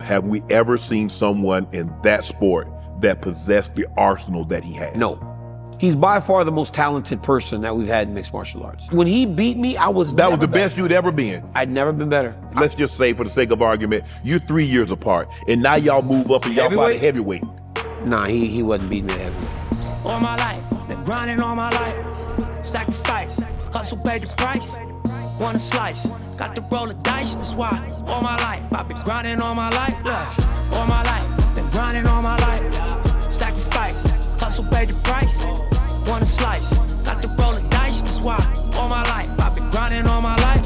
have we ever seen someone in that sport that possessed the arsenal that he has? No. He's by far the most talented person that we've had in mixed martial arts. When he beat me, That was the best you'd ever been. I'd never been better. Let's just say, for the sake of argument, you're 3 years apart, and now y'all move up and y'all fight at heavyweight. Nah, he wasn't beating me at heavyweight. All my life, been grinding all my life. Sacrifice, hustle paid the price. Want a slice, got to roll the dice, that's why. All my life, I've been grinding all my life. Look, all my life, been grinding all my life. Sacrifice, hustle paid the price. Want a slice, got to roll the dice, that's why. All my life, I've been grinding all my life.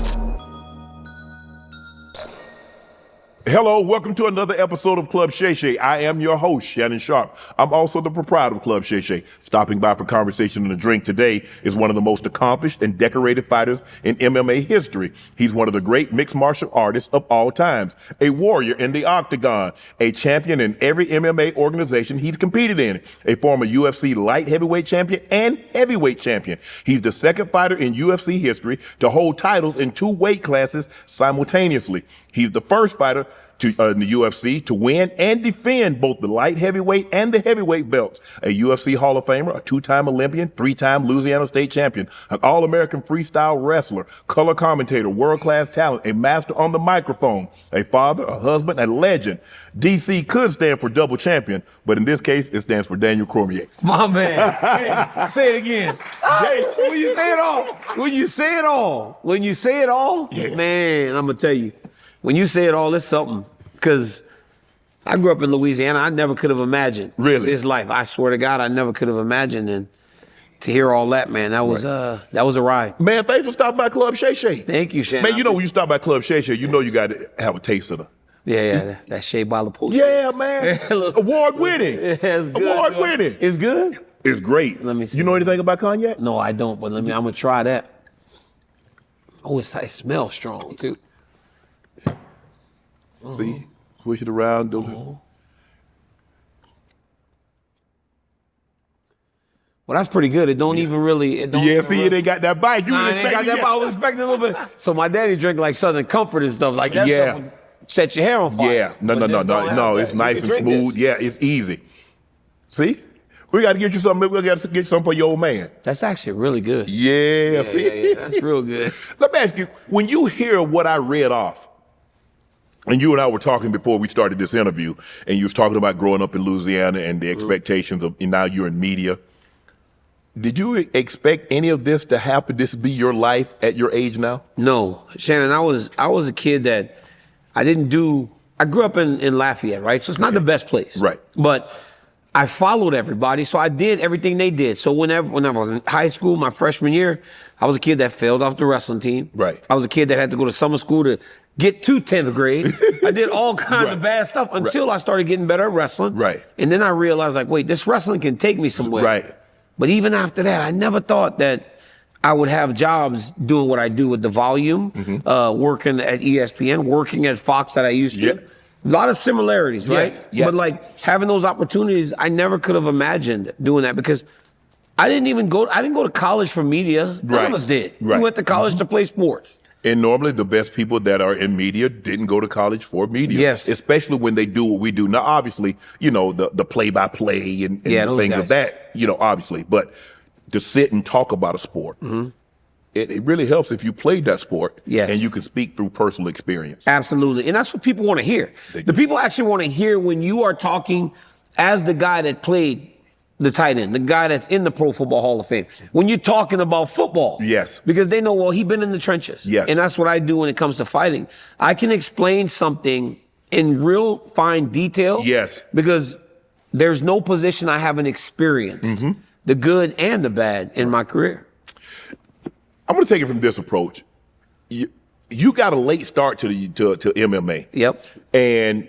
Hello, welcome to another episode of Club Shay Shay. I am your host, Shannon Sharpe. I'm also the proprietor of Club Shay Shay. Stopping by for conversation and a drink today is one of the most accomplished and decorated fighters in MMA history. He's one of the great mixed martial artists of all times, a warrior in the octagon, a champion in every MMA organization he's competed in, a former UFC light heavyweight champion and heavyweight champion. He's the second fighter in UFC history to hold titles in 2 weight classes simultaneously. He's the first fighter in the UFC to win and defend both the light heavyweight and the heavyweight belts. A UFC Hall of Famer, a 2-time Olympian, 3-time Louisiana state champion, an All-American freestyle wrestler, color commentator, world-class talent, a master on the microphone, a father, a husband, a legend. DC could stand for double champion, but in this case, it stands for Daniel Cormier. My man. Hey, say it again. When you say it all, Yeah. Man, I'm gonna tell you. When you say it all, it's something. Because I grew up in Louisiana. I never could have imagined this life. I swear to God, I never could have imagined. And to hear all that, man, that was a ride. Man, thanks for stopping by Club Shay Shay. Thank you, Shannon. Man, you know when you stop by Club Shay Shay, you know you got to have a taste of the. Yeah, that Shea by the post. Yeah, man. Award-winning. It's good. Award-winning. It's good? It's great. Let me see. You know anything about cognac? No, I don't, but I'm going to try that. Oh, it smells strong, too. See? Push it around. Well, that's pretty good. It don't even really. It ain't got that bite. It ain't got that bite. I was expecting a little bit. So my daddy drank like Southern Comfort and stuff like that. Yeah. Stuff would set your hair on fire. Yeah. No. It's nice and smooth. Yeah, it's easy. See? We got to get you something. We got to get something for your old man. That's actually really good. Yeah. See? Yeah, that's real good. Let me ask you, when you hear what I read off, and you and I were talking before we started this interview, and you was talking about growing up in Louisiana and the expectations of, and now you're in media. Did you expect any of this to happen, this be your life at your age now? No, Shannon, I was a kid that I grew up in Lafayette, right? So it's not the best place. Right. But I followed everybody, so I did everything they did. So whenever I was in high school, my freshman year, I was a kid that failed off the wrestling team. Right. I was a kid that had to go to summer school to get to 10th grade. I did all kinds of bad stuff until I started getting better at wrestling. Right. And then I realized, like, wait, this wrestling can take me somewhere. Right. But even after that, I never thought that I would have jobs doing what I do with the volume, working at ESPN, working at Fox that I used to. Yep. A lot of similarities, right? Yes. But like having those opportunities, I never could have imagined doing that because I didn't go to college for media. None of us did. Right. We went to college to play sports. And normally the best people that are in media didn't go to college for media. Yes. Especially when they do what we do. Now, obviously, you know, the play-by-play and things of that, you know, obviously. But to sit and talk about a sport, it really helps if you played that sport and you can speak through personal experience. Absolutely. And that's what people want to hear. The people actually want to hear when you are talking as the guy that played the tight end, the guy that's in the Pro Football Hall of Fame. When you're talking about football. Yes. Because they know, well, he's been in the trenches. Yes. And that's what I do when it comes to fighting. I can explain something in real fine detail. Yes. Because there's no position I haven't experienced, the good and the bad, in my career. I'm going to take it from this approach. You got a late start to MMA. Yep. And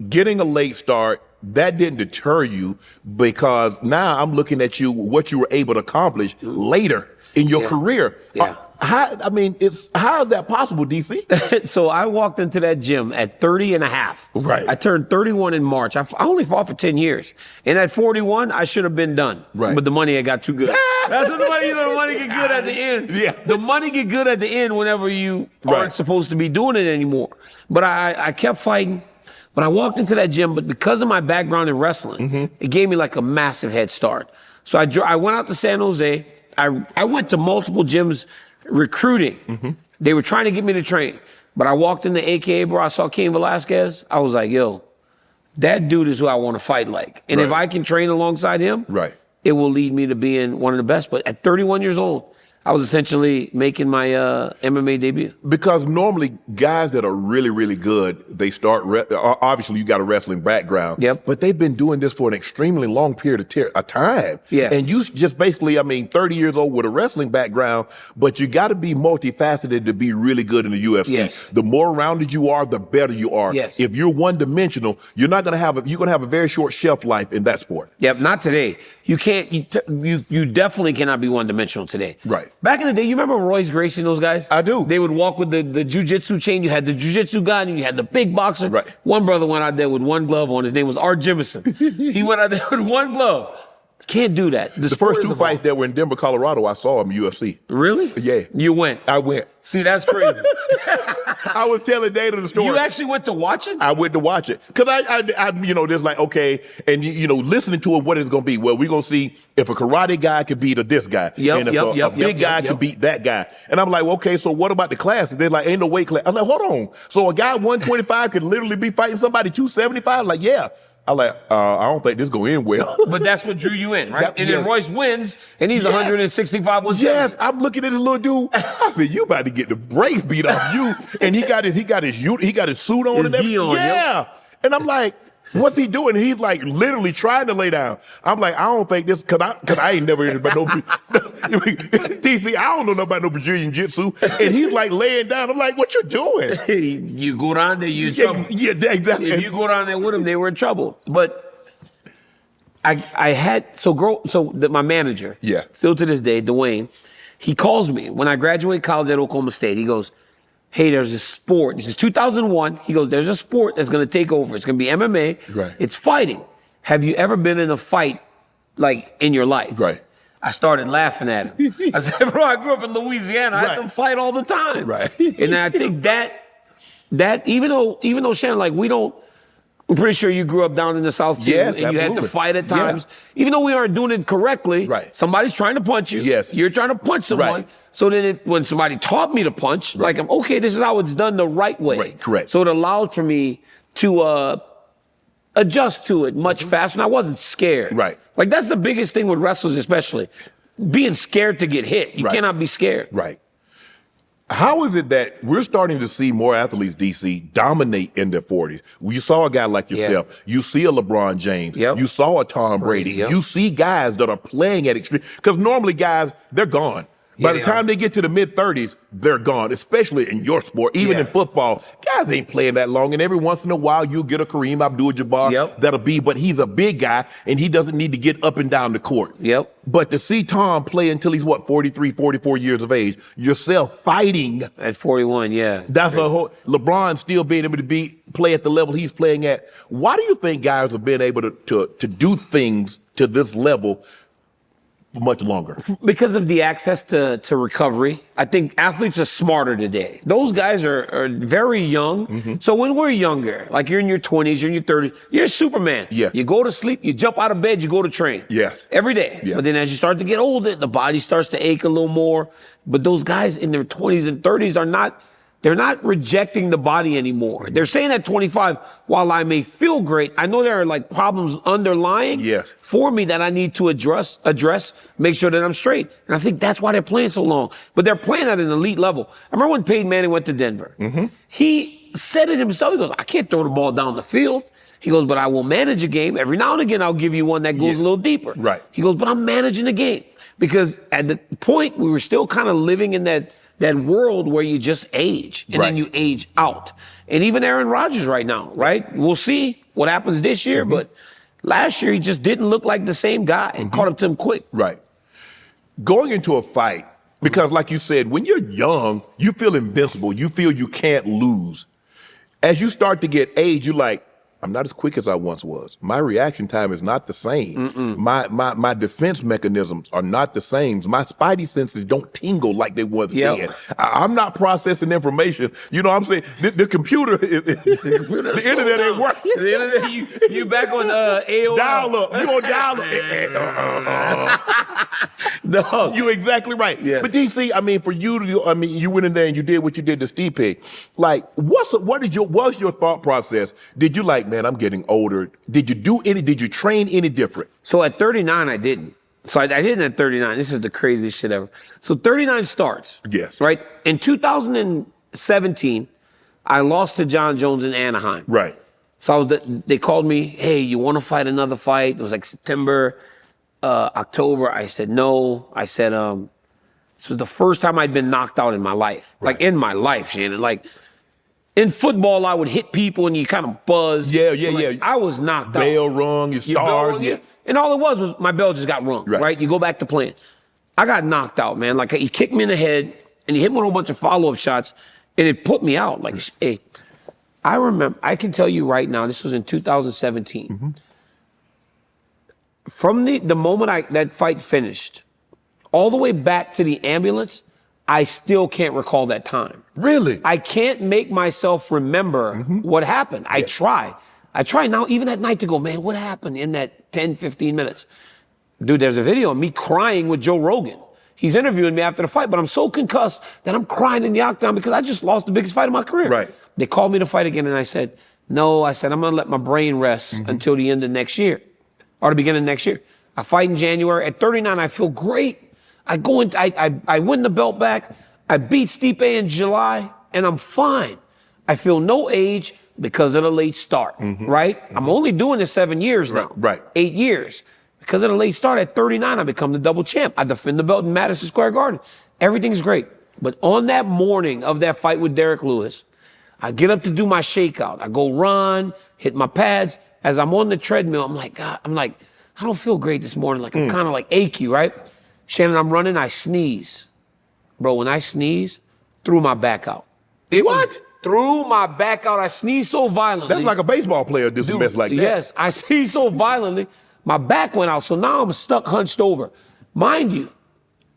getting a late start, that didn't deter you because now I'm looking at you, what you were able to accomplish later in your career. Yeah. How is that possible, DC? So I walked into that gym at 30 and a half. Right. I turned 31 in March. I only fought for 10 years. And at 41, I should have been done. Right. But the money had got too good. That's what the money get good at the end. Yeah. The money get good at the end whenever you aren't supposed to be doing it anymore. But I kept fighting. But I walked into that gym, but because of my background in wrestling, it gave me like a massive head start. So I went out to San Jose. I went to multiple gyms recruiting. They were trying to get me to train. But I walked in the AKA, bro. I saw Cain Velasquez. I was like, yo, that dude is who I want to fight like. And if I can train alongside him, it will lead me to being one of the best. But at 31 years old, I was essentially making my MMA debut. Because normally guys that are really, really good, they start, obviously you got a wrestling background, but they've been doing this for an extremely long period of time. And you just basically, 30 years old with a wrestling background, but you got to be multifaceted to be really good in the UFC. The more rounded you are, the better you are. If you're one-dimensional, you're going to have a very short shelf life in that sport. Not today. You can't, you definitely cannot be one-dimensional today. Back in the day, you remember Royce Gracie and those guys? I do. They would walk with the jiu-jitsu chain. You had the jiu-jitsu guy and you had the big boxer. One brother went out there with one glove on. His name was Art Jimison. He went out there with one glove. Can't do that. The first two fights that were in Denver, Colorado, I saw him in UFC. Really? Yeah. You went? I went. See, that's crazy. I was telling Dana the story. You actually went to watch it? I went to watch it. Because I there's like, okay, and listening to it, what is it going to be? Well, we're going to see if a karate guy could beat this guy. And if a big guy could beat that guy. And I'm like, well, okay, so what about the classes? They're like, ain't no weight class. I was like, hold on. So a guy 125 could literally be fighting somebody 275? Like, yeah. I'm like, I don't think this is going to end well. But that's what drew you in, right? And then Royce wins, and he's 165, 170. Yes, I'm looking at this little dude. I said, you about to get the brakes beat off you. And he got his suit on his and everything. gi on, Yeah. And I'm like, what's he doing? And he's like literally trying to lay down. I'm like, I don't think this, cause I ain't never heard about no TC, I don't know about no Brazilian Jiu-Jitsu. And he's like laying down. I'm like, what you doing? You go down there, you're in trouble. Yeah, exactly. If you go down there with him, they were in trouble. But my manager, still to this day, Dwayne, he calls me when I graduated college at Oklahoma State. He goes, hey, there's a sport. This is 2001. He goes, there's a sport that's going to take over. It's going to be MMA. It's fighting. Have you ever been in a fight like in your life? I started laughing at him. I said, bro, I grew up in Louisiana. I had to fight all the time. And I think that even though Shannon, like I'm pretty sure you grew up down in the South too, and you had to fight at times. Even though we aren't doing it correctly, somebody's trying to punch you. You're trying to punch someone. So then when somebody taught me to punch, like, okay, this is how it's done the right way. So it allowed for me to adjust to it much faster, and I wasn't scared. Like, that's the biggest thing with wrestlers especially. Being scared to get hit. You cannot be scared. How is it that we're starting to see more athletes, DC, dominate in their 40s? You saw a guy like yourself. You see a LeBron James. You saw a Tom Brady. You see guys that are playing at extreme. Because normally guys, they're gone. By the time they get to the mid-30s, they're gone, especially in your sport. Even in football, guys ain't playing that long. And every once in a while, you'll get a Kareem Abdul-Jabbar that'll be, but he's a big guy, and he doesn't need to get up and down the court. But to see Tom play until he's, 43, 44 years of age, yourself fighting. At 41, That's a whole, LeBron still being able to play at the level he's playing at. Why do you think guys have been able to do things to this level much longer? Because of the access to recovery. I think athletes are smarter today. Those guys are very young. So when we're younger, like you're in your 20s, you're in your 30s, you're Superman. You go to sleep, you jump out of bed, you go to train. Every day. But then as you start to get older, the body starts to ache a little more. But those guys in their 20s and 30s they're not rejecting the body anymore. They're saying at 25, while I may feel great, I know there are like problems underlying for me that I need to address, make sure that I'm straight. And I think that's why they're playing so long. But they're playing at an elite level. I remember when Peyton Manning went to Denver. He said it himself. He goes, I can't throw the ball down the field. He goes, but I will manage a game. Every now and again, I'll give you one that goes a little deeper. He goes, but I'm managing the game. Because at the point, we were still kind of living in that world where you just age and then you age out. And even Aaron Rodgers right now, We'll see what happens this year, but last year he just didn't look like the same guy and caught up to him quick. Going into a fight, because like you said, when you're young, you feel invincible. You feel you can't lose. As you start to get age, you're like, I'm not as quick as I once was. My reaction time is not the same. My defense mechanisms are not the same. My spidey senses don't tingle like they once did. I'm not processing information. You know what I'm saying? The computer, the internet ain't working. The internet, you back on AOL. Dial up. You on dial up. No. You're exactly right. Yes. But DC, I mean, for you to, I mean, you went in there and you did what you did to Stipe. Like, what's your thought process? Did you like, man, I'm getting older. Did you train any different? So at 39, I didn't. So I didn't at 39. This is the craziest shit ever. So 39 starts. Yes. Right? In 2017, I lost to Jon Jones in Anaheim. Right. So they called me, hey, you want to fight another fight? It was like September, October. I said no. I said, this was the first time I'd been knocked out in my life. Right. Like in my life, Shannon. Like, in football, I would hit people and you kind of buzz. Yeah. I was knocked out. Bell rung, your stars. Yeah. And all it was my bell just got rung, right? You go back to playing. I got knocked out, man. Like, he kicked me in the head and he hit me with a whole bunch of follow-up shots and it put me out. Like, hey, I remember, I can tell you right now, this was in 2017. Mm-hmm. From the moment that fight finished, all the way back to the ambulance, I still can't recall that time. Really? I can't make myself remember what happened. I try now, even at night, to go, man, what happened in that 10, 15 minutes? Dude, there's a video of me crying with Joe Rogan. He's interviewing me after the fight, but I'm so concussed that I'm crying in the octagon because I just lost the biggest fight of my career. Right. They called me to fight again, and I said, no, I'm going to let my brain rest until the end of next year, or the beginning of next year. I fight in January. At 39, I feel great. I go in, I win the belt back. I beat Stipe in July, and I'm fine. I feel no age because of the late start, right? I'm only doing this 7 years now. Right. 8 years. Because of the late start, at 39, I become the double champ. I defend the belt in Madison Square Garden. Everything's great. But on that morning of that fight with Derrick Lewis, I get up to do my shakeout. I go run, hit my pads. As I'm on the treadmill, I'm like, God, I don't feel great this morning. Like, I'm kind of like achy, right? Shannon, I'm running, I sneeze. Bro, when I sneeze, threw my back out. What? Threw my back out. I sneezed so violently. That's like a baseball player do some mess like that. Yes, I sneezed so violently, my back went out. So now I'm stuck hunched over. Mind you,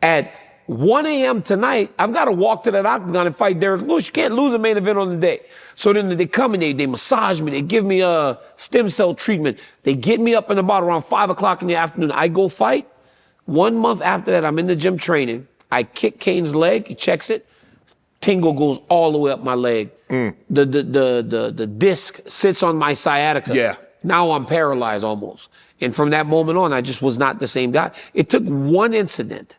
at 1 a.m. tonight, I've got to walk to that octagon and fight Derrick Lewis. You can't lose a main event on the day. So then they come and they massage me. They give me a stem cell treatment. They get me up in about around 5 o'clock in the afternoon. I go fight. 1 month after that, I'm in the gym training. I kick Kane's leg. He checks it. Tingle goes all the way up my leg. The disc sits on my sciatica. Yeah. Now I'm paralyzed almost. And from that moment on, I just was not the same guy. It took one incident,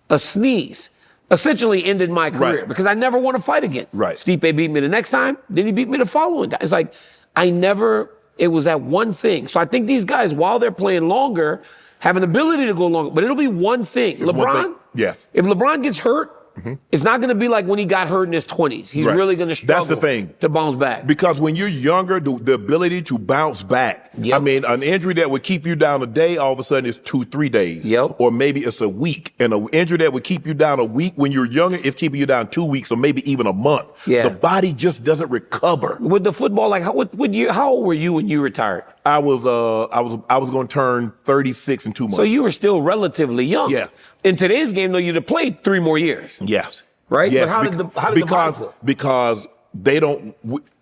a sneeze, essentially ended my career because I never want to fight again. Right. Stipe beat me the next time, then he beat me the following time. It's like, it was that one thing. So I think these guys, while they're playing longer, have an ability to go longer, but it'll be one thing. LeBron, if LeBron gets hurt, it's not going to be like when he got hurt in his 20s. He's really going to struggle. That's the thing. To bounce back. Because when you're younger, the ability to bounce back. I mean, an injury that would keep you down a day, all of a sudden it's 2-3 days. Or maybe it's a week. And an injury that would keep you down a week when you're younger, it's keeping you down 2 weeks or maybe even a month. The body just doesn't recover. With the football, like how old were you when you retired? I was going to turn 36 in 2 months. So you were still relatively young. Yeah. In today's game, though, you'd have played 3 more years. Yes. Right? Yes. But how did the body feel? Because they don't,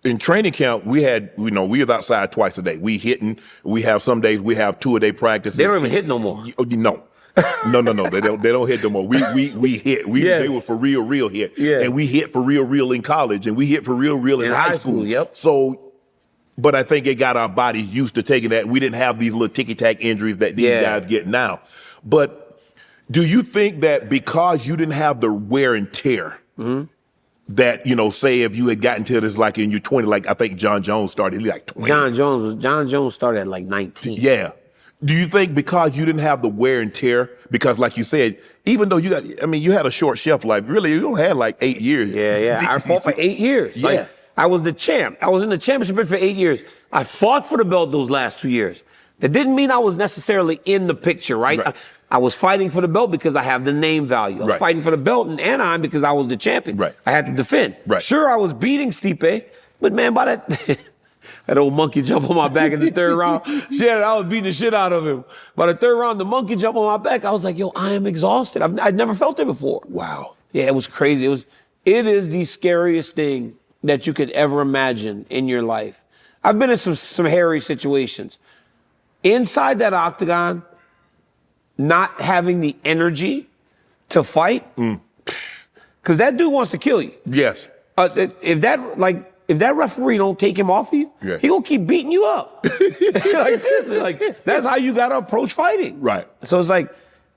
in training camp, we was outside twice a day. We have some days we have 2-a-day practices. They don't even hit no more. No. No. They don't hit no more. We hit. They were for real hit. Yeah. And we hit for real in college and we hit for real in high school. So, but I think it got our body used to taking that. We didn't have these little ticky-tack injuries that these guys get now. But do you think that because you didn't have the wear and tear that, say if you had gotten to this like in your 20s, like I think Jon Jones started like 20. Jon Jones started at like 19. Yeah. Do you think because you didn't have the wear and tear, because like you said, even though you had a short shelf life, really you only had like 8 years. Yeah. I fought for 8 years. Yeah. Like, I was the champ. I was in the championship for 8 years. I fought for the belt those last 2 years. That didn't mean I was necessarily in the picture, right? I was fighting for the belt because I have the name value. I was fighting for the belt in Anaheim because I was the champion. I had to defend. Sure, I was beating Stipe, but man, by That old monkey jump on my back in the third round. Shit, I was beating the shit out of him. By the third round, the monkey jump on my back, I was like, yo, I am exhausted. I'd never felt it before. Wow. Yeah, it was crazy. It is the scariest thing that you could ever imagine in your life. I've been in some hairy situations. Inside that octagon, not having the energy to fight, because that dude wants to kill you. Yes. If that referee don't take him off of you, he gonna keep beating you up. Like seriously, like that's how you gotta approach fighting. Right. So it's like,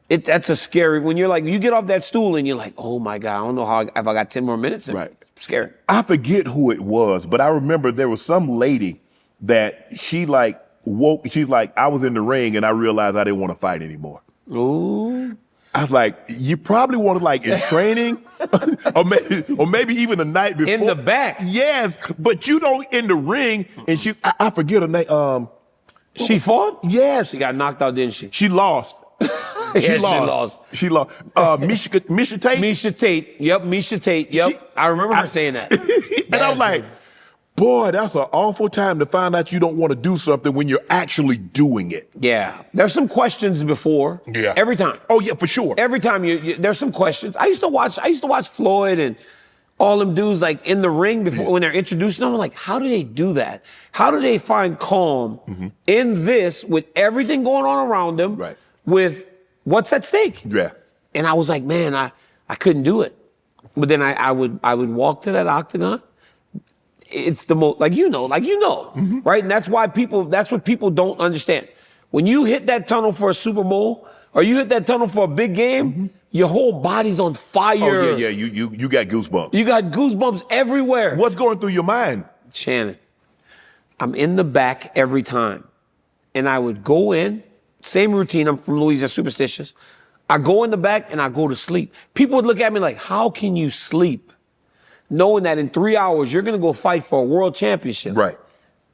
that's a scary, when you're like, you get off that stool and you're like, oh my God, I don't know if I got 10 more minutes. Right. Scary. I forget who it was, but I remember there was some lady that she's like, I was in the ring and I realized I didn't want to fight anymore. Ooh. I was like, you probably want to like in training or maybe even the night before. In the back. Yes, but you don't in the ring and I forget her name. She fought? Yes. She got knocked out, didn't she? She lost. She lost. Misha Tate? Misha Tate. Yep, Misha Tate. Yep. I remember her saying that. And I was like, boy, that's an awful time to find out you don't want to do something when you're actually doing it. Yeah. There's some questions before. Yeah. Every time. Oh, yeah, for sure. Every time there's some questions. I used to watch Floyd and all them dudes like in the ring before when they're introducing them. I'm like, how do they do that? How do they find calm in this with everything going on around them? Right. With what's at stake? Yeah. And I was like, man, I couldn't do it. But then I would walk to that octagon. It's the most, right? And that's what people don't understand. When you hit that tunnel for a Super Bowl or you hit that tunnel for a big game, your whole body's on fire. Oh, yeah. You got goosebumps. You got goosebumps everywhere. What's going through your mind? Shannon, I'm in the back every time. And I would go in, same routine, I'm from Louisiana, superstitious. I go in the back and I go to sleep. People would look at me like, how can you sleep? Knowing that in 3 hours, you're gonna go fight for a world championship. Right.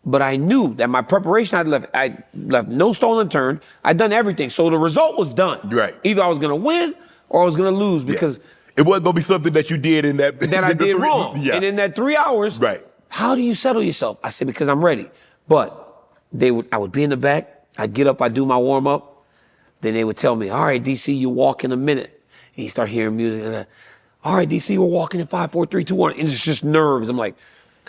But I knew that my preparation, I left no stone unturned. I'd done everything. So the result was done. Right. Either I was gonna win or I was gonna lose because it wasn't gonna be something that you did in that I did wrong. Yeah. And in that 3 hours, right. How do you settle yourself? I said, because I'm ready. But I would be in the back, I'd get up, I'd do my warm-up. Then they would tell me, all right, DC, you walk in a minute. And you start hearing music and all right, DC, we're walking in 5, 4, 3, 2, 1. And it's just nerves. I'm like,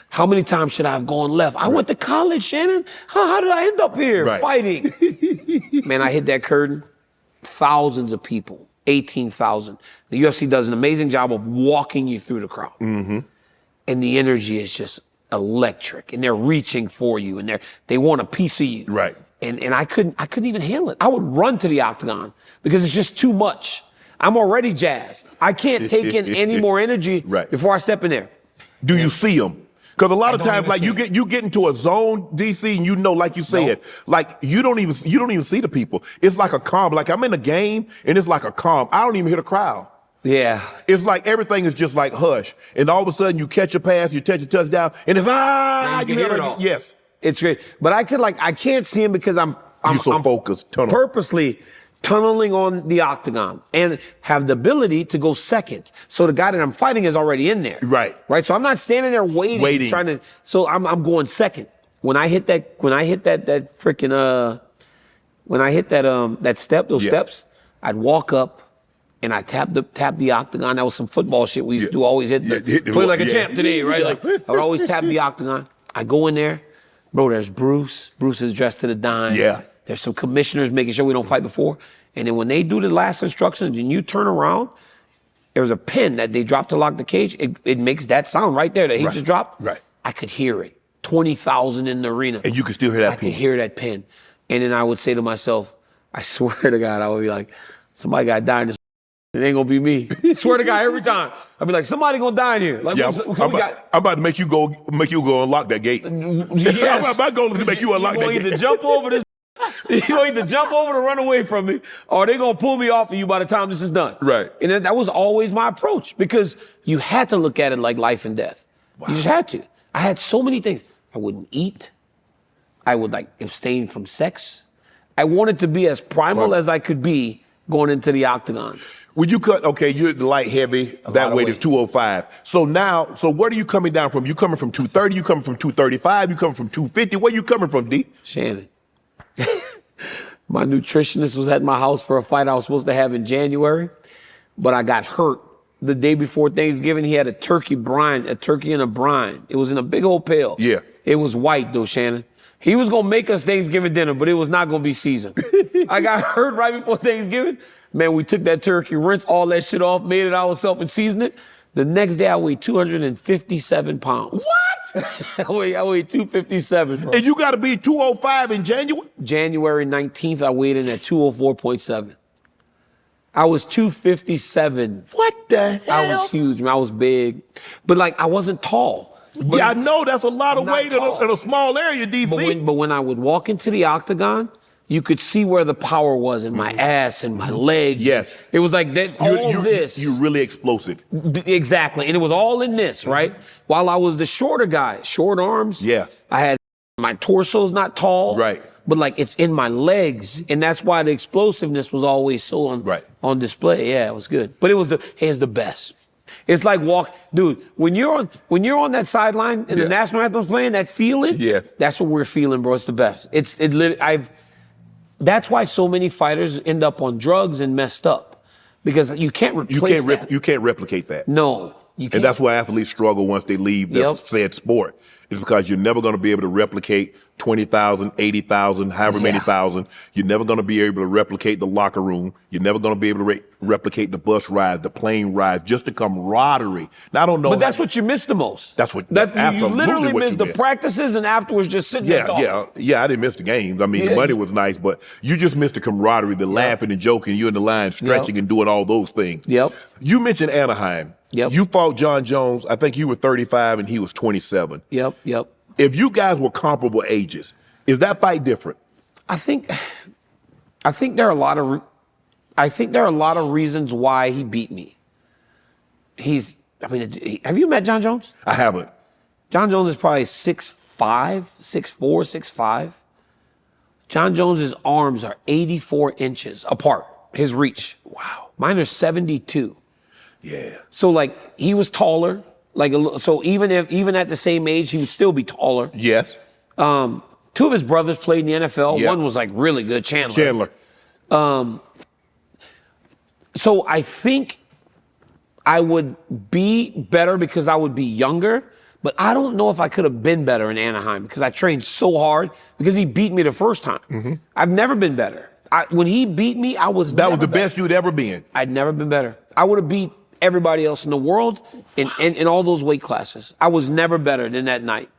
how many times should I have gone left? I went to college, Shannon. How did I end up here fighting? Man, I hit that curtain. Thousands of people, 18,000. The UFC does an amazing job of walking you through the crowd. And the energy is just electric. And they're reaching for you. And they want a piece of you. Right. And I couldn't even handle it. I would run to the octagon because it's just too much. I'm already jazzed. I can't take in any more energy before I step in there. Do you see them? Because a lot of times, like you get into a zone, DC, and you know, like you said, like you don't even see the people. It's like a calm. Like I'm in a game, and it's like a calm. I don't even hear the crowd. Yeah. It's like everything is just like hush, and all of a sudden you catch a pass, you catch a touchdown, and it's you hear it all. Yes. It's great. But I can't see him because I'm focused, purposely tunneling on the octagon and have the ability to go second. So the guy that I'm fighting is already in there. Right. Right. So I'm not standing there waiting. So I'm going second. When I hit that step, those steps, I'd walk up and I tap the octagon. That was some football shit we used to do. Always play like a champ today, right? Like I would always tap the octagon. I go in there. Bro, there's Bruce. Bruce is dressed to the dime. Yeah. There's some commissioners making sure we don't fight before. And then when they do the last instructions and you turn around, there's a pin that they drop to lock the cage. It makes that sound right there that he just dropped. Right. I could hear it. 20,000 in the arena. And you could still hear that pin. I could hear that pin. And then I would say to myself, I swear to God, I would be like, somebody got to die in this. It ain't gonna be me. Swear to God, every time. I'll be like, somebody gonna die in here. Like, I'm about to make you go unlock that gate. Yes. My goal is to make you unlock that gate. You're gonna either jump over to run away from me, or they're gonna pull me off of you by the time this is done. Right. And that was always my approach because you had to look at it like life and death. Wow. You just had to. I had so many things. I wouldn't eat. I would abstain from sex. I wanted to be as primal as I could be going into the octagon. When you cut, okay, you're the light heavy, that weight is 205. So now, so where are you coming down from? You coming from 230, you coming from 235, you coming from 250? Where you coming from, D? Shannon. My nutritionist was at my house for a fight I was supposed to have in January, but I got hurt the day before Thanksgiving. He had a turkey in a brine. It was in a big old pail. Yeah. It was white though, Shannon. He was gonna make us Thanksgiving dinner, but it was not gonna be seasoned. I got hurt right before Thanksgiving. Man, we took that turkey, rinsed all that shit off, made it ourselves and seasoned it. The next day I weighed 257 pounds. What? I weighed 257, bro. And you got to be 205 in January? January 19th, I weighed in at 204.7. I was 257. What the hell? I was huge, man. I was big. But like, I wasn't tall. But yeah, I know. That's a lot of weight in a small area, DC. But when I would walk into the octagon, you could see where the power was in my ass and my legs. Yes. It was like that. You're really explosive. Exactly. And it was all in this, right? While I was the shorter guy, short arms. Yeah. I had my torso's not tall. Right. But like it's in my legs. And that's why the explosiveness was always so on display. Yeah, it was good. But it was the best. It's like dude, when you're on that sideline and the national anthem's playing, that feeling, that's what we're feeling, bro. It's the best. That's why so many fighters end up on drugs and messed up. Because you can't replace that. You can't replicate that. No, you can't. And that's why athletes struggle once they leave their said sport. It's because you're never going to be able to replicate 20,000, 80,000, however many thousand. You're never going to be able to replicate the locker room. You're never going to be able to replicate the bus rides, the plane rides, just the camaraderie. Now, I don't know. But that's what you miss the most. That's what you literally miss the practices and afterwards just sitting there talking. Yeah, I didn't miss the games. I mean, the money was nice, but you just missed the camaraderie, the laughing and joking, you in the line stretching and doing all those things. Yep. You mentioned Anaheim. Yep. You fought Jon Jones. I think you were 35 and he was 27. Yep. If you guys were comparable ages, is that fight different? I think there are a lot of reasons why he beat me. Have you met Jon Jones? I haven't. Jon Jones is probably 6'5", 6'4", 6'5". Jon Jones's arms are 84 inches apart, his reach. Wow. Mine are 72. Yeah. So like he was taller, so even at the same age, he would still be taller. Yes. Two of his brothers played in the NFL. Yep. One was like really good, Chandler. So I think I would be better because I would be younger, but I don't know if I could have been better in Anaheim because I trained so hard because he beat me the first time. Mm-hmm. I've never been better. When he beat me, That was the best you'd ever been. I'd never been better. I would have beat everybody else in the world in all those weight classes. I was never better than that night.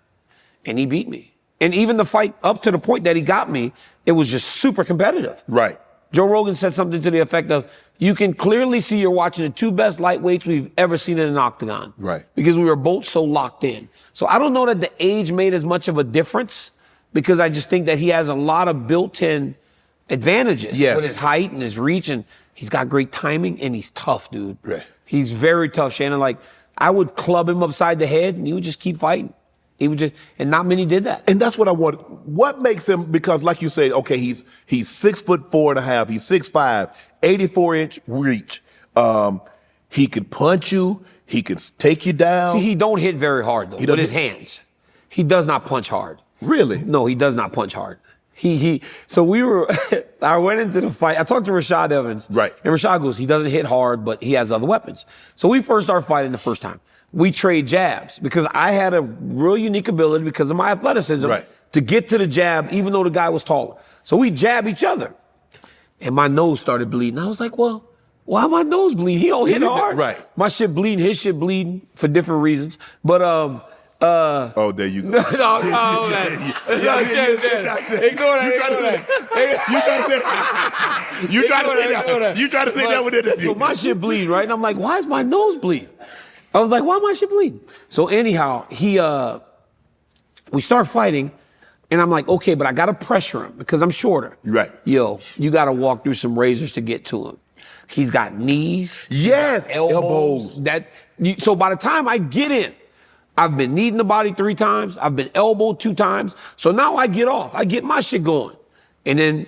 And he beat me. And even the fight up to the point that he got me, it was just super competitive. Right. Joe Rogan said something to the effect of, you can clearly see you're watching the two best lightweights we've ever seen in an octagon. Right. Because we were both so locked in. So I don't know that the age made as much of a difference because I just think that he has a lot of built-in advantages with his height and his reach, and he's got great timing and he's tough, dude. Right. He's very tough, Shannon. Like, I would club him upside the head and he would just keep fighting. He would just, and not many did that. And that's what I want. What makes him, because like you said, okay, he's 6'4.5", he's 6'5", 84-inch reach. He could punch you, he could take you down. See, he don't hit very hard though, with his hands. He does not punch hard. Really? No, he does not punch hard. So I went into the fight. I talked to Rashad Evans. Right. And Rashad goes, he doesn't hit hard, but he has other weapons. So we first started fighting the first time. We trade jabs because I had a real unique ability because of my athleticism to get to the jab, even though the guy was taller. So we jab each other. And my nose started bleeding. I was like, well, why my nose bleed? He don't hit hard. Right. My shit bleeding, his shit bleeding for different reasons. But oh, there you go. No, man. Ignore that. You try to say that with it. So my shit bleed, right? And I'm like, why is my nose bleed? I was like, why my shit bleeding? So anyhow, we start fighting, and I'm like, okay, but I gotta pressure him because I'm shorter. Right. Yo, you gotta walk through some razors to get to him. He's got knees. Yes. Elbows. So by the time I get in, I've been kneed in the body 3 times. I've been elbowed 2 times. So now I get off. I get my shit going. And then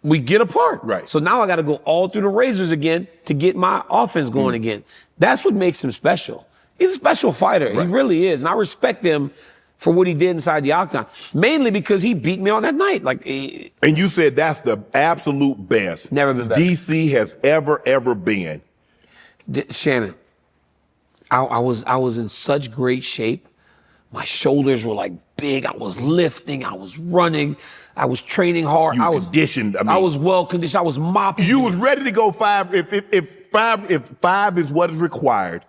we get apart. Right. So now I got to go all through the razors again to get my offense going again. That's what makes him special. He's a special fighter. Right. He really is. And I respect him for what he did inside the octagon, mainly because he beat me on that night. And you said that's the absolute best. Never been better. DC has ever been. Shannon, I was in such great shape. My shoulders were like big. I was lifting. I was running. I was training hard. You was conditioned. I was well conditioned. I was mopping. You was ready to go 5. If 5 is what is required,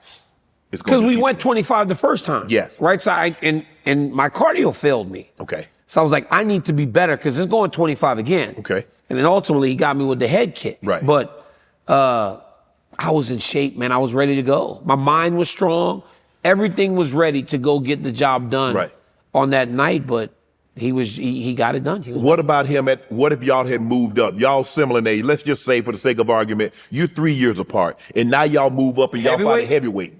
it's going to because we went 25 the first time. Yes. Right. So and my cardio failed me. Okay. So I was like, I need to be better because it's going 25 again. Okay. And then ultimately he got me with the head kick. Right. But I was in shape, man. I was ready to go. My mind was strong. Everything was ready to go get the job done on that night, but he got it done. What about him what if y'all had moved up? Y'all similar in age. Let's just say for the sake of argument, you're 3 years apart, and now y'all move up and y'all fight heavyweight.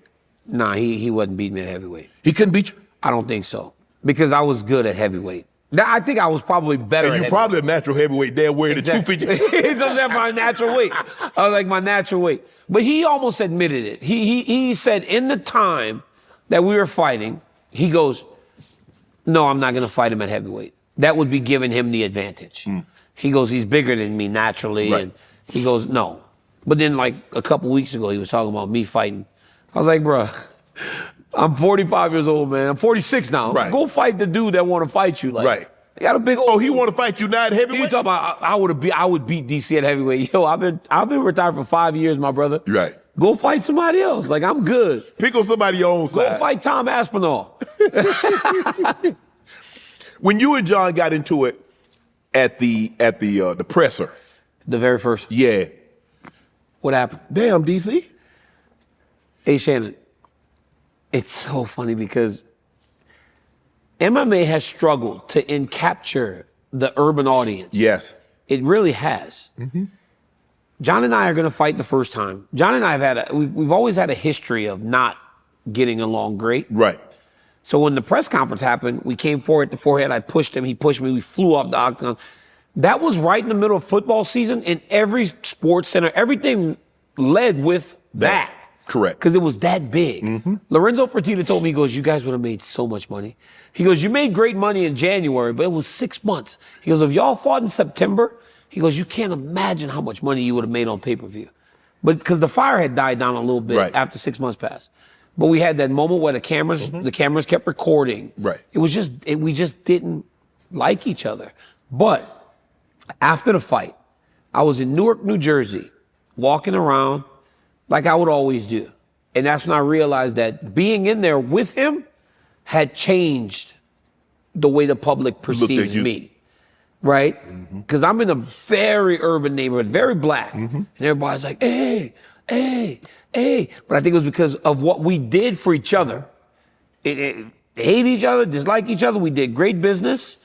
Nah, he wasn't beating me at heavyweight. He couldn't beat you? I don't think so. Because I was good at heavyweight. I think I was probably better at heavyweight. You're probably a natural heavyweight there wearing exactly. the 250. He's up my natural weight. I was like, my natural weight. But he almost admitted it. He said in the time that we were fighting, he goes, no, I'm not going to fight him at heavyweight. That would be giving him the advantage. He goes, he's bigger than me naturally. And he goes, no. But then like a couple weeks ago, he was talking about me fighting. I was like, bro, I'm 45 years old, man. I'm 46 now. Right. Go fight the dude that want to fight you. Like, he got a big old. Oh, he want to fight you now at heavyweight? You talking about I would beat DC at heavyweight. Yo, I've been retired for 5 years, my brother. Right. Go fight somebody else. Like, I'm good. Pick on somebody your own side. Go fight Tom Aspinall. When you and Jon got into it at the presser. The very first. Yeah. What happened? Damn, DC. Hey, Shannon. It's so funny because MMA has struggled to capture the urban audience. Yes. It really has. Jon and I are going to fight the first time. Jon and I have we've always had a history of not getting along great. Right. So when the press conference happened, we came forward at the forehead. I pushed him. He pushed me. We flew off the octagon. That was right in the middle of football season, and every sports center, everything led with that. Correct. Because it was that big. Lorenzo Fertitta told me, he goes, you guys would have made so much money. He goes, you made great money in January, but it was 6 months. He goes, if y'all fought in September, he goes, you can't imagine how much money you would have made on pay-per-view. But because the fire had died down a little bit after 6 months passed. But we had that moment where the cameras kept recording. Right. It was just, we just didn't like each other. But after the fight, I was in Newark, New Jersey, walking around like I would always do. And that's when I realized that being in there with him had changed the way the public perceives me. Right? Because I'm in a very urban neighborhood, very black. And everybody's like, hey, hey, hey. But I think it was because of what we did for each other. Hate each other, dislike each other. We did great business.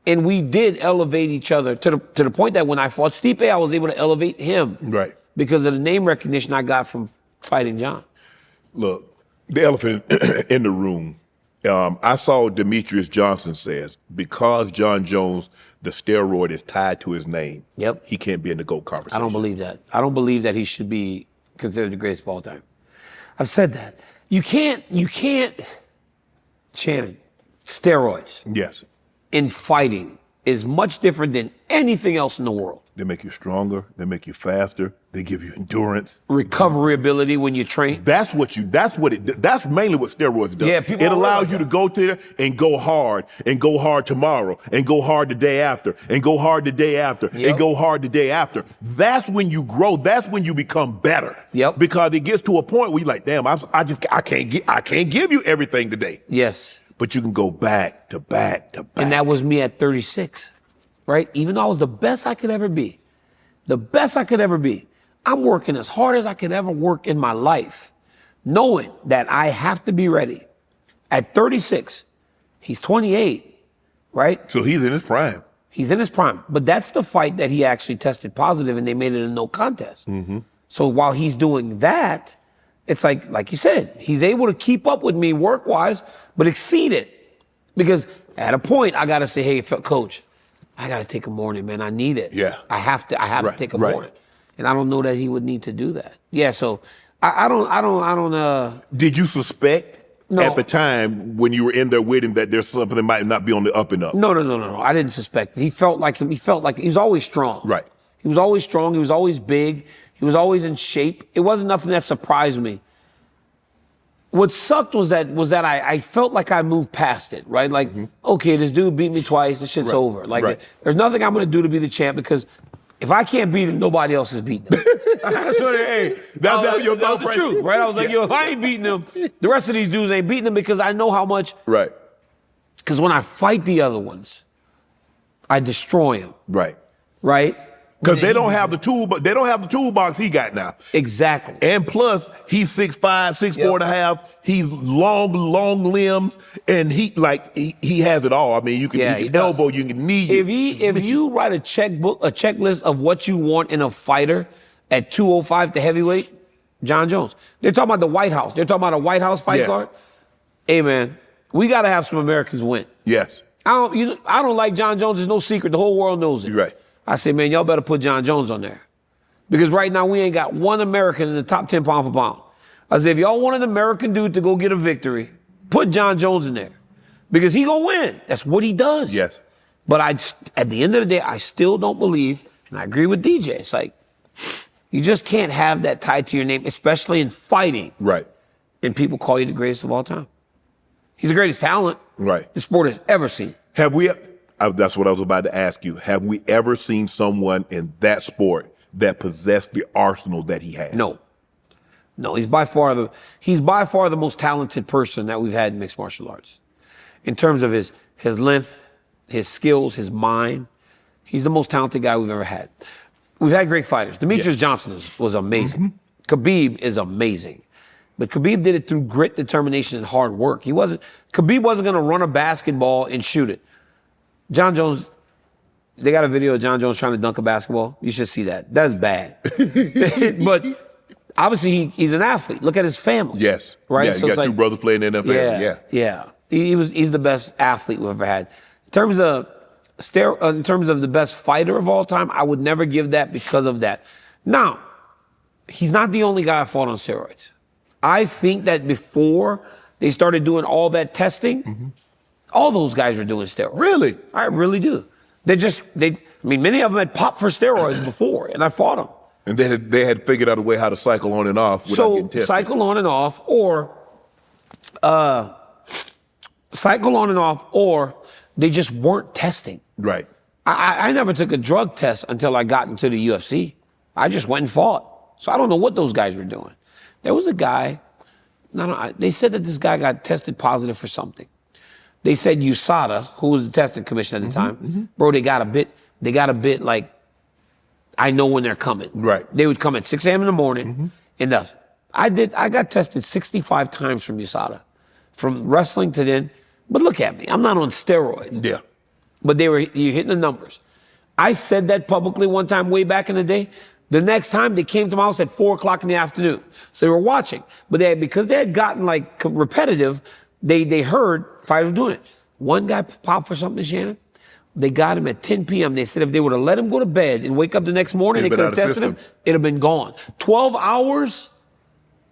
And we did elevate each other to the point that when I fought Stipe, I was able to elevate him. Right. Because of the name recognition I got from fighting Jon. Look, the elephant in the room. I saw Demetrius Johnson says, because Jon Jones, the steroid is tied to his name, he can't be in the GOAT conversation. I don't believe that. I don't believe that he should be considered the greatest of all time. I've said that. You can't, Shannon, steroids. Yes. In fighting is much different than anything else in the world. They make you stronger. They make you faster. They give you endurance, recovery ability when you train. That's mainly what steroids do. Yeah, people it allows you to go to there and go hard tomorrow, and go hard the day after, and go hard the day after, and go hard the day after. That's when you grow. That's when you become better. Because it gets to a point where you're like, damn, I can't give you everything today. Yes. But you can go back to back to back. And that was me at 36, right? Even though I was the best I could ever be, I'm working as hard as I could ever work in my life, knowing that I have to be ready. At 36, he's 28, right? So he's in his prime. He's in his prime. But that's the fight that he actually tested positive and they made it a no contest. So while he's doing that, it's like you said, he's able to keep up with me work-wise, but exceed it. Because at a point, I got to say, hey, coach, I got to take a morning, man. I need it. Yeah. I have to take a morning. And I don't know that he would need to do that. Yeah, so I don't. Did you suspect No. at the time when you were in there with him that there's something that might not be on the up and up? No. I didn't suspect it. He felt like he was always strong. Right. He was always strong. He was always big. He was always in shape. It wasn't nothing that surprised me. What sucked was that I felt like I moved past it, right? Like, okay, this dude beat me twice. This shit's over. Like, there's nothing I'm going to do to be the champ because if I can't beat him, nobody else is beating him. That's the truth, right? I was like, yo, if I ain't beating him, the rest of these dudes ain't beating him because I know how much. Right. Because when I fight the other ones, I destroy them. Right. Right? Because they don't have the toolbox he got now. Exactly. And plus, he's 6'5", 6'4" and a half. He's long limbs, and he has it all. I mean, you can elbow, you can knee. If you write a checklist of what you want in a fighter at 205 to heavyweight, Jon Jones. They're talking about the White House. They're talking about a White House fight card. Hey man, we got to have some Americans win. Yes. I don't like Jon Jones. There's no secret. The whole world knows it. Right. I say, man, y'all better put Jon Jones on there. Because right now we ain't got one American in the top 10 pound for pound. I say, if y'all want an American dude to go get a victory, put Jon Jones in there. Because he gonna win. That's what he does. Yes. But at the end of the day, I still don't believe, and I agree with DJ, it's like, you just can't have that tied to your name, especially in fighting. Right. And people call you the greatest of all time. He's the greatest talent the sport has ever seen. That's what I was about to ask you. Have we ever seen someone in that sport that possessed the arsenal that he has? No, he's by far the most talented person that we've had in mixed martial arts. In terms of his length, his skills, his mind, he's the most talented guy we've ever had. We've had great fighters. Demetrius Johnson was amazing. Khabib is amazing. But Khabib did it through grit, determination, and hard work. Khabib wasn't going to run a basketball and shoot it. Jon Jones, they got a video of Jon Jones trying to dunk a basketball. You should see that. That's bad. But obviously he's an athlete. Look at his family. Yes. Right? Yeah, so you got two brothers playing in the NFL. Yeah. He's the best athlete we've ever had. In terms of the best fighter of all time, I would never give that because of that. Now, he's not the only guy I fought on steroids. I think that before they started doing all that testing, all those guys were doing steroids. Really? I really do. Many of them had popped for steroids before, and I fought them. And they had figured out a way how to cycle on and off without getting tested. Cycle on and off, or they just weren't testing. Right. I never took a drug test until I got into the UFC. I just went and fought. So I don't know what those guys were doing. There was a guy, they said that this guy got tested positive for something. They said USADA, who was the testing commission at the time, bro, they got a bit like, I know when they're coming. Right. They would come at 6 a.m. in the morning, and I got tested 65 times from USADA, from wrestling to then. But look at me, I'm not on steroids. Yeah. But you're hitting the numbers. I said that publicly one time way back in the day. The next time they came to my house at 4 o'clock in the afternoon. So they were watching. But because they had gotten like repetitive, they heard fighters doing it. One guy popped for something, Shannon. They got him at 10 p.m. They said if they would have let him go to bed and wake up the next morning, they could have tested him, it'd have been gone. 12 hours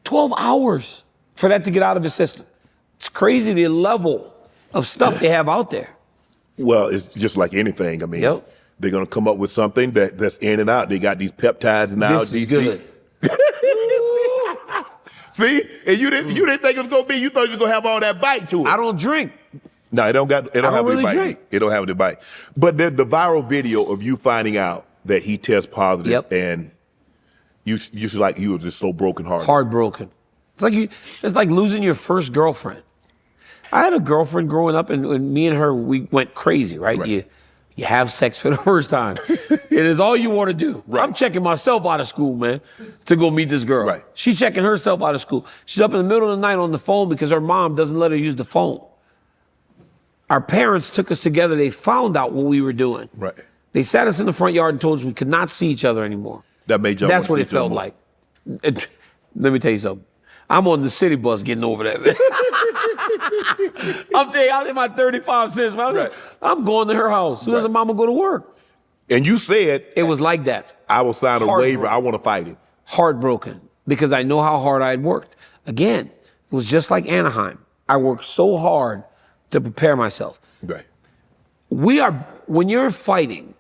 for that to get out of his system. It's crazy the level of stuff they have out there. Well, it's just like anything. I mean, they're going to come up with something that's in and out. They got these peptides now. This is good. See? And you didn't think it was going to be. You thought you was going to have all that bite to it. I don't drink. No, it don't have really any bite. drink. It don't have any bite. But the viral video of you finding out that he tests positive and you were just so brokenhearted. Heartbroken. It's like losing your first girlfriend. I had a girlfriend growing up, and me and her, we went crazy, right? You have sex for the first time. It is all you want to do. Right. I'm checking myself out of school, man, to go meet this girl. Right. She's checking herself out of school. She's up in the middle of the night on the phone because her mom doesn't let her use the phone. Our parents took us together. They found out what we were doing. Right. They sat us in the front yard and told us we could not see each other anymore. That made y'all That's what it felt like. Let me tell you something. I'm on the city bus getting over that. I'm telling you, I was in my 35 cents, man. Right. I'm going to her house. Soon as the mama go to work. And you said It was like that. I will sign a waiver. I want to fight him. Heartbroken because I know how hard I had worked. Again, it was just like Anaheim. I worked so hard to prepare myself. Right. When you're fighting,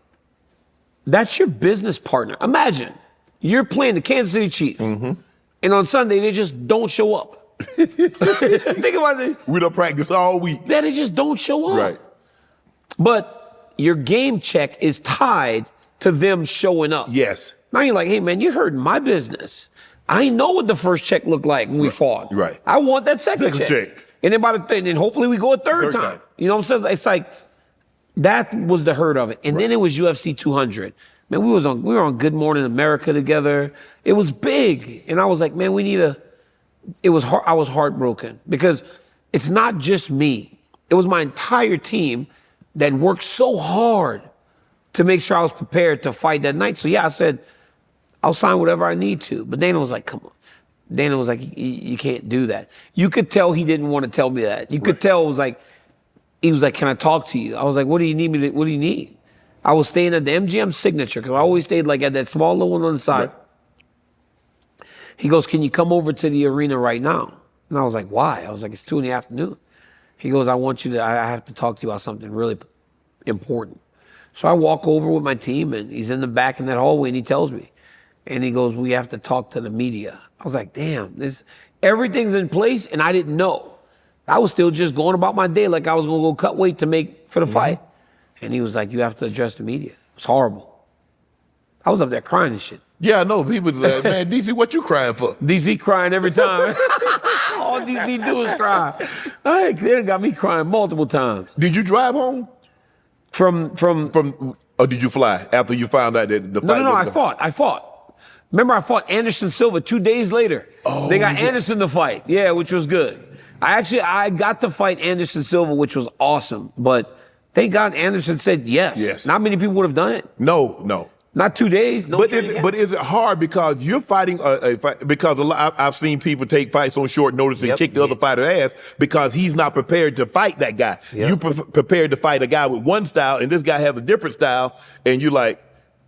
that's your business partner. Imagine you're playing the Kansas City Chiefs, and on Sunday they just don't show up. Think about it. We don't practice all week. They just don't show up. Right. But your game check is tied to them showing up. Yes. Now you're like, hey man, you hurting my business. I know what the first check looked like when we fought. Right. I want that second check. And then hopefully we go a third time. You know what I'm saying? It's like, that was the hurt of it. And then it was UFC 200. Man, we were on Good Morning America together. It was big. And I was like, man, I was heartbroken because it's not just me. It was my entire team that worked so hard to make sure I was prepared to fight that night. So yeah, I said, I'll sign whatever I need to. But Dana was like, come on. Dana was like, you can't do that. You could tell he didn't want to tell me that. You could tell he was like, can I talk to you? I was like, what do you need? I was staying at the MGM Signature because I always stayed like at that small little one on the side. Right. He goes, can you come over to the arena right now? And I was like, why? I was like, it's 2 PM. He goes, I have to talk to you about something really important. So I walk over with my team and he's in the back in that hallway and he tells me. And he goes, we have to talk to the media. I was like, damn, everything's in place and I didn't know. I was still just going about my day like I was going to go cut weight to make for the fight. And he was like, you have to address the media. It's horrible. I was up there crying and shit. Yeah, I know. People like, man, DC, what you crying for? DC crying every time. All DC do is cry. They got me crying multiple times. Did you drive home? From Or did you fly after you found out that the fight? No, I fought. Remember, I fought Anderson Silva 2 days later. Oh, they got Anderson to fight. Yeah, which was good. I got to fight Anderson Silva, which was awesome. But thank God Anderson said yes. Yes. Not many people would have done it. No. Not 2 days. No. But is it hard because you're fighting a fight? Because I've seen people take fights on short notice and kick the other fighter's ass because he's not prepared to fight that guy. Yep. You prepared to fight a guy with one style, and this guy has a different style, and you're like,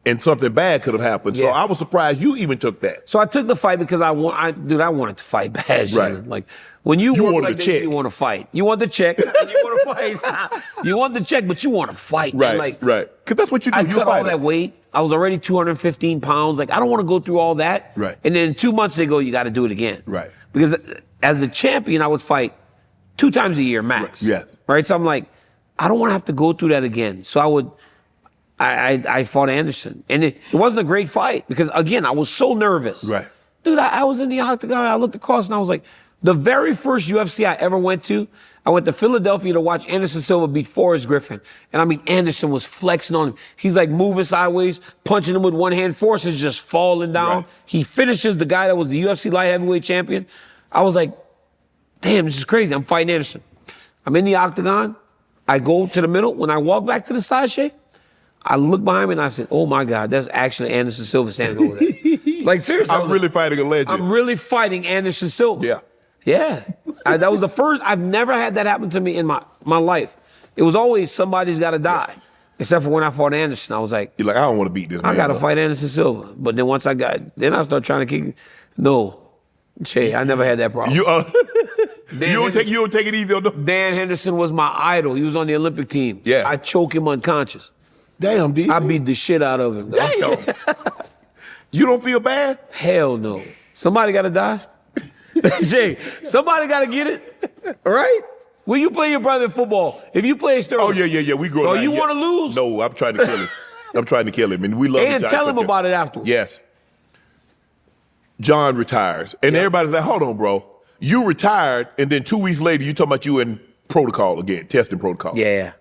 and something bad could have happened. Yeah. So I was surprised you even took that. So I took the fight because I wanted to fight bad. Right. Like when you work like that, you want to fight. You want the check and you want to fight. You want the check, but you want to fight. Right. Because that's what you do. I cut all that weight. I was already 215 pounds. Like I don't want to go through all that. Right. And then 2 months they go, you got to do it again. Right. Because as a champion, I would fight 2 times a year max. Right. Yes. Right. So I'm like, I don't want to have to go through that again. So I fought Anderson. And it wasn't a great fight because, again, I was so nervous. Right. Dude, I was in the octagon. I looked across and I was like, the very first UFC I ever went to, I went to Philadelphia to watch Anderson Silva beat Forrest Griffin. And I mean, Anderson was flexing on him. He's like moving sideways, punching him with one hand. Forrest is just falling down. Right. He finishes the guy that was the UFC light heavyweight champion. I was like, damn, this is crazy. I'm fighting Anderson. I'm in the octagon. I go to the middle. When I walk back to the side, Shay, I looked behind me and I said, oh my God, that's actually Anderson Silva standing over there. Like seriously. I'm really fighting a legend. I'm really fighting Anderson Silva. Yeah. Yeah. That was the first, I've never had that happen to me in my life. It was always somebody's got to die. Yeah. Except for when I fought Anderson, I was like. You're like, I don't want to beat this man. I got to fight Anderson Silva. But then once then I started trying to kick. No. Shay, I never had that problem. You don't take it easy on them. Dan Henderson was my idol. He was on the Olympic team. Yeah. I choke him unconscious. Damn, DC. I beat the shit out of him. Damn. You don't feel bad? Hell no. Somebody got to die. Jay, somebody got to get it. All right? Will you play your brother in football? If you play Steroids. Oh, yeah. We grow up. Oh, you want to lose? No, I'm trying to kill him. And we love And tell him about it afterwards. Yes. John retires. And everybody's like, hold on, bro. You retired, and then 2 weeks later, you talking about you in protocol again, testing protocol. Yeah.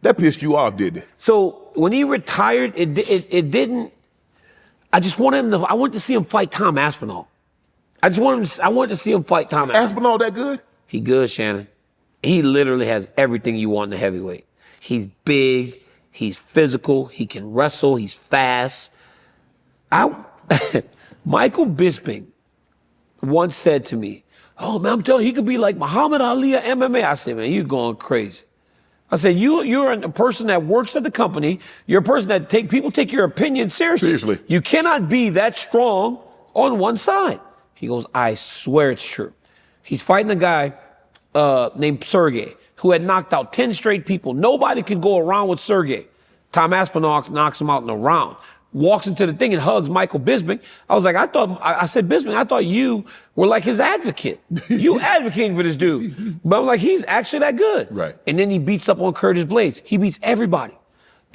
That pissed you off, didn't it? So when he retired, it didn't. I just wanted I wanted to see him fight Tom Aspinall. I wanted to see him fight Tom Aspinall. Aspinall that good? He good, Shannon. He literally has everything you want in the heavyweight. He's big. He's physical. He can wrestle. He's fast. Michael Bisping once said to me, Oh, man, I'm telling you, he could be like Muhammad Ali of MMA. I said, man, you're going crazy. I said, you're a person that works at the company. You're a person that people take your opinion seriously. Seriously. You cannot be that strong on one side. He goes, I swear it's true. He's fighting a guy named Sergey who had knocked out 10 straight people. Nobody could go around with Sergey. Tom Aspinall knocks him out in a round. Walks into the thing and hugs Michael Bisping. I was like, I said, Bisping, I thought you were like his advocate. You advocating for this dude. But I'm like, he's actually that good. Right. And then he beats up on Curtis Blades. He beats everybody.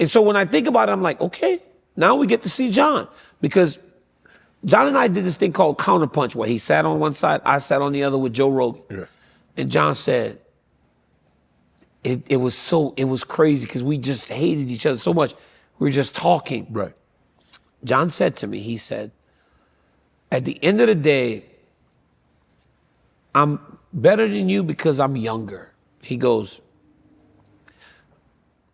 And so when I think about it, I'm like, okay, now we get to see Jon. Because Jon and I did this thing called counterpunch, where he sat on one side, I sat on the other with Joe Rogan. Yeah. And Jon said, it was crazy because we just hated each other so much. We were just talking. Right. Jon said to me, he said, at the end of the day, I'm better than you because I'm younger. He goes,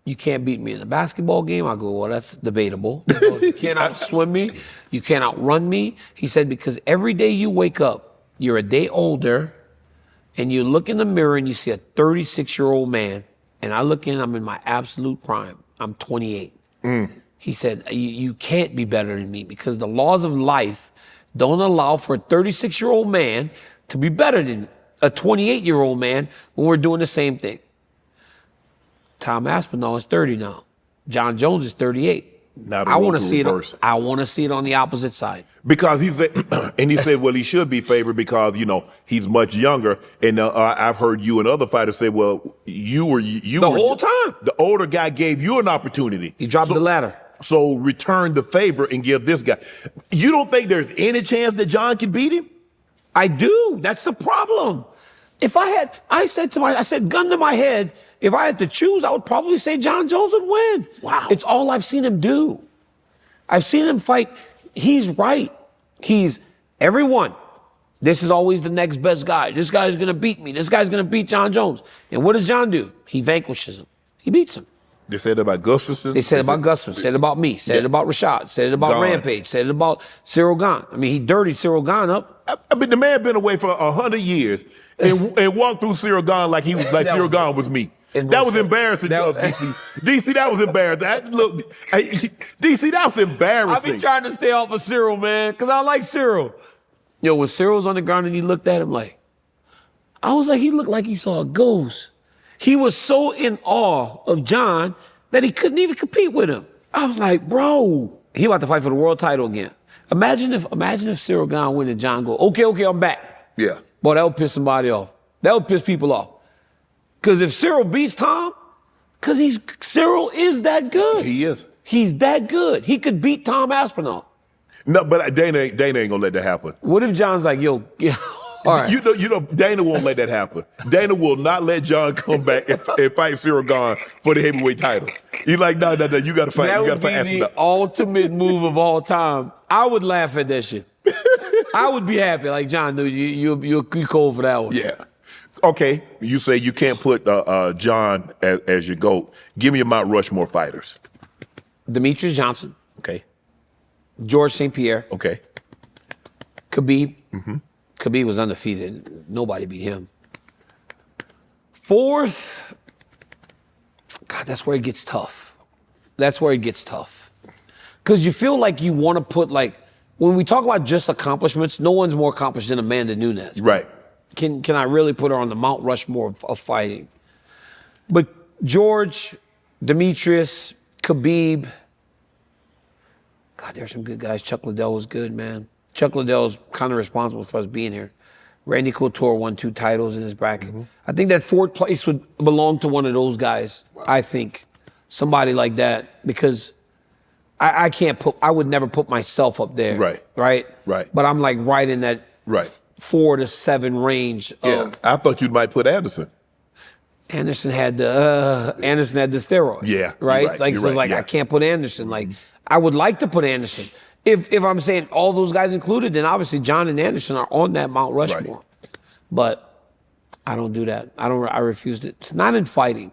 you can't beat me in a basketball game. I go, well, that's debatable. He goes, you can't outswim me. You can't outrun me. He said, because every day you wake up, you're a day older, and you look in the mirror and you see a 36-year-old man, and I look in, I'm in my absolute prime. I'm 28. He said, you can't be better than me because the laws of life don't allow for a 36-year-old man to be better than a 28-year-old man when we're doing the same thing. Tom Aspinall is 30 now. Jon Jones is 38. Now I want to see it. I want to see it on the opposite side. Because he said, and he said, well, he should be favored because, he's much younger. And I've heard you and other fighters say, well, you were the whole time. The older guy gave you an opportunity. He dropped the ladder. So return the favor and give this guy. You don't think there's any chance that Jon can beat him? I do. That's the problem. If I said, gun to my head, if I had to choose, I would probably say Jon Jones would win. Wow. It's all I've seen him do. I've seen him fight. He's right. He's everyone. This is always the next best guy. This guy's going to beat me. This guy's going to beat Jon Jones. And what does Jon do? He vanquishes him. He beats him. They said it about Gustafsson. They said it about Gustafsson, said it about me, said it about Rashad, said it about Rampage, said it about Cyril Gane. I mean, he dirtied Cyril Gane up. I mean, the man been away for 100 years and walked through Cyril Gane like he was like Cyril Gane was me. That was embarrassing, DC. DC, that was embarrassing. DC, that was embarrassing. I've been trying to stay off of Cyril, man, because I like Cyril. Yo, when Cyril was on the ground and he looked at him I was like, he looked like he saw a ghost. He was so in awe of Jon that he couldn't even compete with him. I was like, bro, he about to fight for the world title again. Imagine if Cyril Gane win and Jon go, okay, I'm back. Yeah. Boy, that would piss somebody off. That would piss people off. Because if Cyril beats Tom, Cyril is that good. He is. He's that good. He could beat Tom Aspinall. No, but Dana ain't gonna let that happen. What if Jon's like, yo, all right. You know, Dana won't let that happen. Dana will not let Jon come back and fight Cyril Gane for the heavyweight title. He's like, no, you got to fight. That would be the ultimate move of all time. I would laugh at that shit. I would be happy. Like, Jon, dude, you're cold for that one. Yeah. Okay, you say you can't put Jon as your GOAT. Give me your Mount Rushmore fighters. Demetrius Johnson. Okay. George St. Pierre. Okay. Khabib. Mm-hmm. Khabib was undefeated. Nobody beat him. Fourth, God, that's where it gets tough. Because you feel like you want to put, when we talk about just accomplishments, no one's more accomplished than Amanda Nunes. Right. Can I really put her on the Mount Rushmore of fighting? But George, Demetrius, Khabib, God, there's some good guys. Chuck Liddell was good, man. Chuck Liddell's kind of responsible for us being here. Randy Couture won 2 titles in his bracket. Mm-hmm. I think that 4th place would belong to one of those guys. Wow. I think somebody like that, because I would never put myself up there. Right. But I'm right in that 4 to 7 range. I thought you might put Anderson. Anderson had the steroids. Yeah. Right. I can't put Anderson. I would like to put Anderson. If I'm saying all those guys included, then obviously Jon and Anderson are on that Mount Rushmore. Right. But I don't do that. I refused it. It's not in fighting.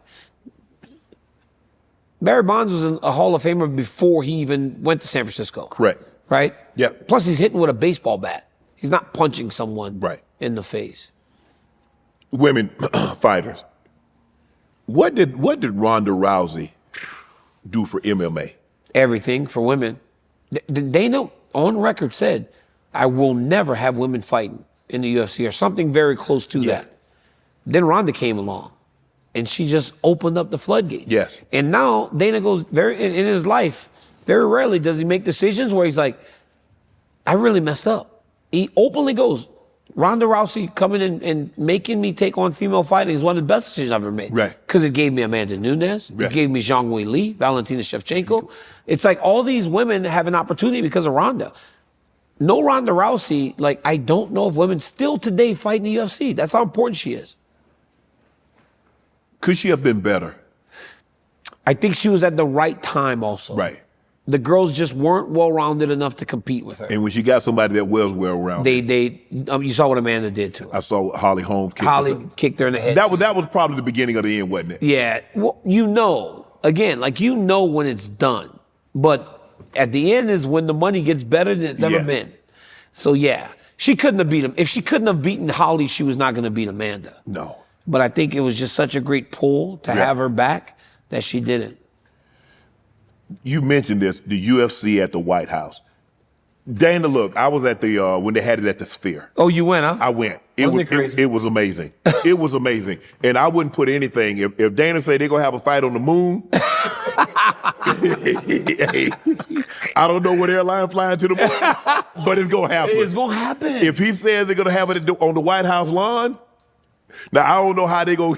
Barry Bonds was a Hall of Famer before he even went to San Francisco. Correct. Right? Yeah. Plus he's hitting with a baseball bat. He's not punching someone in the face. women fighters. What did Ronda Rousey do for MMA? Everything for women. Dana on record said, I will never have women fighting in the UFC or something very close to that. Then Ronda came along and she just opened up the floodgates. Yes. And now Dana goes in his life, very rarely does he make decisions where he's like, I really messed up. He openly goes, Ronda Rousey coming in and making me take on female fighting is one of the best decisions I've ever made. Right. Because it gave me Amanda Nunes. Right. It gave me Zhang Wei Li, Valentina Shevchenko. It's like all these women have an opportunity because of Ronda. No Ronda Rousey, like I don't know if women still today fight in the UFC. That's how important she is. Could she have been better? I think she was at the right time also. Right. The girls just weren't well-rounded enough to compete with her. And when she got somebody that was well-rounded. You saw what Amanda did to her. I saw Holly Holmes kicked her in the head. That was probably the beginning of the end, wasn't it? Yeah. Well, again, like when it's done. But at the end is when the money gets better than it's ever been. So yeah, she couldn't have beat him. If she couldn't have beaten Holly, she was not going to beat Amanda. No. But I think it was just such a great pull to have her back that she didn't. You mentioned this, the UFC at the White House. Dana, look, I was at the when they had it at the Sphere. Oh, you went, huh? I went. Wasn't it crazy? It was amazing. It was amazing. And I wouldn't put anything. If Dana said they're going to have a fight on the moon, I don't know what airline flying to the moon, but it's going to happen. It's going to happen. If he says they're going to have it on the White House lawn, now, I don't know how they go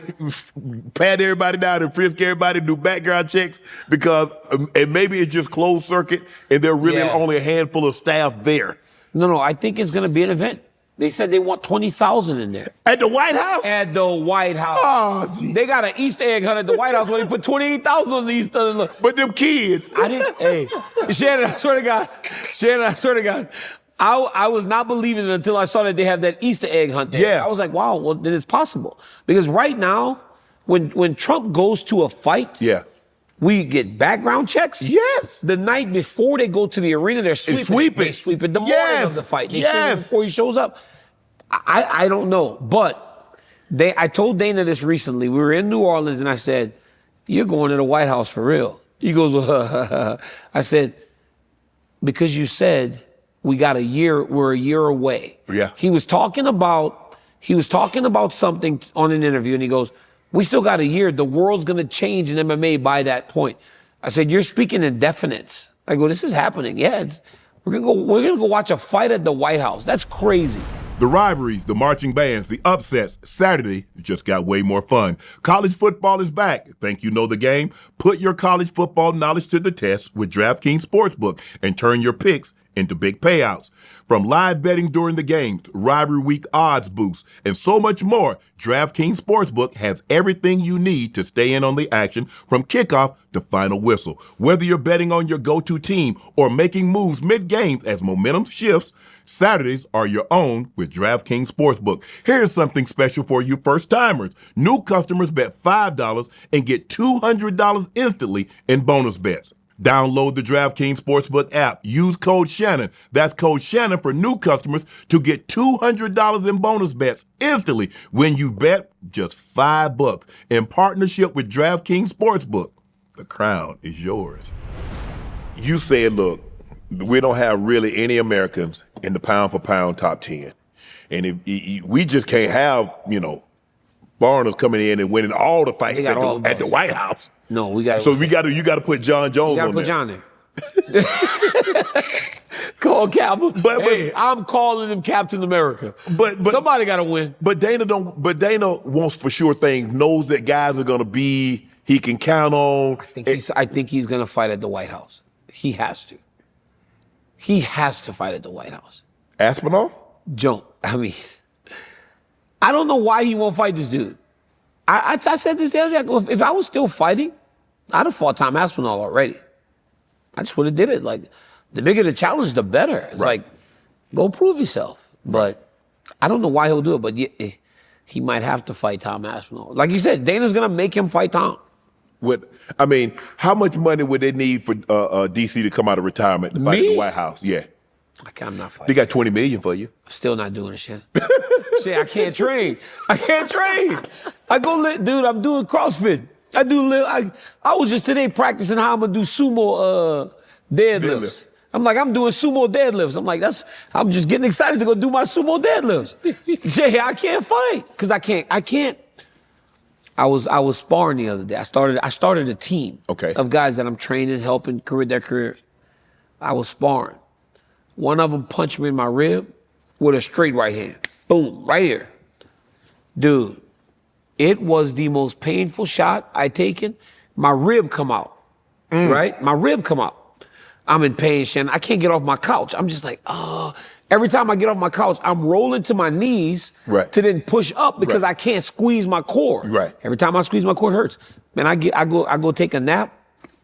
pat everybody down and frisk everybody, do background checks, because and maybe it's just closed circuit and there are really only a handful of staff there. No, I think it's going to be an event. They said they want 20,000 in there. At the White House? At the White House. Oh, geez. They got an Easter egg hunt at the White House where they put 28,000 on the Easter egg. But them kids. Shannon, I swear to God. I was not believing it until I saw that they have that Easter egg hunt there. Yes. I was like, wow, well, then it's possible. Because right now, when Trump goes to a fight, we get background checks. Yes. The night before they go to the arena, they're sweeping. They sweep it the morning of the fight. They sweep it before he shows up. I don't know. But I told Dana this recently. We were in New Orleans, and I said, you're going to the White House for real. He goes, I said, because you said we're a year away. Yeah. He was talking about something on an interview, and he goes, we still got a year. The world's going to change in MMA by that point. I said, you're speaking in definites. I go, this is happening. Yeah, we're gonna go watch a fight at the White House. That's crazy. The rivalries, the marching bands, the upsets. Saturday just got way more fun. College football is back. Think you know the game? Put your college football knowledge to the test with DraftKings Sportsbook and turn your picks into big payouts. From live betting during the games, rivalry week odds boosts, and so much more, DraftKings Sportsbook has everything you need to stay in on the action from kickoff to final whistle. Whether you're betting on your go-to team or making moves mid-games as momentum shifts, Saturdays are your own with DraftKings Sportsbook. Here's something special for you first-timers. New customers bet $5 and get $200 instantly in bonus bets. Download the DraftKings Sportsbook app. Use code Shannon. That's code Shannon for new customers to get $200 in bonus bets instantly when you bet just $5 in partnership with DraftKings Sportsbook. The crown is yours. You said, look, we don't have really any Americans in the pound-for-pound top 10. And we just can't have, foreigners coming in and winning all the fights at the White House. No, we got. So you got to put Jon Jones on there. Put Jon there. Call Cap. I'm calling him Captain America. But somebody got to win. But Dana wants for sure things. Knows that guys are going to be. He can count on. I think he's going to fight at the White House. He has to. He has to fight at the White House. Aspinall? I don't know why he won't fight this dude. I said this the other day. If I was still fighting, I'd have fought Tom Aspinall already. I just would have did it. Like, the bigger the challenge, the better. It's like, go prove yourself. But I don't know why he'll do it. But he might have to fight Tom Aspinall. Like you said, Dana's gonna make him fight Tom. How much money would they need for DC to come out of retirement to fight at the White House? Yeah. I'm not fighting. They got $20 million for you. I'm still not doing it, Shannon. Shit, I can't train. I go, dude, I'm doing CrossFit. I was just today practicing how I'm gonna do sumo deadlifts. I'm doing sumo deadlifts. I'm just getting excited to go do my sumo deadlifts. Jay, I can't fight because I can't. I was sparring the other day. I started a team of guys that I'm training, helping their careers. I was sparring. One of them punched me in my rib with a straight right hand. Boom, right here. Dude, it was the most painful shot I taken. My rib come out, right? My rib come out. I'm in pain, Shannon. I can't get off my couch. I'm just like, oh. Every time I get off my couch, I'm rolling to my knees to then push up because I can't squeeze my core. Right. Every time I squeeze my core, it hurts. Man, I go take a nap.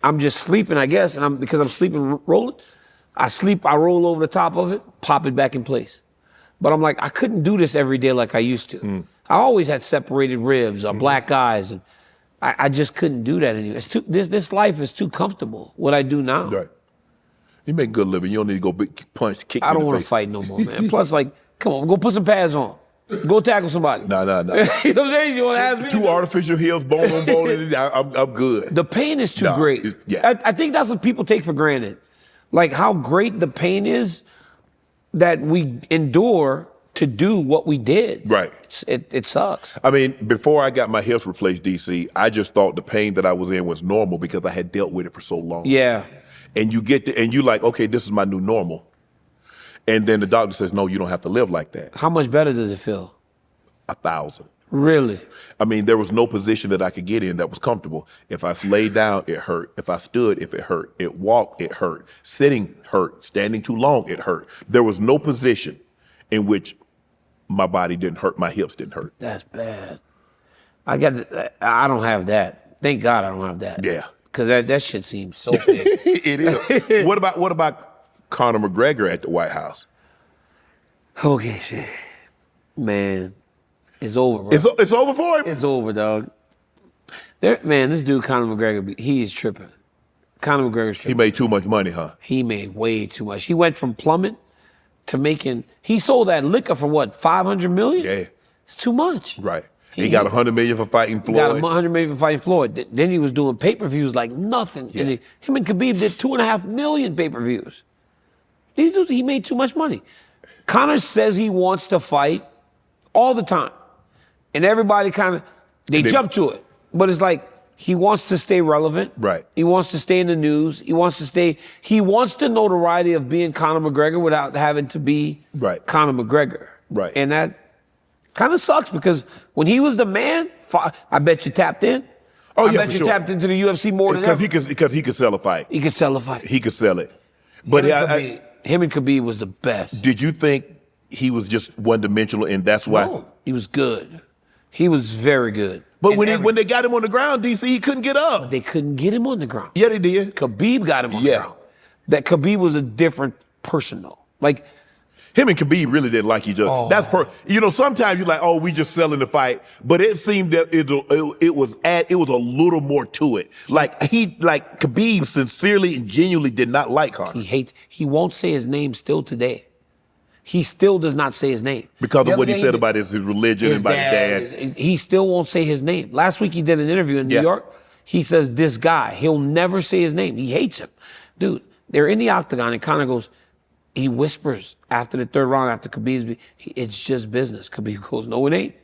I'm just sleeping, I guess, and because I'm sleeping rolling. I sleep, I roll over the top of it, pop it back in place. But I'm like, I couldn't do this every day like I used to. I always had separated ribs or black eyes, and I just couldn't do that anymore. This life is too comfortable, what I do now. Right. You make good living. You don't need to go punch, kick. I don't want to fight no more, man. Plus, come on, go put some pads on. Go tackle somebody. No. You know what I'm saying? You want to ask me? Two artificial heels, bone on bone, I'm good. The pain is too great. I think that's what people take for granted. Like how great the pain is that we endure to do what we did. Right. It sucks. I mean, before I got my hips replaced, DC, I just thought the pain that I was in was normal because I had dealt with it for so long. Yeah. And you like, okay, this is my new normal. And then the doctor says, no, you don't have to live like that. How much better does it feel? 1,000. Really? I mean, there was no position that I could get in that was comfortable. If I laid down, it hurt. If I stood, if it hurt. It walked, it hurt. Sitting hurt. Standing too long, it hurt. There was no position in which my body didn't hurt, my hips didn't hurt. That's bad. I don't have that. Thank God I don't have that. Yeah. Because that shit seems so big. It is. What about Conor McGregor at the White House? Okay, shit. Man, it's over, bro. It's over for him? It's over, dog. Man, this dude, Conor McGregor, he is tripping. Conor McGregor's tripping. He made too much money, huh? He made way too much. He went from plumbing to making, he sold that liquor for what, 500 million? Yeah. It's too much. Right. He got 100 million for fighting Floyd. Got 100 million for fighting Floyd. Then he was doing pay-per-views like nothing. Yeah. And him and Khabib did 2.5 million pay-per-views. These dudes, he made too much money. Conor says he wants to fight all the time. And everybody they jump to it. But it's like, he wants to stay relevant. Right. He wants to stay in the news. He wants the notoriety of being Conor McGregor without having to be Conor McGregor. Right. And that kind of sucks because when he was the man, I bet you tapped in. Oh, I yeah, bet you tapped into the UFC more than ever. Because he could sell a fight. He could sell a fight. He could sell it. But him and Khabib was the best. Did you think he was just one-dimensional and that's why? No, he was good. He was very good. But when they got him on the ground, DC, he couldn't get up. But they couldn't get him on the ground. Yeah, they did. Khabib got him on the ground. That Khabib was a different person, though. Like, him and Khabib really didn't like each other. Oh. That's sometimes you're like, oh, we just selling the fight, but it seemed that it was a little more to it. Like Khabib sincerely and genuinely did not like Conor. He won't say his name still today. He still does not say his name. Because of what he said about his religion and about his dad. He still won't say his name. Last week he did an interview in New York. He says, this guy, he'll never say his name. He hates him. Dude, they're in the octagon and Conor goes, he whispers after the third round, after Khabib's, it's just business. Khabib goes, no, it ain't.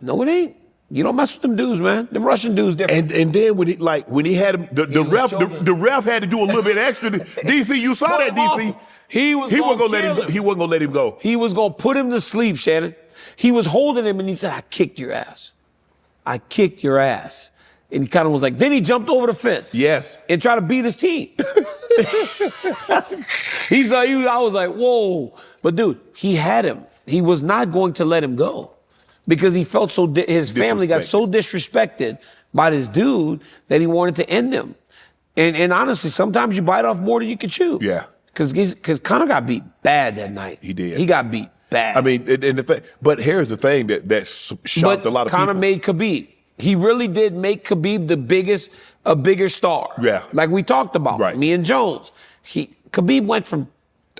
No, it ain't. You don't mess with them dudes, man. Them Russian dudes different. And then when he had him, the ref had to do a little bit extra. DC, you saw that, DC. He wasn't gonna let him go. He was gonna put him to sleep, Shannon. He was holding him and he said, I kicked your ass. I kicked your ass. And he kind of was like, then he jumped over the fence. Yes. And tried to beat his team. I was like, whoa. But dude, he had him. He was not going to let him go because he felt his family got so disrespected by this dude that he wanted to end him. And honestly, sometimes you bite off more than you can chew. Yeah. Because Conor got beat bad that night. He did. He got beat bad. I mean, but here's the thing that shocked a lot of people. Conor made Khabib. He really did make Khabib a bigger star. Yeah. Like we talked about. Right. Me and Jones. Khabib went from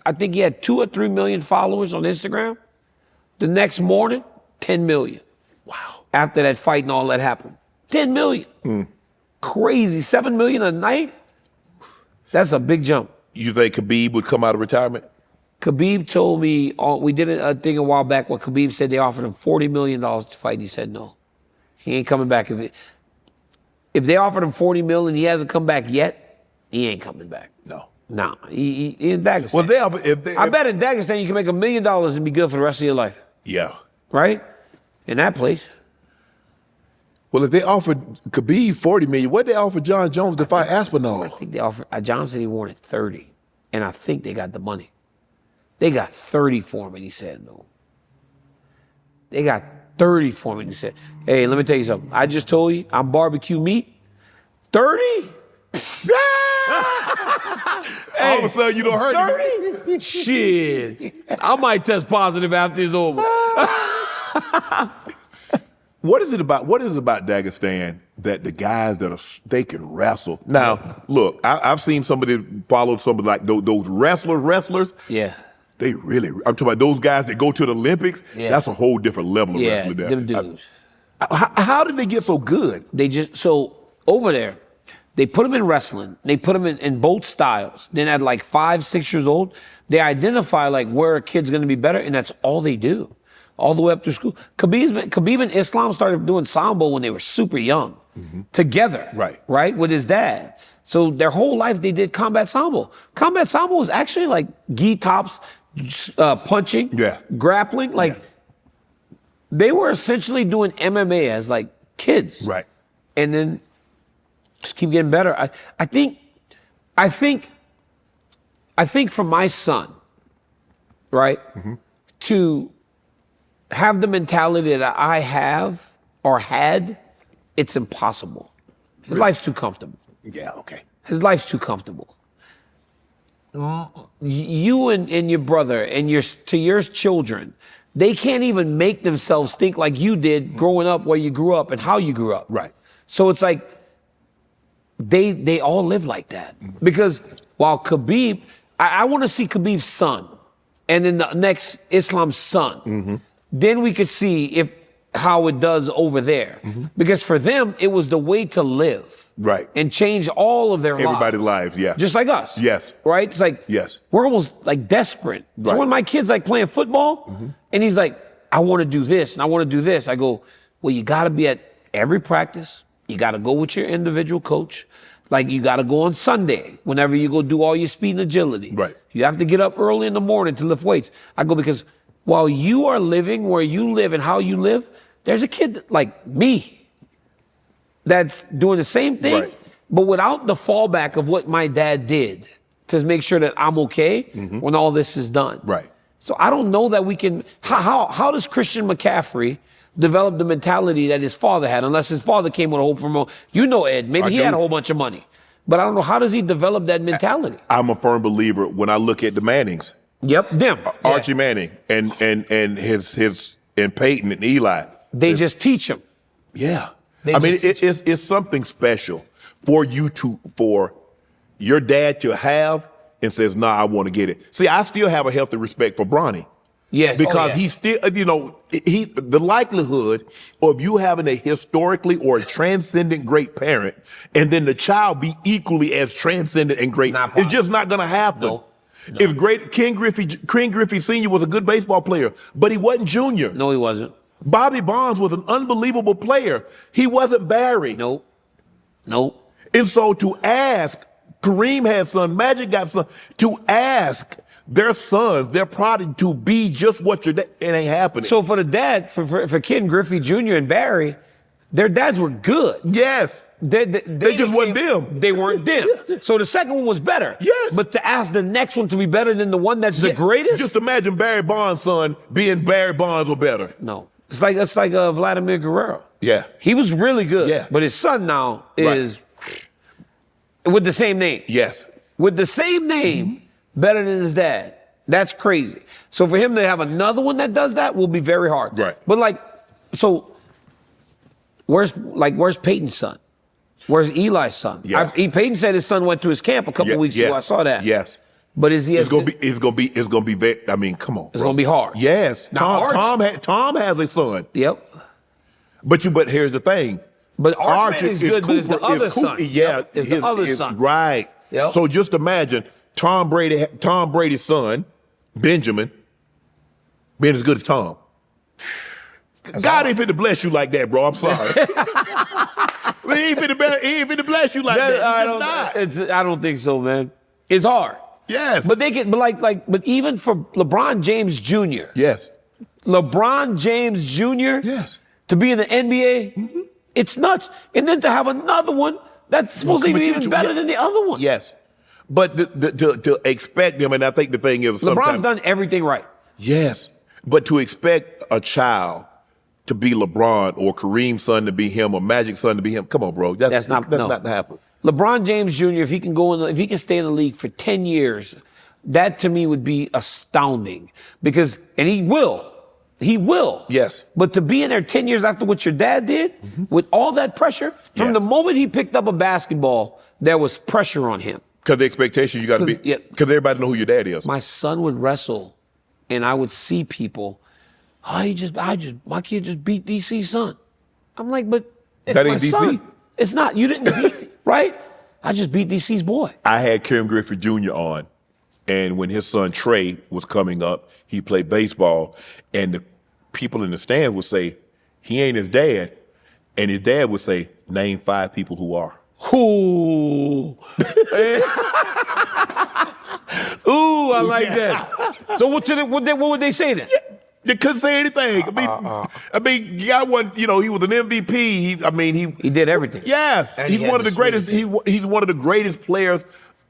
I think he had 2 or 3 million followers on Instagram. The next morning, 10 million. Wow. After that fight and all that happened. 10 million. Crazy. 7 million a night? That's a big jump. You think Khabib would come out of retirement? Khabib told me, we did a thing a while back where Khabib said they offered him $40 million to fight. He said no. He ain't coming back. If they offered him 40 million and he hasn't come back yet, he ain't coming back. No. Nah, he in Dagestan. Well, I bet in Dagestan you can make $1 million and be good for the rest of your life. Yeah. Right? In that place. Well, if they offered Khabib $40 million, what did they offer Jon Jones to fight Aspinall? I think they offered, John said he wanted 30. And I think they got the money. They got 30 for him, and he said no. They got 30 for him, and he said, hey, let me tell you something. I just told you, I'm barbecue meat. 30? All of a sudden, you don't hurt 30? Shit. I might test positive after it's over. What is it about Dagestan that the guys they can wrestle? Now, look, I've seen somebody follow somebody like those wrestlers. Yeah. I'm talking about those guys that go to the Olympics. Yeah. That's a whole different level of wrestling. Yeah, them dudes. How did they get so good? So over there, they put them in wrestling. They put them in both styles. Then at like 5, 6 years old, they identify where a kid's gonna be better, and that's all they do. All the way up through school. Khabib and Islam started doing Sambo when they were super young. Together. Right? With his dad. So their whole life they did combat Sambo. Combat Sambo was actually like gi tops, punching, grappling. They were essentially doing MMA as like kids. Right. And then just keep getting better. I think for my son, right, to have the mentality that I have or had, it's impossible. His life's too comfortable. Yeah, okay. His life's too comfortable. You and your brother and your children, they can't even make themselves think like you did growing up, where you grew up and how you grew up. Right. So it's like they all live like that. Because while Khabib, I want to see Khabib's son and then the next Islam's son. Then we could see how it does over there. Because for them, it was the way to live. Right. And change all of their Everybody's lives, yeah. Just like us. Yes. Right? It's like, we're almost like desperate. Right. So when my kid's like playing football, and he's like, I want to do this, and I want to do this. I go, well, you got to be at every practice. You got to go with your individual coach. Like, you got to go on Sunday whenever you go do all your speed and agility. Right. You have to get up early in the morning to lift weights. I go, because while you are living where you live and how you live, there's a kid like me that's doing the same thing, but without the fallback of what my dad did to make sure that I'm okay when all this is done. Right. So I don't know that we can, how does Christian McCaffrey develop the mentality that his father had, unless his father came with a hope from home? You know, Ed, maybe he had a whole bunch of money, but I don't know, how does he develop that mentality? I'm a firm believer when I look at the Mannings. Yep, them. Archie Manning and his and Peyton and Eli. They just teach him. Yeah. It's something special for your dad to have and says, nah, I want to get it. See, I still have a healthy respect for Bronny. Yes. Because he's still, the likelihood of you having a historically or a transcendent great parent and then the child be equally as transcendent and great, it's just not going to happen. No. It's great. Ken Griffey Sr. was a good baseball player, but he wasn't Junior. No, he wasn't. Bobby Bonds was an unbelievable player. He wasn't Barry. Nope. And so to ask, Kareem had son, Magic got son, to ask their sons, their prodigy to be just what your dad, it ain't happening. So for the dad, for Ken Griffey Jr. and Barry, their dads were good. Yes. They just weren't them. They weren't them. So the second one was better. Yes. But to ask the next one to be better than the one that's the greatest? Just imagine Barry Bonds' son being Barry Bonds or better. No. It's like Vladimir Guerrero. Yeah. He was really good. Yeah. But his son now is with the same name. Yes. With the same name, better than his dad. That's crazy. So for him to have another one that does that will be very hard. Right. But where's Peyton's son? Where's Eli's son? Yeah. Peyton said his son went to his camp a couple weeks ago. I saw that. Yes. But is he? It's gonna be. Very, I mean, come on. It's gonna be hard. Yes. Now, Tom has a son. Yep. But here's the thing. But Arch is good, but it's the other son. Yeah, it's the other son. Right. Yep. So just imagine Tom Brady's son, Benjamin, being as good as Tom. God ain't fit to bless you like that, bro. I'm sorry. he ain't fit to bless you like that. I don't think so, man. It's hard. Yes. But they can, but even for LeBron James Jr. Yes. LeBron James Jr. Yes. To be in the NBA, it's nuts. And then to have another one that's supposed to be even better than the other one. Yes. But to expect him, and I think the thing is, LeBron's done everything right. Yes. But to expect a child to be LeBron or Kareem's son to be him or Magic's son to be him, come on, bro. That's not to happen. LeBron James Jr., if he can stay in the league for 10 years, that to me would be astounding. And he will. He will. Yes. But to be in there 10 years after what your dad did, with all that pressure, from the moment he picked up a basketball, there was pressure on him. Because the expectation you got to be, because everybody know who your dad is. My son would wrestle, and I would see people, my kid just beat DC's son. I'm like, but it's that my ain't DC. Son. It's not. You didn't beat, right? I just beat DC's boy. I had Kim Griffith Jr. on, and when his son Trey was coming up, he played baseball, and the people in the stand would say, he ain't his dad. And his dad would say, name 5 people who are. Ooh. Ooh, I like that. So what would they say then? They couldn't say anything. I mean, guy wasn't, he was an MVP. He did everything. Yes, he's one of the greatest. He's one of the greatest players.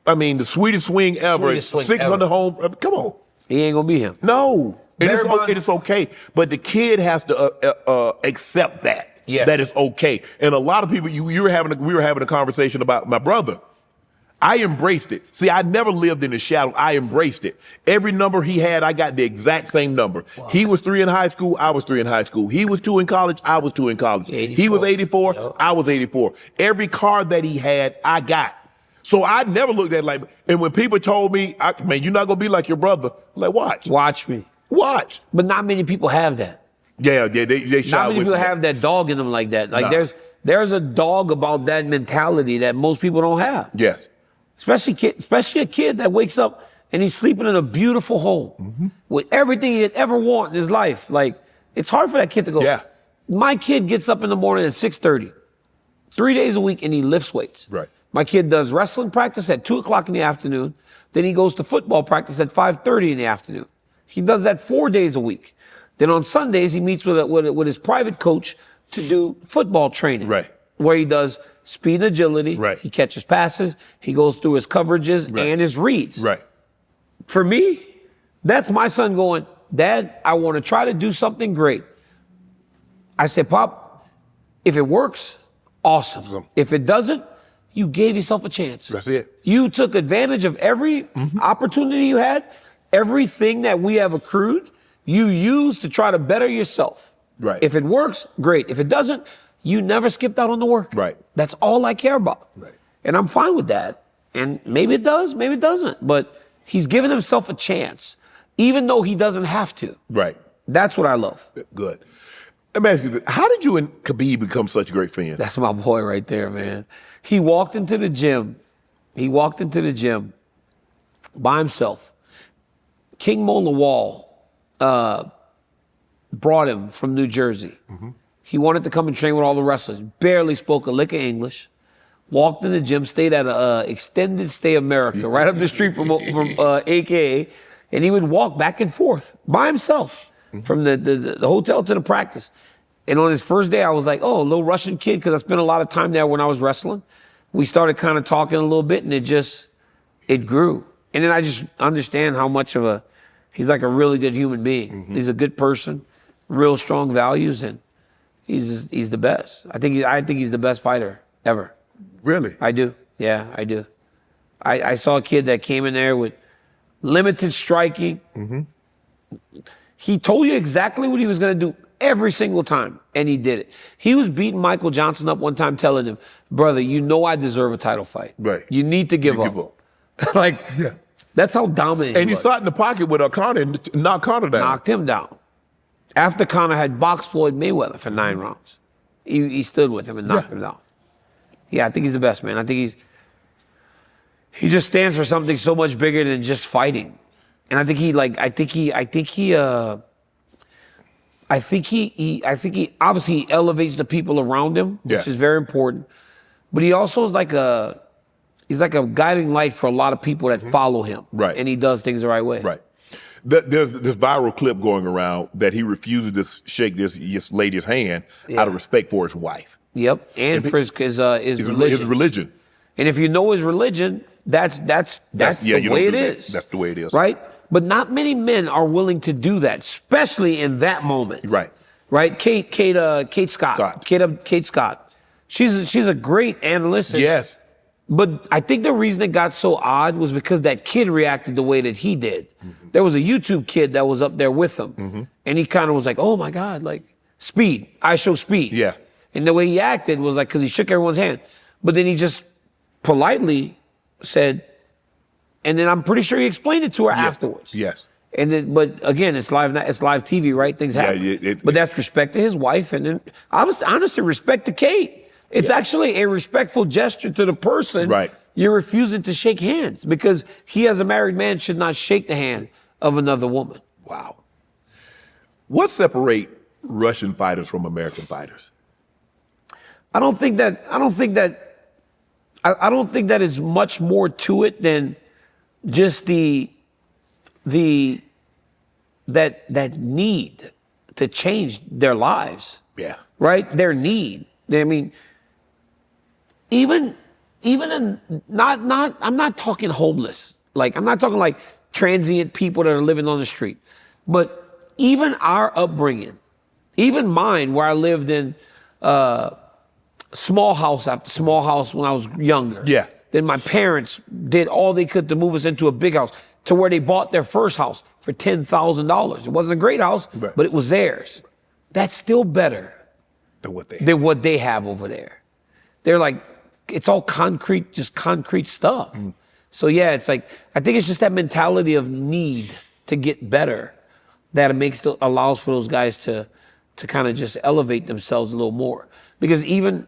I mean, the sweetest swing ever. 600 home. Come on, he ain't gonna be him. No, it's okay. But the kid has to accept that. Yes. That is okay. And a lot of people, we were having a conversation about my brother. I embraced it. See, I never lived in the shadow. I embraced it. Every number he had, I got the exact same number. Wow. He was 3 in high school, I was 3 in high school. He was 2 in college, I was 2 in college. 84. He was 84, yep. I was 84. Every card that he had, I got. So I never looked at it like, and when people told me, man, you're not going to be like your brother, I'm like, watch. Watch me. Watch. But not many people have that. Yeah, they not many people have that dog in them like that. Like there's a dog about that mentality that most people don't have. Yes. Especially a kid that wakes up and he's sleeping in a beautiful home with everything he'd ever want in his life. Like, it's hard for that kid to go. Yeah. My kid gets up in the morning at 6:30, 3 days a week, and he lifts weights. Right. My kid does wrestling practice at 2 o'clock in the afternoon. Then he goes to football practice at 5:30 in the afternoon. He does that 4 days a week. Then on Sundays, he meets with his private coach to do football training. Right. Where he does speed and agility. Right. He catches passes. He goes through his coverages and his reads. Right. For me, that's my son going, Dad, I want to try to do something great. I said, Pop, if it works, awesome. If it doesn't, you gave yourself a chance. That's it. You took advantage of every opportunity you had, everything that we have accrued, you used to try to better yourself. Right. If it works, great. If it doesn't, you never skipped out on the work. Right. That's all I care about. Right. And I'm fine with that. And maybe it does, maybe it doesn't. But he's given himself a chance, even though he doesn't have to. Right. That's what I love. Good. Let me ask you this. How did you and Khabib become such great friends? That's my boy right there, man. He walked into the gym. By himself. King Mo Lawal brought him from New Jersey. He wanted to come and train with all the wrestlers. Barely spoke a lick of English. Walked in the gym, stayed at a Extended Stay America, right up the street from AKA, and he would walk back and forth by himself from the hotel to the practice. And on his first day, I was like, oh, a little Russian kid, because I spent a lot of time there when I was wrestling. We started kind of talking a little bit, and it grew. And then I just understand how much of he's like a really good human being. He's a good person, real strong values, and he's the best. I think he's the best fighter ever. Really? I do. Yeah, I do. I saw a kid that came in there with limited striking. He told you exactly what he was going to do every single time, and he did it. He was beating Michael Johnson up one time, telling him, brother, you know I deserve a title fight. Right. You need to give up. Like, That's how dominant And he he was. sat in the pocket with Conor and knocked Conor down. Knocked him down. After Conor had boxed Floyd Mayweather for 9 rounds. He stood with him and knocked him down. Yeah, I think he's the best, man. I think he just stands for something so much bigger than just fighting. And I think he obviously elevates the people around him, which is very important. But he also is he's like a guiding light for a lot of people that follow him. Right. And he does things the right way. Right. There's this viral clip going around that he refuses to shake this lady's hand out of respect for his wife. Yep. And for his religion. His religion. And if you know his religion, that's the way it is. That's the way it is. Right? But not many men are willing to do that, especially in that moment. Right. Right? Kate Scott. Kate Scott. She's a great analyst. Yes. But I think the reason it got so odd was because that kid reacted the way that he did. Mm-hmm. There was a YouTube kid that was up there with him. Mm-hmm. And he kind of was like, oh my God, like speed. I show speed. Yeah. And the way he acted was like, because he shook everyone's hand. But then he just politely said, and then I'm pretty sure he explained it to her afterwards. Yes. And then, but again, it's live TV, right? Things happen. But that's respect to his wife. And then I was honestly respect to Kate. It's actually a respectful gesture to the person you're refusing to shake hands, because he as a married man should not shake the hand of another woman. Wow. What separates Russian fighters from American fighters? I don't think that is much more to it than just that need to change their lives. Yeah. Right? Their need. I mean, even in I'm not talking homeless. Like, I'm not talking like transient people that are living on the street. But even our upbringing, even mine, where I lived in small house after small house when I was younger. Yeah. Then my parents did all they could to move us into a big house, to where they bought their first house for $10,000. It wasn't a great house, but it was theirs. That's still better than what they have over there. They're like, it's all concrete, just concrete stuff. Mm. So yeah, it's like, I think it's just that mentality of need to get better that allows for those guys to kind of just elevate themselves a little more. Because even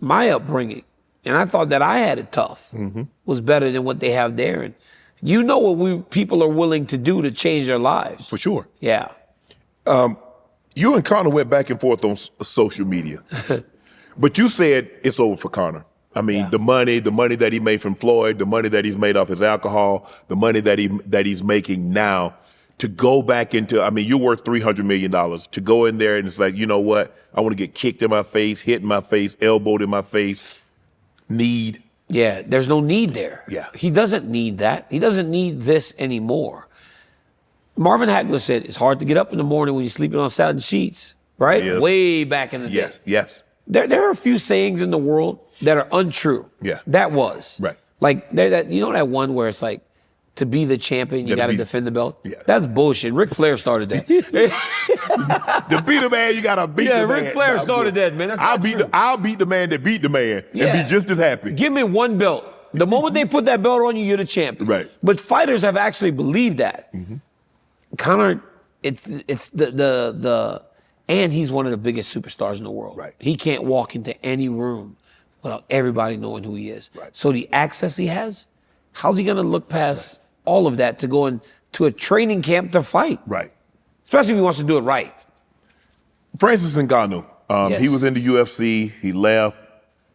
my upbringing, and I thought that I had it tough, was better than what they have there. And you know what people are willing to do to change their lives. For sure. Yeah. You and Conor went back and forth on social media, but you said it's over for Conor. I mean, the money that he made from Floyd, the money that he's made off his alcohol, the money that he's making now, to go back into, I mean, you're worth $300 million, to go in there and it's like, you know what? I want to get kicked in my face, hit in my face, elbowed in my face. Need. Yeah, there's no need there. Yeah. He doesn't need that. He doesn't need this anymore. Marvin Hagler said, it's hard to get up in the morning when you're sleeping on satin sheets, right? Yes. Way back in the day. Yes. There are a few sayings in the world that are untrue. Yeah. That was. Right. Like, you know that one where it's like, to be the champion, you got to defend the belt? Yeah. That's bullshit. Ric Flair started that. To beat a man, you got to beat the man. Yeah, Ric Flair started that, man. That's I'll beat the man that beat the man and be just as happy. Give me one belt. The moment they put that belt on you, you're the champion. Right. But fighters have actually believed that. Mm-hmm. Conor, it's and he's one of the biggest superstars in the world. Right. He can't walk into any room without everybody knowing who he is. Right. So the access he has, how's he going to look past all of that to go into a training camp to fight? Right. Especially if he wants to do it right. Francis Ngannou, Yes. he was in the UFC, he left.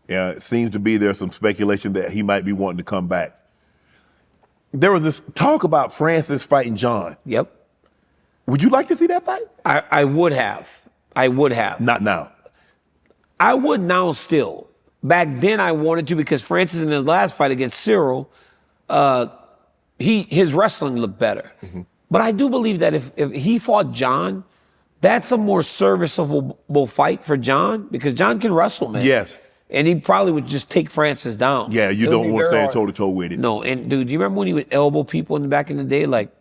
It seems to be there's some speculation that he might be wanting to come back. There was this talk about Francis fighting Jon. Yep. Would you like to see that fight? I would have. Not now. I would now still. Back then I wanted to, because Francis in his last fight against Cyril, his wrestling looked better. Mm-hmm. But I do believe that if he fought Jon, that's a more serviceable fight for Jon, because Jon can wrestle, man. Yes. And he probably would just take Francis down. Yeah, you don't want to stand toe-to-toe with it. No, and dude, do you remember when he would elbow people in the back in the day? Like,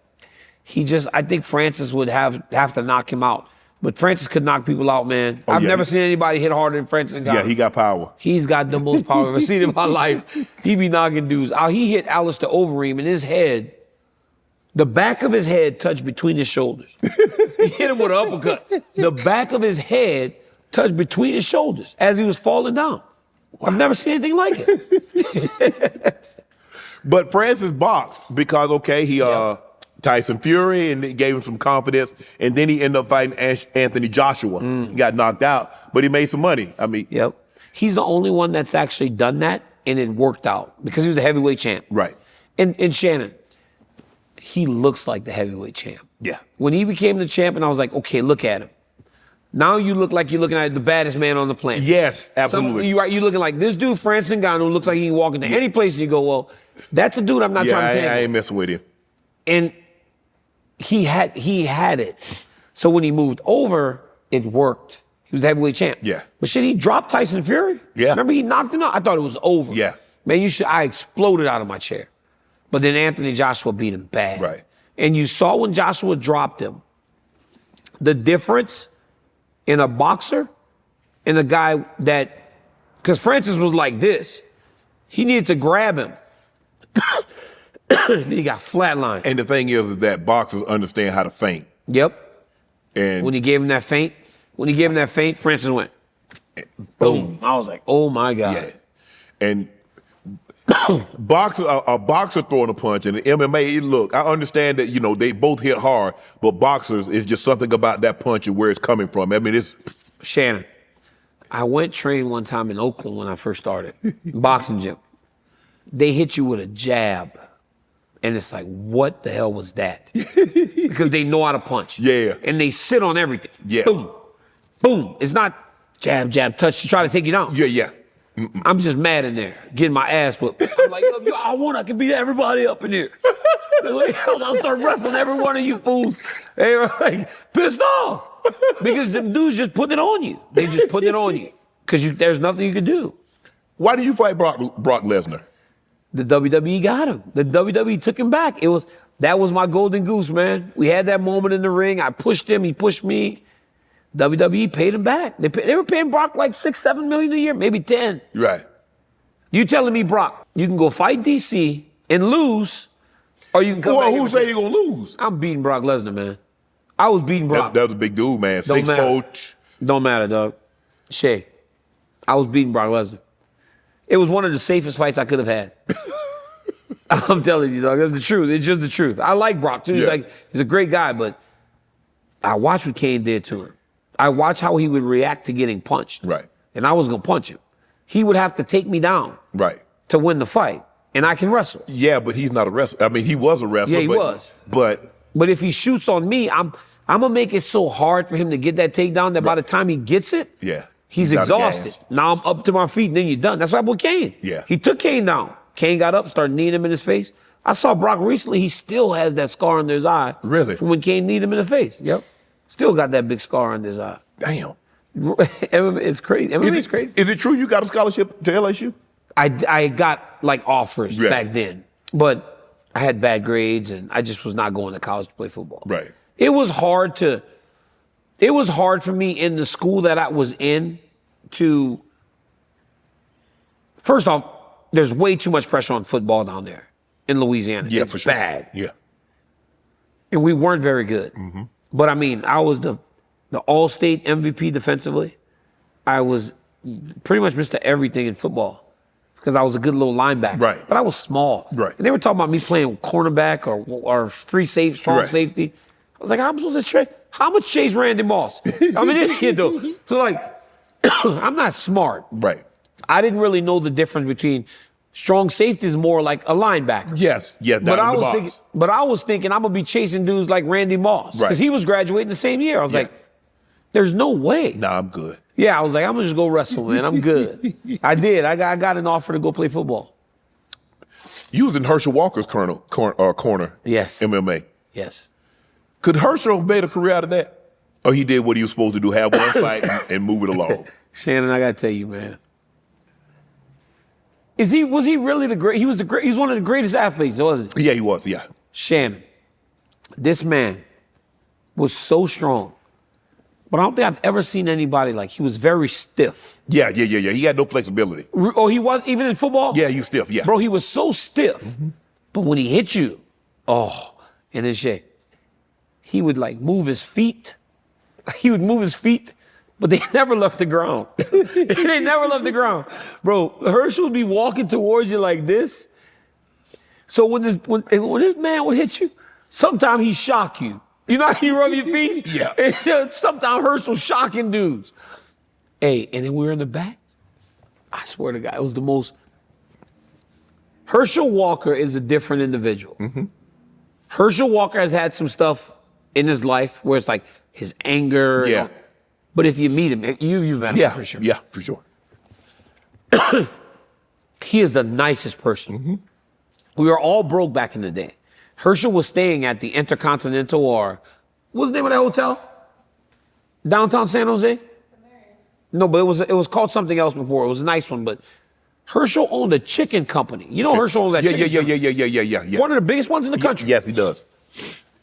I think Francis would have to knock him out. But Francis could knock people out, man. I've never seen anybody hit harder than Francis Ngannou. Yeah, he got power. He's got the most power I've ever seen in my life. He be knocking dudes out. He hit Alistair Overeem in his head The back of his head touched between his shoulders. He hit him with an uppercut. The back of his head touched between his shoulders as he was falling down. Wow. I've never seen anything like it. But Francis boxed because, okay, he Tyson Fury, and it gave him some confidence, and then he ended up fighting Anthony Joshua. He got knocked out, but he made some money. I mean, he's the only one that's actually done that, and it worked out because he was the heavyweight champ. Right. And Shannon, he looks like the heavyweight champ. Yeah. When he became the champ, and I was like, okay, look at him. Now you look like you're looking at the baddest man on the planet. Yes, absolutely. You're looking like this dude, Francis Ngannou, looks like he can walk into any place and you go, well, that's a dude I'm not trying to take. I ain't messing with him. And he had it. So when he moved over, it worked. He was the heavyweight champ. Yeah. But shit, he dropped Tyson Fury. Yeah. Remember he knocked him out? I thought it was over. Yeah. Man, I exploded out of my chair. But then Anthony Joshua beat him bad. Right. And you saw when Joshua dropped him, the difference in a boxer and a guy that, because Francis was like this, he needed to grab him. Then he got flatlined. And the thing is that boxers understand how to feint. Yep. And when he gave him that feint, Francis went, boom. I was like, oh my God. Yeah. And a boxer throwing a punch, and the MMA, look, I understand that, you know, they both hit hard, but boxers, it's just something about that punch and where it's coming from. I mean, it's... Shannon, I went train one time in Oakland when I first started, boxing gym. They hit you with a jab, and it's like, what the hell was that? Because they know how to punch. Yeah. And they sit on everything. Yeah. Boom, boom. It's not jab, jab, touch to try to take you down. Yeah, yeah. I'm just mad in there, getting my ass whooped. I'm like, yo, I can beat everybody up in here. I'll start wrestling every one of you fools. They were like pissed off because them dudes just putting it on you. They just putting it on you because there's nothing you can do. Why do you fight Brock Lesnar? The WWE got him. The WWE took him back. That was my golden goose, man. We had that moment in the ring. I pushed him. He pushed me. WWE paid him back. They were paying Brock like $6-7 million a year, maybe 10. Right. You telling me, Brock, you can go fight DC and lose, or you can come back. Who say you gonna lose? I'm beating Brock Lesnar, man. I was beating Brock. That was a big dude, man. Don't 6'4". Don't matter, dog. Shay, I was beating Brock Lesnar. It was one of the safest fights I could have had. I'm telling you, dog. That's the truth. It's just the truth. I like Brock too. Yeah. He's a great guy, but I watched what Kane did to him. I watched how he would react to getting punched. Right. And I was going to punch him. He would have to take me down. Right. To win the fight. And I can wrestle. Yeah, but he's not a wrestler. I mean, he was a wrestler. Yeah, he was. But if he shoots on me, I'm going to make it so hard for him to get that takedown that by the time he gets it, he's exhausted. Gassed. Now I'm up to my feet and then you're done. That's what happened with Kane. Yeah. He took Kane down. Kane got up, started kneeing him in his face. I saw Brock recently. He still has that scar under his eye. Really? From when Kane kneed him in the face. Yep. Still got that big scar under his eye. Damn. It's crazy. It's crazy. Is it true you got a scholarship to LSU? I got like offers back then, but I had bad grades and I just was not going to college to play football. Right. It was hard for me in the school that I was in to, first off, there's way too much pressure on football down there in Louisiana. Yeah, it's for sure. bad. Yeah. And we weren't very good. Mm-hmm. But I mean, I was the all-state MVP defensively. I was pretty much Mr. Everything in football because I was a good little linebacker. Right. But I was small. Right. And they were talking about me playing cornerback or strong safety. I was like, I'm supposed to trade. How much chase Randy Moss? I'm an idiot, though. So, like, I'm not smart. Right. I didn't really know the difference between strong safety is more like a linebacker. Yes. Yeah. But I was thinking I'm gonna be chasing dudes like Randy Moss because he was graduating the same year. I was like, there's no way. Nah, I'm good. Yeah, I was like, I'm gonna just go wrestle, man. I'm good. I did. I got an offer to go play football. You was in Herschel Walker's corner. Yes. MMA. Yes. Could Herschel have made a career out of that? Or he did what he was supposed to do, have one fight and move it along? Shannon, I gotta tell you, man. Was he really the great? He was one of the greatest athletes, wasn't he? Yeah, he was, yeah. Shannon, this man was so strong. But I don't think I've ever seen anybody like, he was very stiff. Yeah. He had no flexibility. Oh, he was, even in football? Yeah, he was stiff, yeah. Bro, he was so stiff. Mm-hmm. But when he hit you, And then Shay, he would like move his feet. He would move his feet, but they never left the ground. They never left the ground. Bro, Herschel would be walking towards you like this. So when this man would hit you, sometimes he shock you. You know how you rub your feet? Yeah. Sometimes Herschel's shocking dudes. Hey, and then we were in the back. I swear to God, it was the most. Herschel Walker is a different individual. Mm-hmm. Herschel Walker has had some stuff in his life where it's like his anger. Yeah. But if you meet him, you've met him for sure. Yeah, for sure. He is the nicest person. Mm-hmm. We were all broke back in the day. Herschel was staying at the Intercontinental, or what's the name of that hotel? Downtown San Jose? No, but it was called something else before. It was a nice one, but Herschel owned a chicken company. You know Herschel owns that chicken company? Yeah. One of the biggest ones in the country. Yes, he does.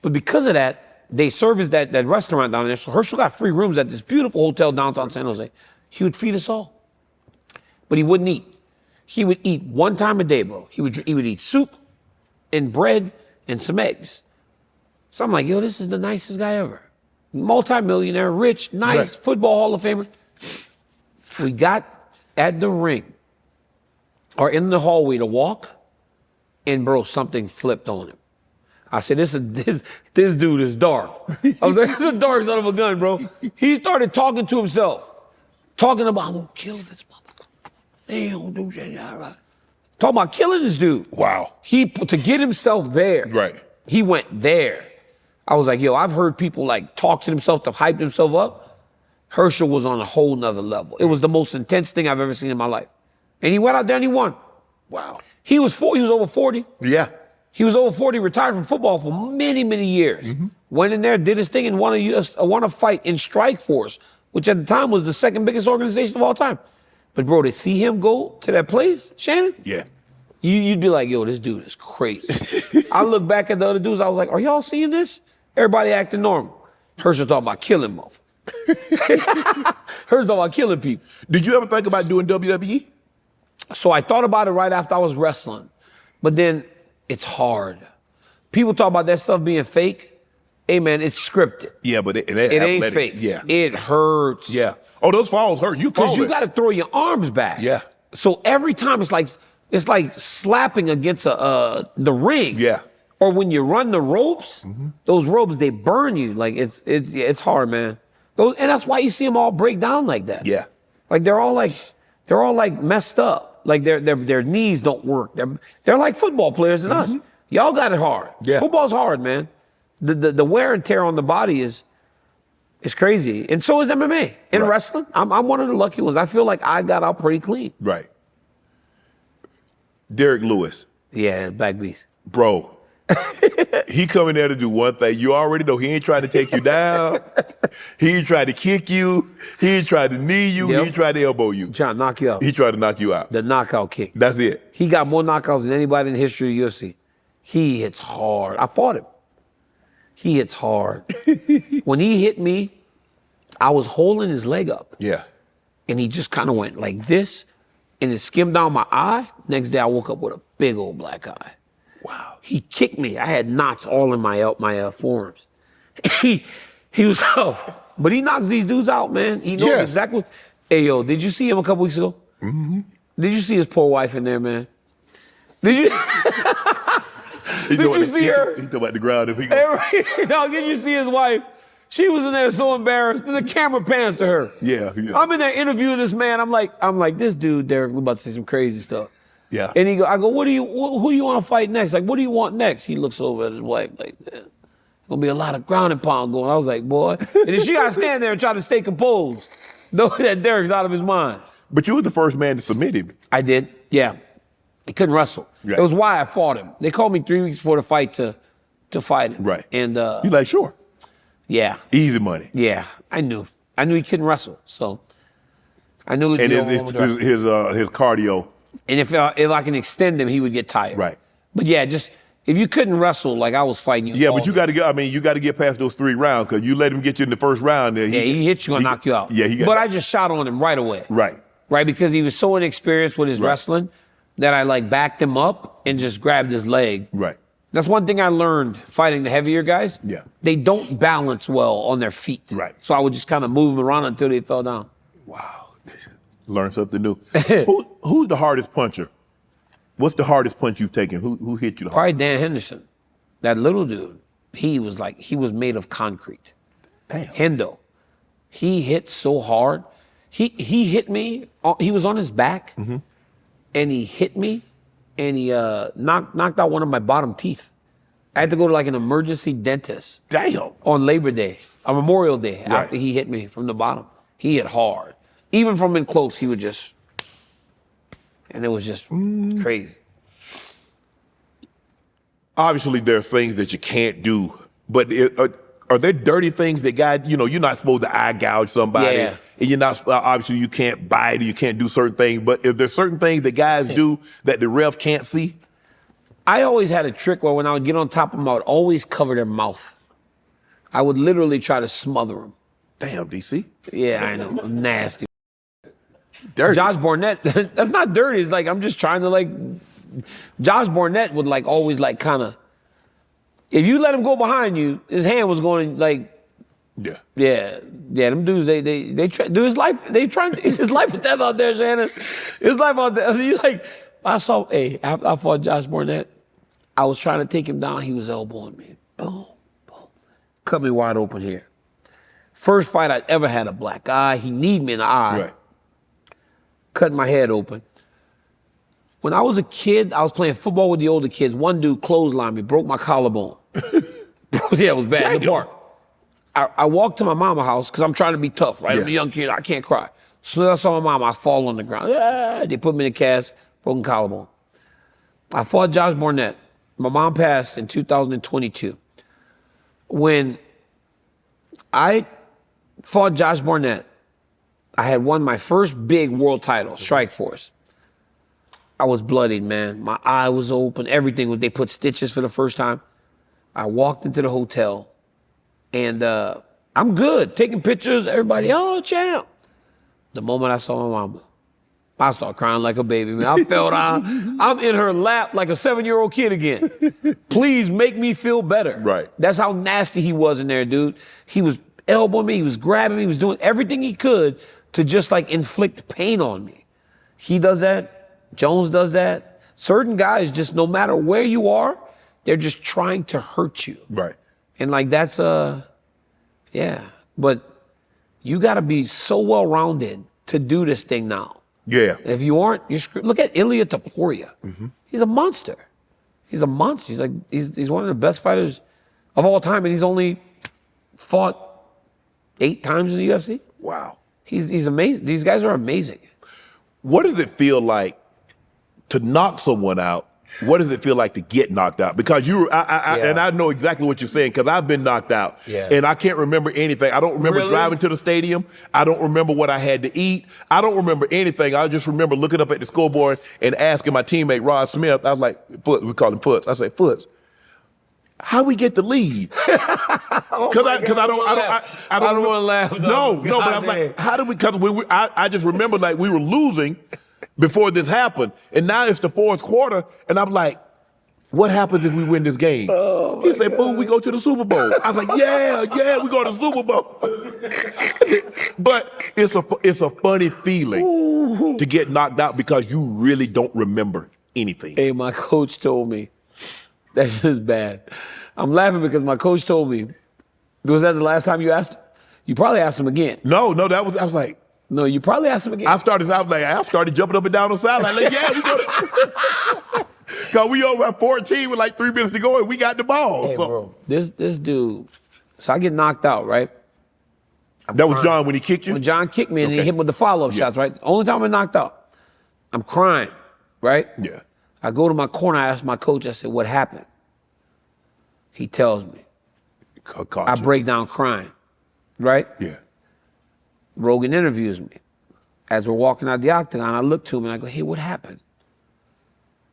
But because of that, they serviced that restaurant down there. So Herschel got free rooms at this beautiful hotel downtown San Jose. He would feed us all. But he wouldn't eat. He would eat one time a day, bro. He would eat soup and bread and some eggs. So I'm like, yo, this is the nicest guy ever. Multi-millionaire, rich, nice, Right. Football Hall of Famer. We got at the ring or in the hallway to walk, and bro, something flipped on him. I said, this dude is dark. I was like, this is a dark son of a gun, bro. He started talking to himself, talking about, I'm gonna kill this motherfucker. They don't do shit. Talking about killing this dude. Wow. To get himself there. Right. He went there. I was like, yo, I've heard people like talk to themselves to hype themselves up. Herschel was on a whole nother level. It was the most intense thing I've ever seen in my life. And he went out there and he won. Wow. He was over 40. Yeah. He was over 40, retired from football for many, many years. Mm-hmm. Went in there, did his thing, and won a fight in Strike Force, which at the time was the second biggest organization of all time. But bro, to see him go to that place, Shannon? Yeah. You'd be like, yo, this dude is crazy. I look back at the other dudes, I was like, are y'all seeing this? Everybody acting normal. Herschel talking about killing motherfuckers. Herschel talking about killing people. Did you ever think about doing WWE? So I thought about it right after I was wrestling. But then it's hard. People talk about that stuff being fake. Hey man, it's scripted. Yeah, but it ain't fake. Yeah. It hurts. Yeah. Oh, those falls hurt. You fall. Because you got to throw your arms back. Yeah. So every time it's like slapping against the ring. Yeah. Or when you run the ropes, those ropes, they burn you. Like it's hard, man. And that's why you see them all break down like that. Yeah. Like they're all like messed up. Like their knees don't work. They're like football players and us. Y'all got it hard. Yeah. Football's hard, man. The wear and tear on the body is crazy. And so is MMA. In wrestling, I'm one of the lucky ones. I feel like I got out pretty clean. Right. Derrick Lewis. Yeah, back beast. Bro. He coming there to do one thing. You already know he ain't trying to take you down. He ain't tried to kick you. He ain't tried to knee you. Yep. He ain't tried to elbow you. Trying to knock you out. He tried to knock you out. The knockout kick. That's it. He got more knockouts than anybody in the history of UFC. He hits hard. I fought him. He hits hard. When he hit me, I was holding his leg up. Yeah. And he just kind of went like this, and it skimmed down my eye. Next day, I woke up with a big old black eye. Wow. He kicked me. I had knots all in my forearms. He was tough. But he knocks these dudes out, man. He knows exactly. Hey, yo, did you see him a couple weeks ago? Mm-hmm. Did you see his poor wife in there, man? Did you? Did you see her? He talking about the ground. No, did you see his wife? She was in there so embarrassed. The camera pans to her. Yeah. I'm in there interviewing this man. I'm like, this dude, Derrick, we're about to say some crazy stuff. Yeah. And I go, who you want to fight next? Like, what do you want next? He looks over at his wife like, there's gonna be a lot of ground and pound going. I was like, boy. And then she got to stand there and try to stay composed, knowing that Derrick's out of his mind. But you were the first man to submit him. I did, yeah. He couldn't wrestle. Right. It was why I fought him. They called me 3 weeks before the fight to fight him. Right. And you like, sure. Yeah. Easy money. Yeah, I knew he couldn't wrestle, so I knew. And his cardio. And if I can extend him, he would get tired. Right. But yeah, just if you couldn't wrestle, like I was fighting you. Yeah, but you got to get. I mean, you got to get past those 3 rounds because you let him get you in the first round. He hit you and knock you out. Yeah, But I just shot on him right away. Right. Right, because he was so inexperienced with his wrestling that I like backed him up and just grabbed his leg. Right. That's one thing I learned fighting the heavier guys. Yeah. They don't balance well on their feet. Right. So I would just kind of move them around until they fell down. Wow. Learn something new. Who's the hardest puncher? What's the hardest punch you've taken? Who hit you the hardest? Probably Dan Henderson. That little dude. He was made of concrete. Damn. Hendo. He hit so hard. He hit me. He was on his back, and he hit me, and he knocked out one of my bottom teeth. I had to go to like an emergency dentist. Damn. On Labor Day, on Memorial Day, after he hit me from the bottom. He hit hard. Even from in close, he would just, and it was just crazy. Obviously, there are things that you can't do, but are there dirty things that guys, you're not supposed to eye gouge somebody, Yeah. and you're not, obviously you can't bite or you can't do certain things, but is there certain things that guys do that the ref can't see? I always had a trick where when I would get on top of them, I would always cover their mouth. I would literally try to smother them. Damn, DC. Yeah, I know, I'm nasty. Dirty. Josh Barnett, that's not dirty. It's like I'm just trying to Josh Barnett would always kind of, if you let him go behind you, his hand was going yeah. Them dudes they try do his life. They trying his life or death out there, Shannon. His life out there. I fought Josh Barnett. I was trying to take him down. He was elbowing me. Boom, boom. Cut me wide open here. First fight I'd ever had a black eye. He kneed me in the eye. Right. Cut my head open. When I was a kid, I was playing football with the older kids. One dude clotheslined me, broke my collarbone. Yeah, it was bad in the park. I walked to my mama's house because I'm trying to be tough, right? Yeah. I'm a young kid, I can't cry. As soon as I saw my mom, I fall on the ground. They put me in a cast, broken collarbone. I fought Josh Barnett. My mom passed in 2022. When I fought Josh Barnett, I had won my first big world title, Strikeforce. I was bloodied, man. My eye was open, everything. They put stitches for the first time. I walked into the hotel, and I'm good, taking pictures, everybody, oh, champ. The moment I saw my mama, I started crying like a baby, man. I fell down. I'm in her lap like a 7-year-old kid again. Please make me feel better. Right. That's how nasty he was in there, dude. He was elbowing me, he was grabbing me, he was doing everything he could to just inflict pain on me. He does that. Jones does that. Certain guys just, no matter where you are, they're just trying to hurt you. Right. And that's yeah. But you got to be so well-rounded to do this thing now. Yeah. If you aren't, you're screwed. Look at Ilia Topuria. He's a monster. He's a monster. He's one of the best fighters of all time, and he's only fought 8 times in the UFC. Wow. He's amazing. These guys are amazing. What does it feel like to knock someone out? What does it feel like to get knocked out? Because and I know exactly what you're saying because I've been knocked out, and I can't remember anything. I don't remember driving to the stadium. I don't remember what I had to eat. I don't remember anything. I just remember looking up at the scoreboard and asking my teammate Rod Smith. I was like, "Foots," we call him Foots. I said, "Foots, how we get the lead?" Because I don't want to laugh. No, but I'm like, how did we? Because I just remember we were losing before this happened, and now it's the 4th quarter, and I'm like, what happens if we win this game? He said, boom, we go to the Super Bowl. I was like, yeah, we go to the Super Bowl. But it's a funny feeling to get knocked out because you really don't remember anything. Hey, my coach told me, that's just bad. I'm laughing because my coach told me, was that the last time you asked him? You probably asked him again. No, I was like, no, you probably asked him again. I started jumping up and down the sideline. Like, yeah, we go to because we over at 14 with 3 minutes to go and we got the ball. Hey, so bro, this dude, so I get knocked out, right? That was John when he kicked you? When John kicked me and he hit me with the follow-up shots, right? Only time I knocked out. I'm crying, right? Yeah. I go to my corner, I ask my coach, I said, what happened? He tells me. I break down crying, right? Yeah. Rogan interviews me. As we're walking out the octagon, I look to him and I go, hey, what happened?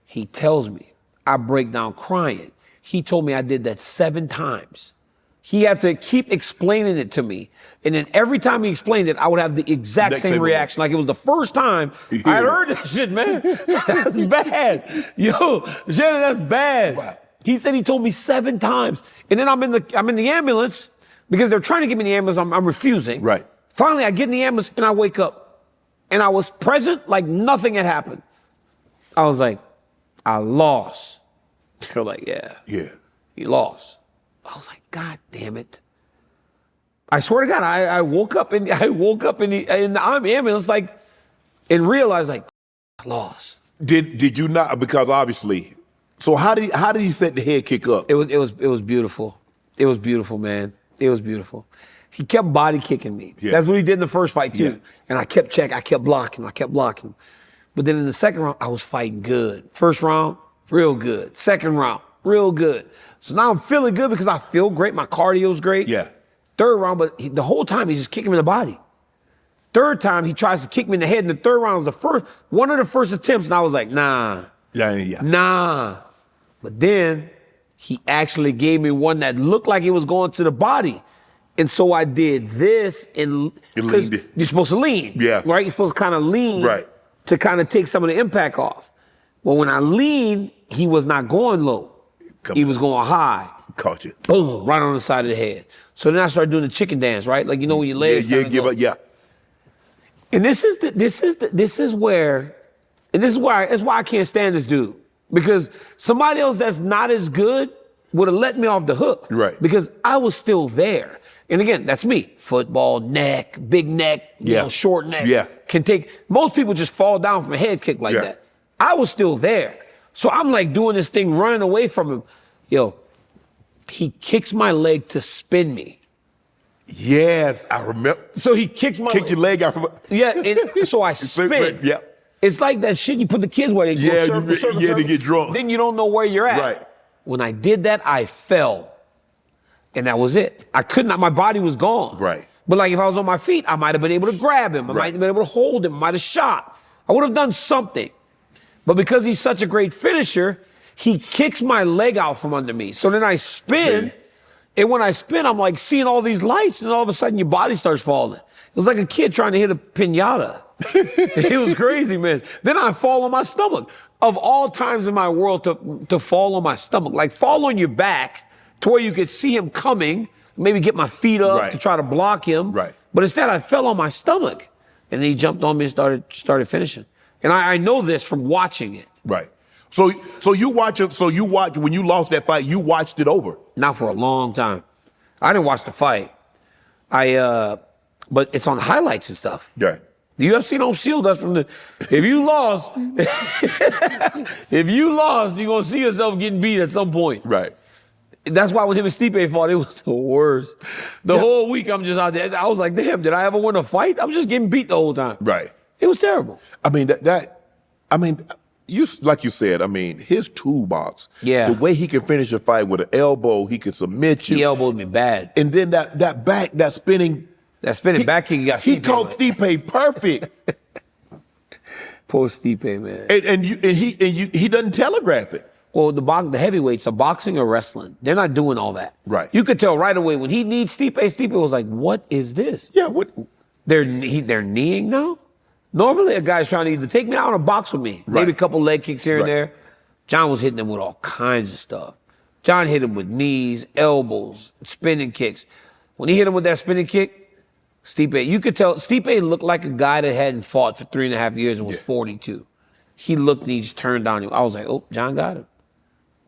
He tells me. I break down crying. He told me I did that 7 times. He had to keep explaining it to me. And then every time he explained it, I would have the exact same reaction. Like it was the first time I had heard that shit, man. That's bad. Yo, Shannon, that's bad. Wow. He said he told me 7 times. And then I'm in the ambulance because they're trying to get me in the ambulance. I'm refusing. Right. Finally, I get in the ambulance and I wake up. And I was present like nothing had happened. I was like, I lost. They're like, yeah. Yeah. You lost. I was like, God damn it. I swear to God, I woke up in the ambulance like and realized like I lost. Did you not? Because obviously, so how did he set the head kick up? It was beautiful. It was beautiful, man. It was beautiful. He kept body kicking me. Yeah. That's what he did in the first fight too. Yeah. And I kept checking. I kept blocking. But then in the second round, I was fighting good. First round, real good. Second round, real good. So now I'm feeling good because I feel great. My cardio's great. Yeah. Third round, but the whole time he's just kicking me in the body. Third time, he tries to kick me in the head. And the third round was one of the first attempts. And I was like, nah. Yeah. Nah. But then he actually gave me one that looked like it was going to the body. And so I did this and you're supposed to lean. Yeah. Right? You're supposed to kind of lean right. to kind of take some of the impact off. Well, when I leaned, he was not going low. He was going high. Caught you. Boom, right on the side of the head. So then I started doing the chicken dance, right? Like, you know, when your legs Yeah. And this is why I can't stand this dude. Because somebody else that's not as good would have let me off the hook. Right. Because I was still there. And again, that's me. Football, neck, big neck, you know, short neck. Yeah. Most people just fall down from a head kick like that. I was still there. So I'm like doing this thing, running away from him. Yo, he kicks my leg to spin me. Yes, I remember. So he kicks my your leg out from. Yeah, and so I spin. Yeah. It's like that shit you put the kids where they go circle, they get drunk. Then you don't know where you're at. Right. When I did that, I fell. And that was it. I could not, my body was gone. Right. But like if I was on my feet, I might have been able to grab him. I might have been able to hold him. I might have shot. I would have done something. But because he's such a great finisher, he kicks my leg out from under me. So then I spin. And when I spin, I'm like seeing all these lights, and all of a sudden your body starts falling. It was like a kid trying to hit a piñata. It was crazy, man. Then I fall on my stomach. Of all times in my world to fall on my stomach, like fall on your back to where you could see him coming, maybe get my feet up to try to block him. Right. But instead I fell on my stomach. And then he jumped on me and started finishing. And I know this from watching it. Right. So you watch when you lost that fight, you watched it over. Not for a long time. I didn't watch the fight. But it's on highlights and stuff. Yeah. The UFC don't shield us from if you lost, you're gonna see yourself getting beat at some point. Right. That's why when him and Stipe fought, it was the worst. The whole week I'm just out there. I was like, damn, did I ever win a fight? I'm just getting beat the whole time. Right. It was terrible. I mean, you like you said, I mean, his toolbox. Yeah. The way he can finish a fight with an elbow, he can submit you. He elbowed me bad. And then that spinning back kick, he got He caught Stipe perfect. Poor Stipe, man. And he doesn't telegraph it. Well, the heavyweights are boxing or wrestling. They're not doing all that. Right. You could tell right away when he needs Stipe was like, what is this? Yeah, what? They're kneeing now? Normally a guy's trying to either take me out or box with me. Right. Maybe a couple leg kicks here and there. John was hitting them with all kinds of stuff. John hit him with knees, elbows, spinning kicks. When he hit him with that spinning kick, Stipe, you could tell, Stipe looked like a guy that hadn't fought for 3.5 years and was 42. He looked and he just turned down him. I was like, oh, John got him.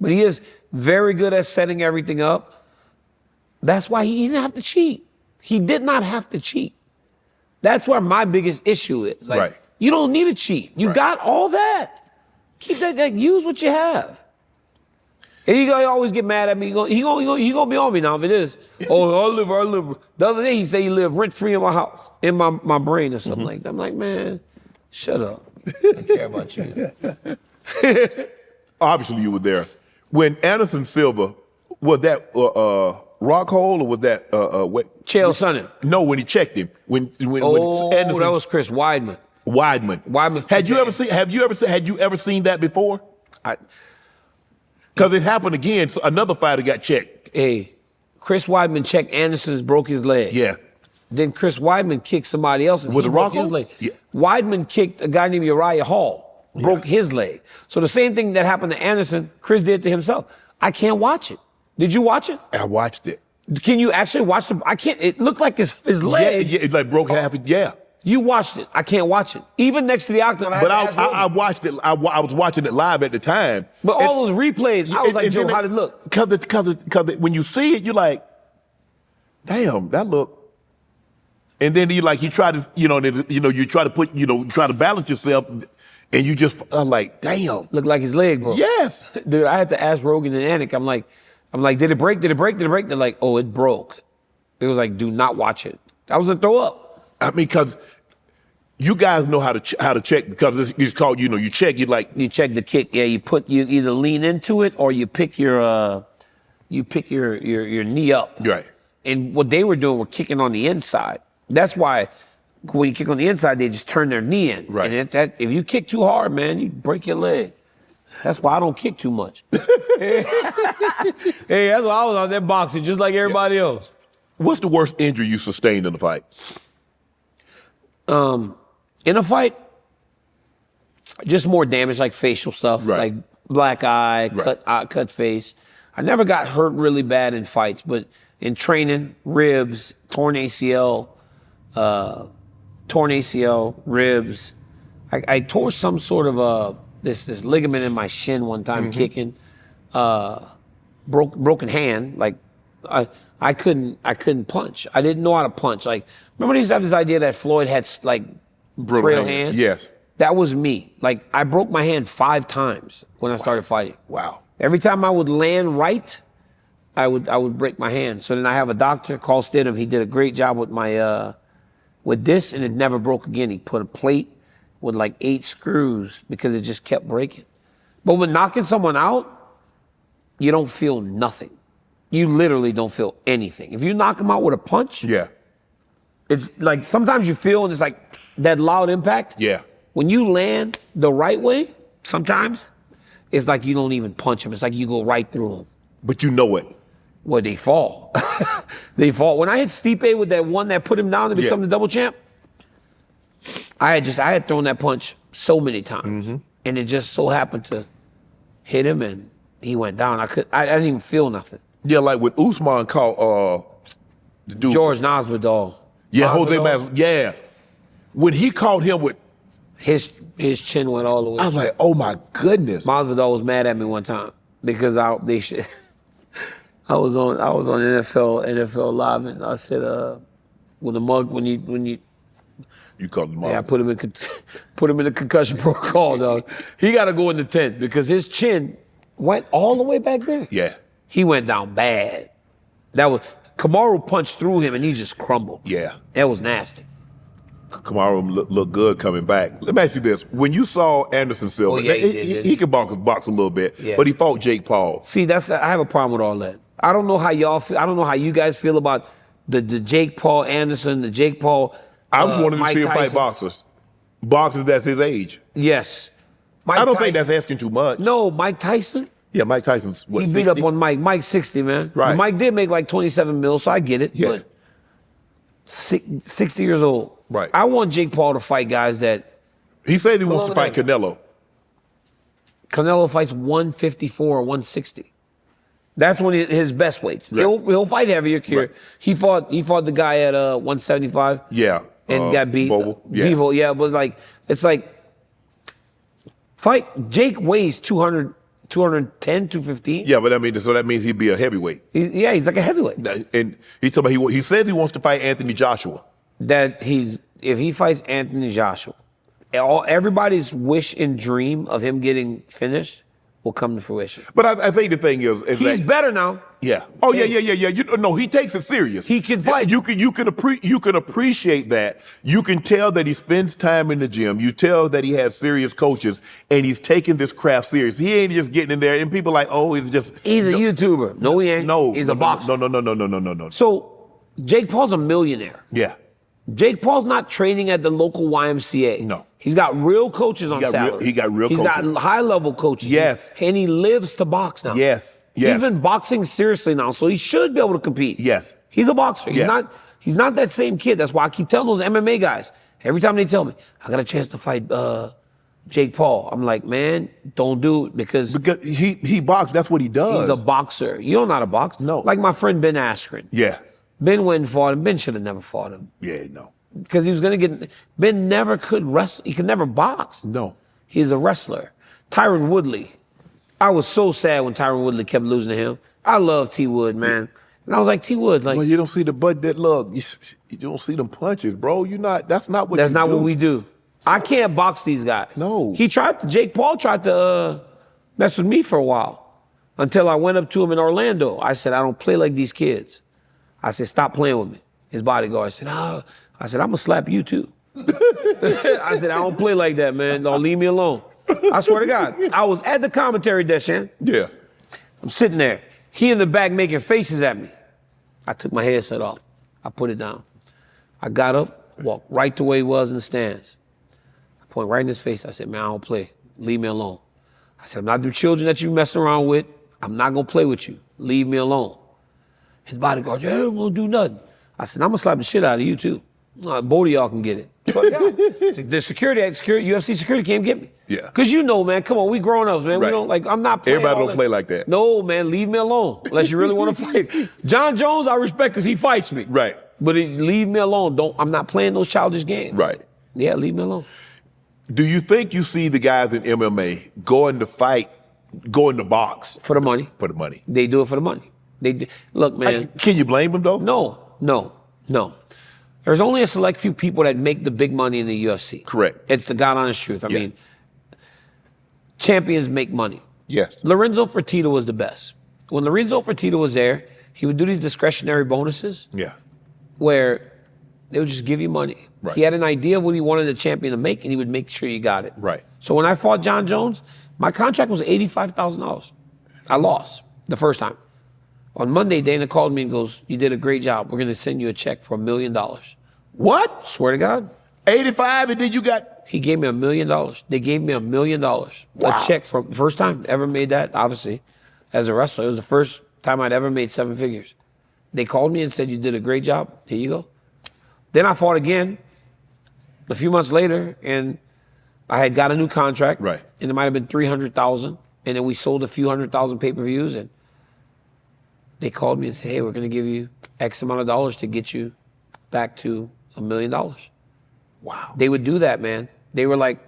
But he is very good at setting everything up. That's why he didn't have to cheat. He did not have to cheat. That's where my biggest issue is. Like, you don't need to cheat. You got all that. Keep that, use what you have. And he always get mad at me. He gonna be on me now if it is. Oh, I live. The other day he said he lived rent-free in my house, in my brain or something like that. I'm like, man, shut up. I don't care about you. Obviously you were there. When Anderson Silva, was that Rockhold or was that Chael Sonnen? No, when he checked him. When Anderson, that was Chris Weidman. Weidman. Had you ever seen that before? Because it happened again. So another fighter got checked. Hey, Chris Weidman checked Anderson's, broke his leg. Yeah. Then Chris Weidman kicked somebody else and he broke his leg. Yeah. Weidman kicked a guy named Uriah Hall, broke his leg. So the same thing that happened to Anderson, Chris did to himself. I can't watch it. Did you watch it? I watched it. Can you actually watch the? I can't. It looked like his leg. Yeah, it like broke half. Yeah. You watched it. I can't watch it. Even next to the octagon, I watched it. I was watching it live at the time. But all those replays, I was like, Joe, how'd it look? Because when you see it, you're like, damn, that look. And then he tried to, you try to try to balance yourself, and you just, I'm like, damn. Looked like his leg broke. Yes. Dude, I had to ask Rogan and Anik. I'm like, did it break? Did it break? Did it break? They're like, oh, it broke. It was like, do not watch it. I was gonna throw up. I mean, because you guys know how to check, because it's called, you check, you check the kick. Yeah, you either lean into it or you pick your knee up. Right. And what they were doing were kicking on the inside. That's why when you kick on the inside, they just turn their knee in. Right. And if you kick too hard, man, you break your leg. That's why I don't kick too much. Hey, that's why I was out there boxing, just like everybody else. What's the worst injury you sustained in a fight? In a fight, just more damage, like facial stuff, right. like black eye, right. cut face. I never got hurt really bad in fights, but in training, ribs, torn ACL, ribs. I tore some sort of this ligament in my shin one time kicking. Broken hand. Like I couldn't punch. I didn't know how to punch. Like, remember they used to have this idea that Floyd had like frail hands? Yes. That was me. Like, I broke my hand 5 times when I started fighting. Wow. Every time I would land right, I would break my hand. So then I have a doctor, Carl Stidham. He did a great job with my with this, and it never broke again. He put a plate with like 8 screws because it just kept breaking. But when knocking someone out, you don't feel nothing. You literally don't feel anything. If you knock them out with a punch, yeah, it's like sometimes you feel, and it's like that loud impact. Yeah. When you land the right way, sometimes it's like you don't even punch them. It's like you go right through them. But you know it. Well, they fall. They fall. When I hit Stipe with that one that put him down to become the double champ, I had thrown that punch so many times, and it just so happened to hit him, and he went down. I didn't even feel nothing. Yeah, like when Usman caught the dude George Masvidal. Yeah, Jose Masvidal. Yeah, when he caught him with his chin went all the way. I was like, oh my goodness. Masvidal was mad at me one time because I was on NFL Live, and I said when you called him. Yeah, I put him in the concussion protocol, dog. He got to go in the tent because his chin went all the way back there. Yeah. He went down bad. Kamaru punched through him and he just crumbled. Yeah. That was nasty. Kamaru looked good coming back. Let me ask you this. When you saw Anderson Silva, he could box a little bit, but he fought Jake Paul. See, I have a problem with all that. I don't know how y'all feel. I don't know how you guys feel about the Jake Paul Anderson, the Jake Paul I was wanting to Mike see him Tyson. fight boxers. Boxers that's his age. Yes. I don't think that's asking too much. No, Mike Tyson? Yeah, Mike Tyson's what, He 60? beat up on Mike. Mike's 60, man. Right. Mike did make like 27 mil, so I get it. Yeah. But 60 years old. Right. I want Jake Paul to fight guys that... He said he wants to fight Canelo. Canelo fights 154 or 160. That's one of his best weights. Right. He'll fight heavier. Right. He fought the guy at 175. Yeah. And got beat. Bogle. Yeah. Bevo, yeah, but like, it's like, fight, Jake weighs 200, 210, 215. Yeah, but I mean, so that means he'd be a heavyweight. He's like a heavyweight. And he says he wants to fight Anthony Joshua. If he fights Anthony Joshua, everybody's wish and dream of him getting finished will come to fruition. But I think the thing is he's better now. Yeah. Oh yeah. He takes it serious. He can fight. You can appreciate that. You can tell that he spends time in the gym. You tell that he has serious coaches, and he's taking this craft serious. He ain't just getting in there, and people are like, oh, he's a YouTuber. No, he ain't. No, he's a boxer. No. So Jake Paul's a millionaire. Yeah. Jake Paul's not training at the local YMCA. No. He's got real coaches on salary. He got real coaches. He's got high-level coaches. Yes. And he lives to box now. Yes. He's been boxing seriously now, so he should be able to compete. Yes. He's a boxer. Yes. He's not that same kid. That's why I keep telling those MMA guys. Every time they tell me, I got a chance to fight Jake Paul. I'm like, man, don't do it because he boxed. That's what he does. he's a boxer. You don't know how to box. No. Like my friend Ben Askren. Yeah. Ben went and fought him. Ben should have never fought him. Yeah, no. Because he was going to get... Ben never could wrestle. He could never box. No. He's a wrestler. Tyron Woodley. I was so sad when Tyron Woodley kept losing to him. I love T. Wood, man. And I was like, T. Wood, like... Well, you don't see the butt that look. You don't see them punches, bro. You're not... That's not what That's you not do. what we do. I can't box these guys. No. Jake Paul tried to mess with me for a while until I went up to him in Orlando. I said, I don't play like these kids. I said, stop playing with me. His bodyguard said, I'm going to slap you too. I said, I don't play like that, man. Don't leave me alone. I swear to God. I was at the commentary desk, Shan. Yeah. I'm sitting there. He in the back making faces at me. I took my headset off. I put it down. I got up, walked right to where he was in the stands. I point right in his face. I said, man, I don't play. Leave me alone. I said, I'm not the children that you messing around with. I'm not going to play with you. Leave me alone. His bodyguard, I ain't going to do nothing. I said, I'm going to slap the shit out of you too. Both of y'all can get it. The UFC security can't get me. Yeah. Because you know, man, come on, we grown ups, man. Right. We don't, like, I'm not playing. Everybody don't play like that. No, man, leave me alone. Unless you really want to fight. Jon Jones, I respect because he fights me. Right. But leave me alone. I'm not playing those childish games. Right. Yeah, leave me alone. Do you think you see the guys in MMA going to fight, going to box? For the money. For the money. They do it for the money. Look, man. Can you blame them though? No. There's only a select few people that make the big money in the UFC. Correct. It's the God honest truth. I mean, champions make money. Yes. Lorenzo Fertitta was the best. When Lorenzo Fertitta was there, he would do these discretionary bonuses. Yeah. Where they would just give you money. Right. He had an idea of what he wanted a champion to make, and he would make sure you got it. Right. So when I fought Jon Jones, my contract was $85,000. I lost the first time. On Monday, Dana called me and goes, you did a great job. We're going to send you a check for $1 million. What? Swear to God. 85 and then you got... He gave me $1 million. They gave me $1 million. Wow. A check from, first time ever made that, obviously, as a wrestler. It was the first time I'd ever made 7 figures. They called me and said, you did a great job. Here you go. Then I fought again a few months later, and I had got a new contract. Right. And it might have been $300,000. And then we sold a few 100,000 pay-per-views, and they called me and said, hey, we're going to give you X amount of dollars to get you back to $1 million. Wow. They would do that, man. They were like,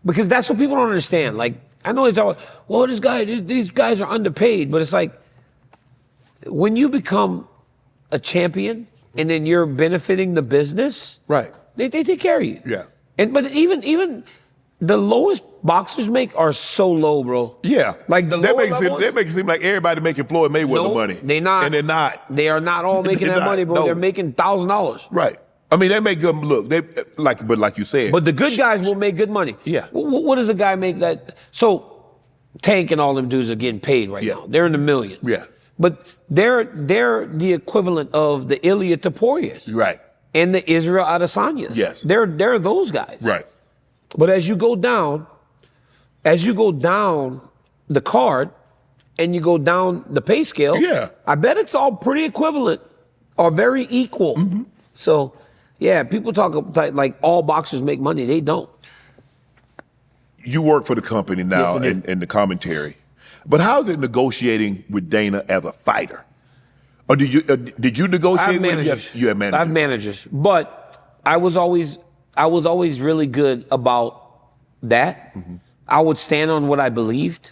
because that's what people don't understand. Like, I know they talk about, well, these guys are underpaid, but it's like, when you become a champion and then you're benefiting the business, right? They take care of you. Yeah. But even the lowest boxers make are so low, bro. Yeah. Like the that lower makes it seem like everybody making Floyd Mayweather money. They're not. And they're not. They are not all making that money, bro. No. They're making $1,000. Right. I mean, they make good look. But like you said. But the good guys will make good money. Yeah. What does a guy make that? So Tank and all them dudes are getting paid right now. They're in the millions. Yeah. But they're the equivalent of the Ilia Toporias. Right. And the Israel Adesanyas. Yes. They're those guys. Right. But as you go down the card and you go down the pay scale, I bet it's all pretty equivalent or very equal. Mm-hmm. So, yeah, people talk like all boxers make money. They don't. You work for the company now in the commentary. But how is it negotiating with Dana as a fighter? Or did you negotiate with him? You have managers. I have managers. But I was always really good about that. Mm-hmm. I would stand on what I believed.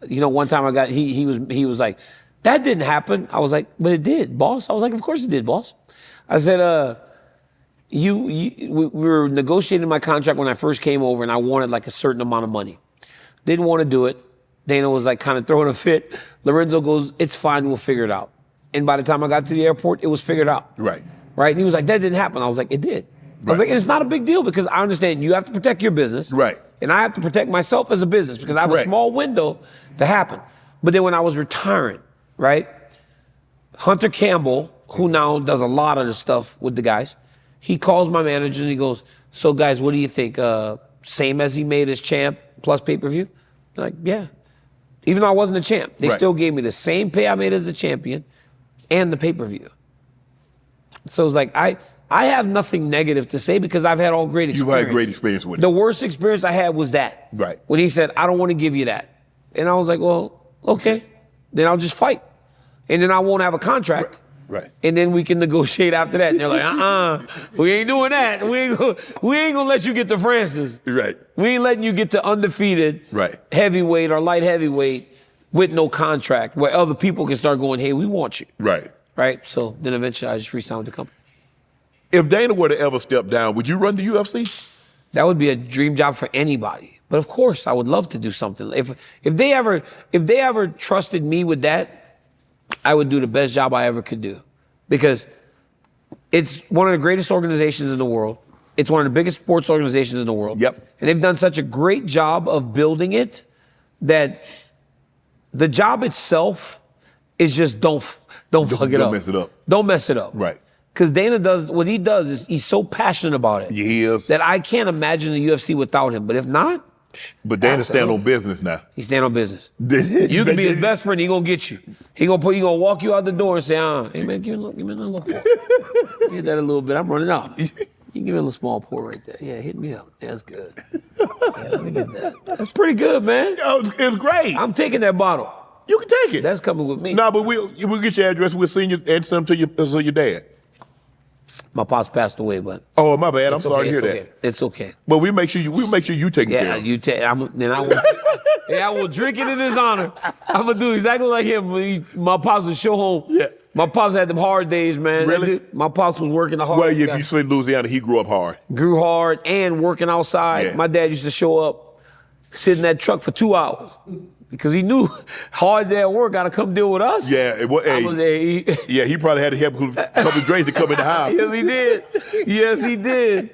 You know, one time he was like, that didn't happen. I was like, but it did, boss. I was like, of course it did, boss. I said, we were negotiating my contract when I first came over, and I wanted like a certain amount of money. Didn't want to do it. Dana was like kind of throwing a fit. Lorenzo goes, it's fine, we'll figure it out. And by the time I got to the airport, it was figured out. Right. Right? And he was like, that didn't happen. I was like, it did. I was like, it's not a big deal because I understand you have to protect your business. Right. And I have to protect myself as a business because I have a small window to happen. But then when I was retiring, right, Hunter Campbell, who now does a lot of the stuff with the guys, he calls my manager and he goes, so guys, what do you think? Same as he made as champ plus pay-per-view? I'm like, yeah. Even though I wasn't a champ, they still gave me the same pay I made as the champion and the pay-per-view. So it was like, I have nothing negative to say because I've had all great experience. You've had great experience with it. The worst experience I had was that. Right. When he said, I don't want to give you that. And I was like, well, okay. Then I'll just fight. And then I won't have a contract. Right. And then we can negotiate after that. And they're like, we ain't doing that. We ain't gonna let you get to Francis. Right. We ain't letting you get to undefeated heavyweight or light heavyweight with no contract where other people can start going, hey, we want you. Right. Right? So then eventually I just re-signed with the company. If Dana were to ever step down, would you run the UFC? That would be a dream job for anybody. But of course, I would love to do something. If they ever trusted me with that, I would do the best job I ever could do. Because it's one of the greatest organizations in the world. It's one of the biggest sports organizations in the world. Yep. And they've done such a great job of building it that the job itself is just don't fuck it up. Don't mess it up. Don't mess it up. Right. Because Dana does, what he does is he's so passionate about it. He is. That I can't imagine the UFC without him. But if not, but Dana stand on business now. He stand on business. You can be his best friend. He gonna get you. He gonna walk you out the door and say, hey man, give me another little pour. Hit that a little bit. I'm running out. You can give me a little small pour right there. Yeah, hit me up. Yeah, that's good. Yeah, let me get that. That's pretty good, man. It's great. I'm taking that bottle. You can take it. That's coming with me. No, but we'll get your address. We'll send you and send them to your dad. My pops passed away, but oh my bad. I'm sorry to hear that. It's okay. But we'll make sure you take care of it. You take. Then I will drink it in his honor. I'm gonna do exactly like him. My pops would show home. Yeah. My pops had them hard days, man. Really? My pops was working the hard. Well, if you say Louisiana, he grew up hard. Grew hard and working outside. Yeah. My dad used to show up, sit in that truck for 2 hours. Because he knew hard day at work got to come deal with us. Yeah, he probably had to help a couple of drinks to come in the house. Yes, he did. Yes, he did.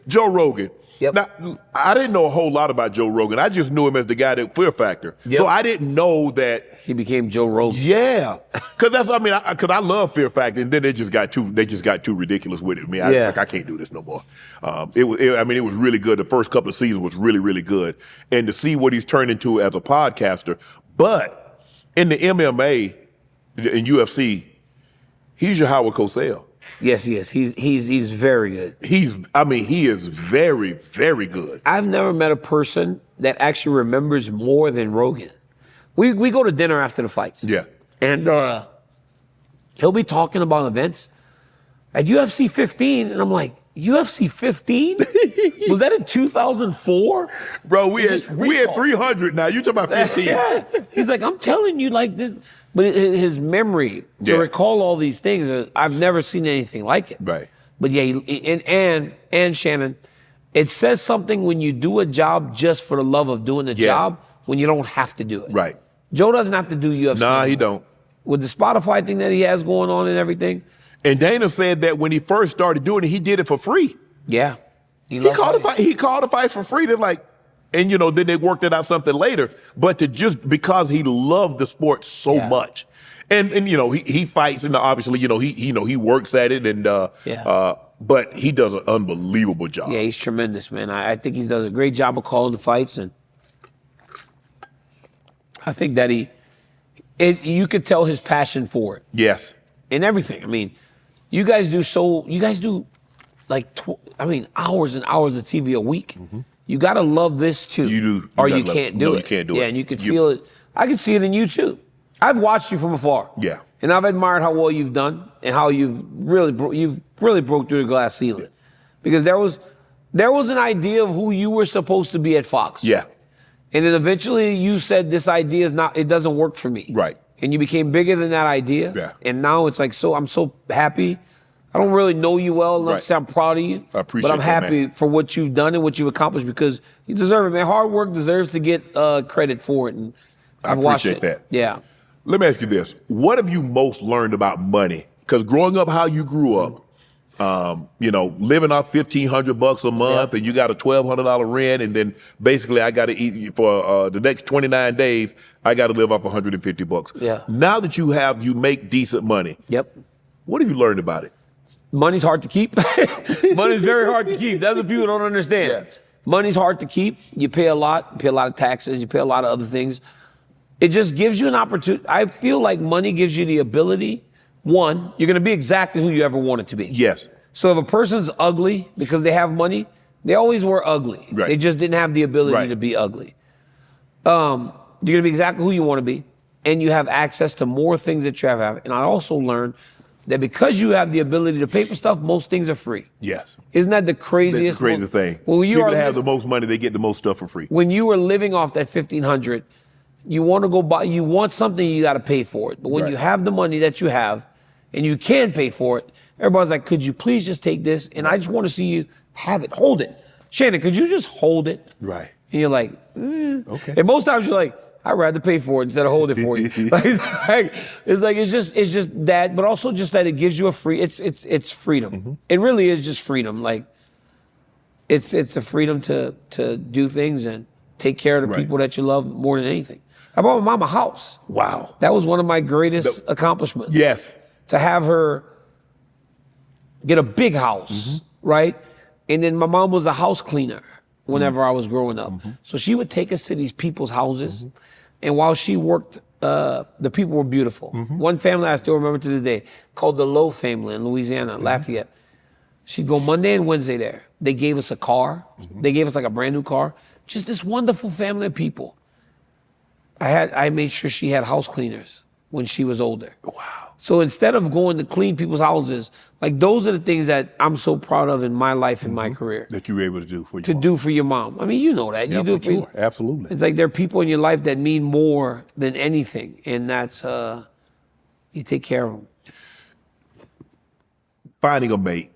Joe Rogan. Yep. Now, I didn't know a whole lot about Joe Rogan. I just knew him as the guy that Fear Factor. Yep. So I didn't know that he became Joe Rogan. Yeah, because I love Fear Factor, and then they just got too ridiculous with it. I was like, I can't do this no more. It was really good. The first couple of seasons was really, really good, and to see what he's turned into as a podcaster. But in the MMA, in UFC, he's your Howard Cosell. Yes, he is. He's very good. He is very, very good. I've never met a person that actually remembers more than Rogan. We go to dinner after the fights. Yeah. And he'll be talking about events at UFC 15, and I'm like, UFC 15? Was that in 2004? Bro, we had 300 now. You talking about 15. Yeah. He's like, I'm telling you like this. But his memory to recall all these things, I've never seen anything like it. Right. But yeah, and Shannon, it says something when you do a job just for the love of doing the job when you don't have to do it. Right. Joe doesn't have to do UFC. Nah, he don't. With the Spotify thing that he has going on and everything. And Dana said that when he first started doing it, he did it for free. Yeah. He called the fight for free. They're like, and then they worked it out something later. But because he loved the sport so much. And he fights, and obviously, he works at it, and but he does an unbelievable job. Yeah, he's tremendous, man. I think he does a great job of calling the fights, and I think that you could tell his passion for it. Yes. And everything. I mean, you guys do like hours and hours of TV a week. Mm-hmm. You got to love this too. You do. Or you can't do it. You can't do it. Yeah, and you can feel it. I can see it in you too. I've watched you from afar. Yeah. And I've admired how well you've done and how you've really broke through the glass ceiling. Because there was an idea of who you were supposed to be at Fox. Yeah. And then eventually you said this idea it doesn't work for me. Right. And you became bigger than that idea. Yeah. And now it's like, I'm so happy. I don't really know you well enough to say I'm proud of you. I appreciate but I'm that, happy for what you've done and what you've accomplished because you deserve it, man. Hard work deserves to get credit for it. And I've watched it. That. Yeah. Let me ask you this. What have you most learned about money? Because growing up how you grew up, living off $1,500 a month and you got a $1,200 rent and then basically I got to eat for the next 29 days, I got to live off $150. Yeah. Now that you make decent money. Yep. What have you learned about it? Money's hard to keep. Money's very hard to keep. That's what people don't understand. Yeah. Money's hard to keep. You pay a lot. You pay a lot of taxes. You pay a lot of other things. It just gives you an opportunity. I feel like money gives you the ability, one, you're going to be exactly who you ever wanted to be. Yes. So if a person's ugly because they have money, they always were ugly. Right. They just didn't have the ability to be ugly. You're gonna be exactly who you want to be, and you have access to more things that you have. And I also learned that because you have the ability to pay for stuff, most things are free. Yes. Isn't that the craziest? That's the crazy thing. When you People that have the most money, they get the most stuff for free. When you are living off that $1,500, you want to go buy, you want something, you got to pay for it. But when you have the money that you have, and you can pay for it, everybody's like, could you please just take this? And I just want to see you have it, hold it. Shannon, could you just hold it? Right. And you're like, okay. And most times you're like, I'd rather pay for it instead of hold it for you. It's just that, but also just that it gives you a free, it's freedom. It really is just freedom. Like, it's a freedom to do things and take care of the people that you love more than anything. I bought my mom a house. Wow. That was one of my greatest accomplishments. Yes. To have her get a big house, right? And then my mom was a house cleaner whenever I was growing up. So she would take us to these people's houses. And while she worked, the people were beautiful. One family I still remember to this day, called the Lowe family in Louisiana, Lafayette. She'd go Monday and Wednesday there. They gave us a car. They gave us like a brand new car. Just this wonderful family of people. I made sure she had house cleaners when she was older. Wow. So instead of going to clean people's houses, like those are the things that I'm so proud of in my life and my career. That you were able to do for your mom. Do for your mom. I mean, you know that. You do it for sure. Absolutely. It's like there are people in your life that mean more than anything. And that's, you take care of them. Finding a mate.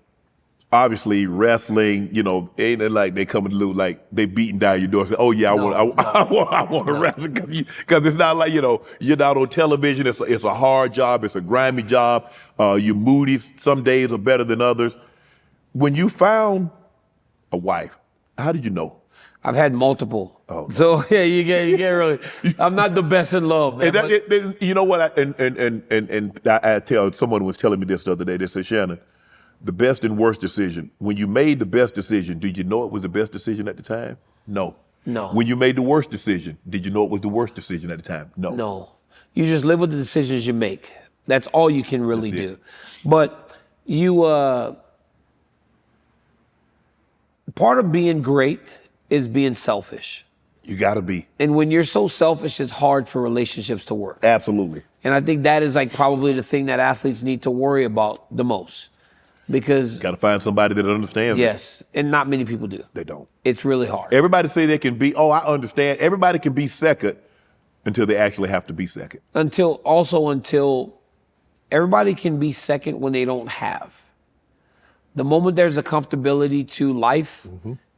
Obviously, wrestling, you know, ain't it like they coming to lose, like they beating down your door and say, oh yeah, I want to wrestle. Because it's not like, you know, you're not on television. It's a hard job. It's a grimy job. You're moody. Some days are better than others. When you found a wife, how did you know? I've had multiple. Oh. So yeah, you get really, I'm not the best in love, man. You know what, I tell, someone was telling me this the other day. They said, Shannon, the best and worst decision. When you made the best decision, did you know it was the best decision at the time? No. No. When you made the worst decision, did you know it was the worst decision at the time? No. No. You just live with the decisions you make. That's all you can really do. But you, part of being great is being selfish. You gotta be. And when you're so selfish, it's hard for relationships to work. Absolutely. And I think that is like probably the thing that athletes need to worry about the most. Because you gotta find somebody that understands. Yes, and not many people do. They don't. It's really hard. Everybody say they can be, I understand. Everybody can be second until they actually have to be second. Until everybody can be second when they don't have. The moment there's a comfortability to life,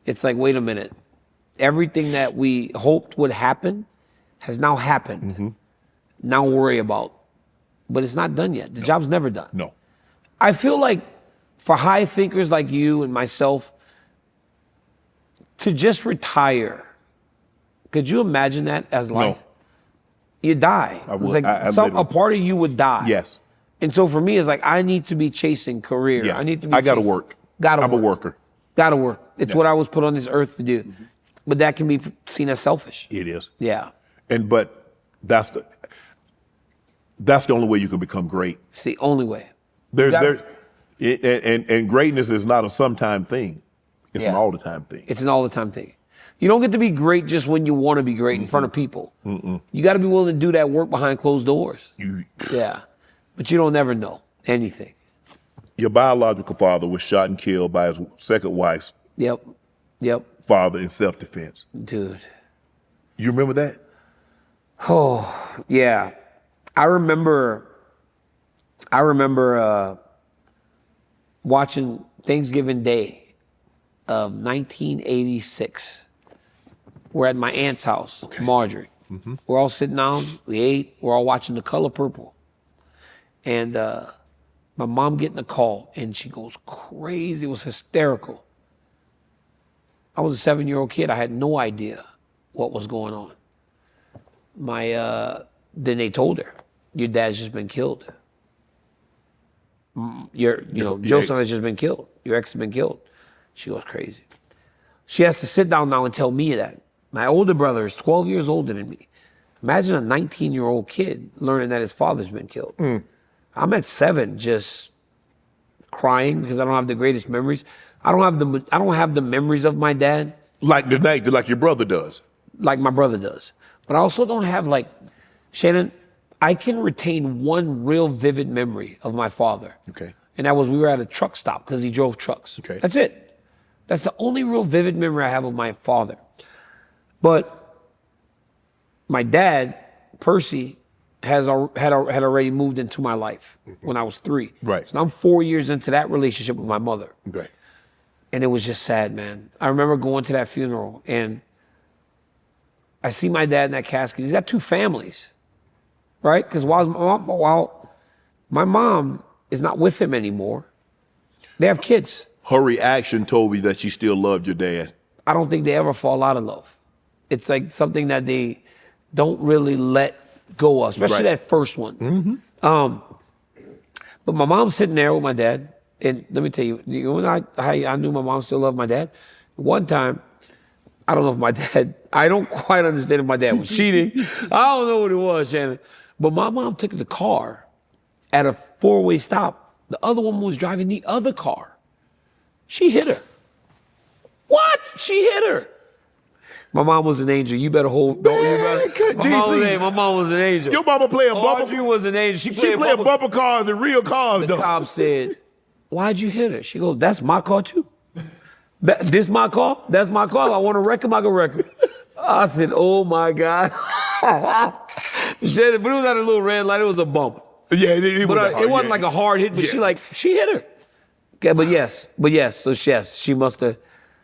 it's like, wait a minute. Everything that we hoped would happen has now happened. Now worry about. But it's not done yet. The job's never done. No. I feel like for high thinkers like you and myself, to just retire, could you imagine that as life? No. You die. I would. It's like a part of you would die. Yes. And so for me, it's like, I need to be chasing career. Yeah. I gotta work. I'm a worker. Gotta work. It's what I was put on this earth to do. But that can be seen as selfish. It is. Yeah. But that's the only way you can become great. It's the only way. And greatness is not a sometime thing. It's an all the time thing. It's an all the time thing. You don't get to be great just when you want to be great in front of people. You got to be willing to do that work behind closed doors. Yeah. But you don't ever know anything. Your biological father was shot and killed by his second wife's father in self-defense. Dude. You remember that? Oh, yeah. I remember watching Thanksgiving Day of 1986. We're at my aunt's house, Marjorie. We're all sitting down, we ate, we're all watching The Color Purple. And my mom getting a call, and she goes crazy, it was hysterical. I was a 7-year-old kid, I had no idea what was going on. Then they told her, your dad's just been killed. Joseph has just been killed. Your ex has been killed. She goes crazy. She has to sit down now and tell me that. My older brother is 12 years older than me. Imagine a 19-year-old kid learning that his father's been killed. I'm at 7, just crying because I don't have the greatest memories. I don't have the memories of my dad. Like your brother does. Like my brother does. But I also don't have Shannon, I can retain one real vivid memory of my father. Okay. And that was we were at a truck stop because he drove trucks. Okay. That's it. That's the only real vivid memory I have of my father. But my dad, Percy, had already moved into my life when I was 3. Right. So I'm 4 years into that relationship with my mother. Okay. And it was just sad, man. I remember going to that funeral and I see my dad in that casket. He's got 2 families, right? Because while my mom is not with him anymore, they have kids. Her reaction told me that she still loved your dad. I don't think they ever fall out of love. It's like something that they don't really let go of, especially that first one. Mm-hmm. But my mom's sitting there with my dad. And let me tell you, I knew my mom still loved my dad. One time, I don't know if my dad, I don't quite understand if my dad was cheating. I don't know what it was, Shannon. But my mom took the car at a 4-way stop. The other woman was driving the other car. She hit her. What? She hit her. My mom was an angel. You better hold. My mom was an angel. Your mama playing bumper. Audrey was an angel. She playing bumper cars and real cars, The cop said, "Why'd you hit her?" She goes, "That's my car too. This my car? That's my car. If I want to wreck him, I can wreck him." I said, "Oh my God." But it was at a little red light. It was a bump. Yeah, it wasn't like a hard hit, but she hit her. Okay, but yes. So yes, she must have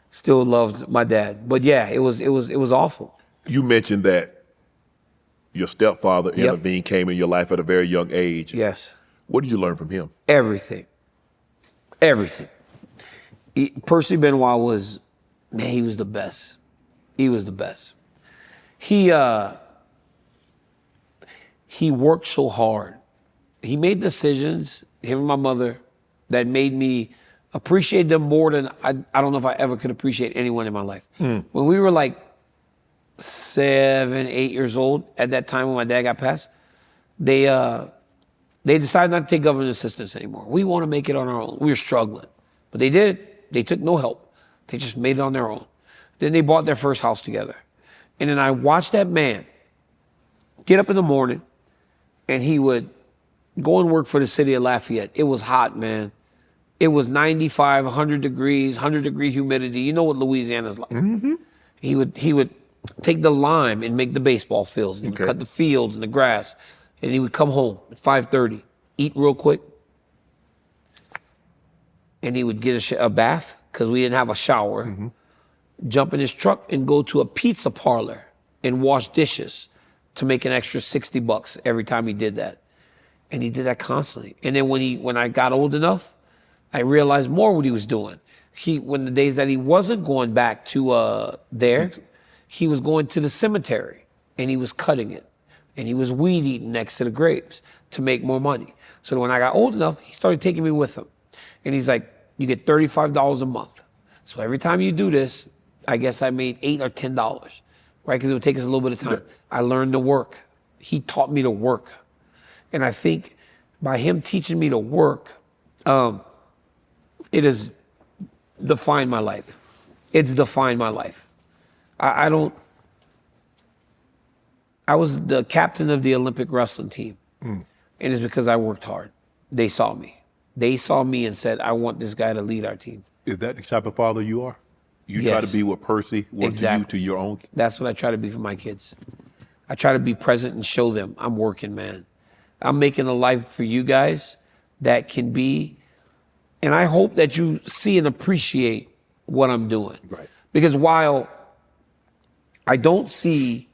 still loved my dad. But yeah, it was awful. You mentioned that your stepfather intervened, came in your life at a very young age. Yes. What did you learn from him? Everything. Percy Benoit was, man, he was the best. He was the best. He worked so hard. He made decisions, him and my mother, that made me appreciate them more than I don't know if I ever could appreciate anyone in my life. When we were like 7, 8 years old, at that time when my dad got passed, they decided not to take government assistance anymore. We want to make it on our own. We were struggling. But they did. They took no help. They just made it on their own. Then they bought their first house together. And then I watched that man get up in the morning and he would go and work for the city of Lafayette. It was hot, man. It was 95, 100 degrees, 100-degree humidity. You know what Louisiana's like. Mm-hmm. He would take the lime and make the baseball fields. He would cut the fields and the grass. And he would come home at 5:30, eat real quick. And he would get a bath because we didn't have a shower. Jump in his truck and go to a pizza parlor and wash dishes to make an extra $60 every time he did that. And he did that constantly. And then when I got old enough, I realized more what he was doing. When the days that he wasn't going back to there, he was going to the cemetery and he was cutting it. And he was weed eating next to the graves to make more money. So when I got old enough, he started taking me with him. And he's like, you get $35 a month. So every time you do this, I guess I made $8 or $10, right? Because it would take us a little bit of time. I learned to work. He taught me to work. And I think by him teaching me to work, it has defined my life. It's defined my life. I was the captain of the Olympic wrestling team. And it's because I worked hard. They saw me. They saw me and said, I want this guy to lead our team. Is that the type of father you are? You try to be what Percy was to you to your own? That's what I try to be for my kids. I try to be present and show them I'm working, man. I'm making a life for you guys that can be, and I hope that you see and appreciate what I'm doing. Right. Because while I don't see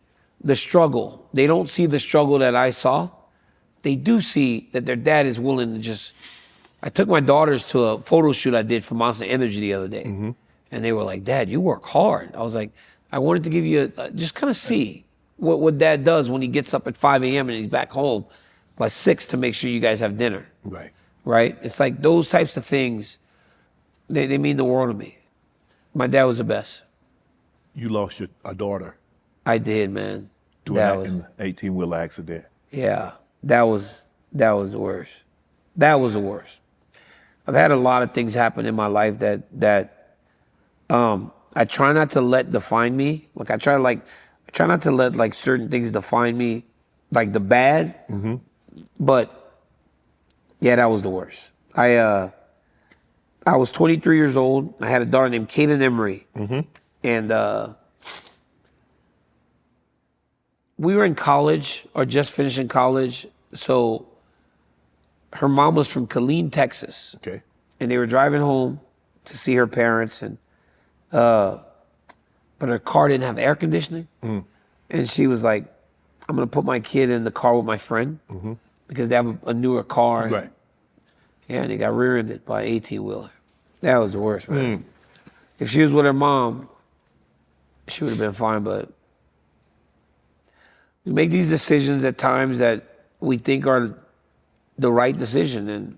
the struggle, they don't see the struggle that I saw, they do see that their dad is willing to just, I took my daughters to a photo shoot I did for Monster Energy the other day. And they were like, Dad, you work hard. I was like, I wanted to give you just kind of see what Dad does when he gets up at 5 a.m. and he's back home by 6 to make sure you guys have dinner. Right? It's like those types of things, they mean the world to me. My dad was the best. You lost a daughter. I did, man. To an 18-wheeler accident. Yeah, that was the worst. That was the worst. I've had a lot of things happen in my life that I try not to let define me. Like I try not to let like certain things define me, like the bad. But yeah, that was the worst. I was 23 years old. I had a daughter named Kaden Emery, and we were in college or just finishing college. So her mom was from Killeen, Texas. Okay. And they were driving home to see her parents, and but her car didn't have air conditioning. And she was like, I'm gonna put my kid in the car with my friend because they have a newer car. Right. Yeah, and they got rear-ended by an 18-wheeler. That was the worst, man. If she was with her mom, she would have been fine, but we make these decisions at times that we think are the right decision, and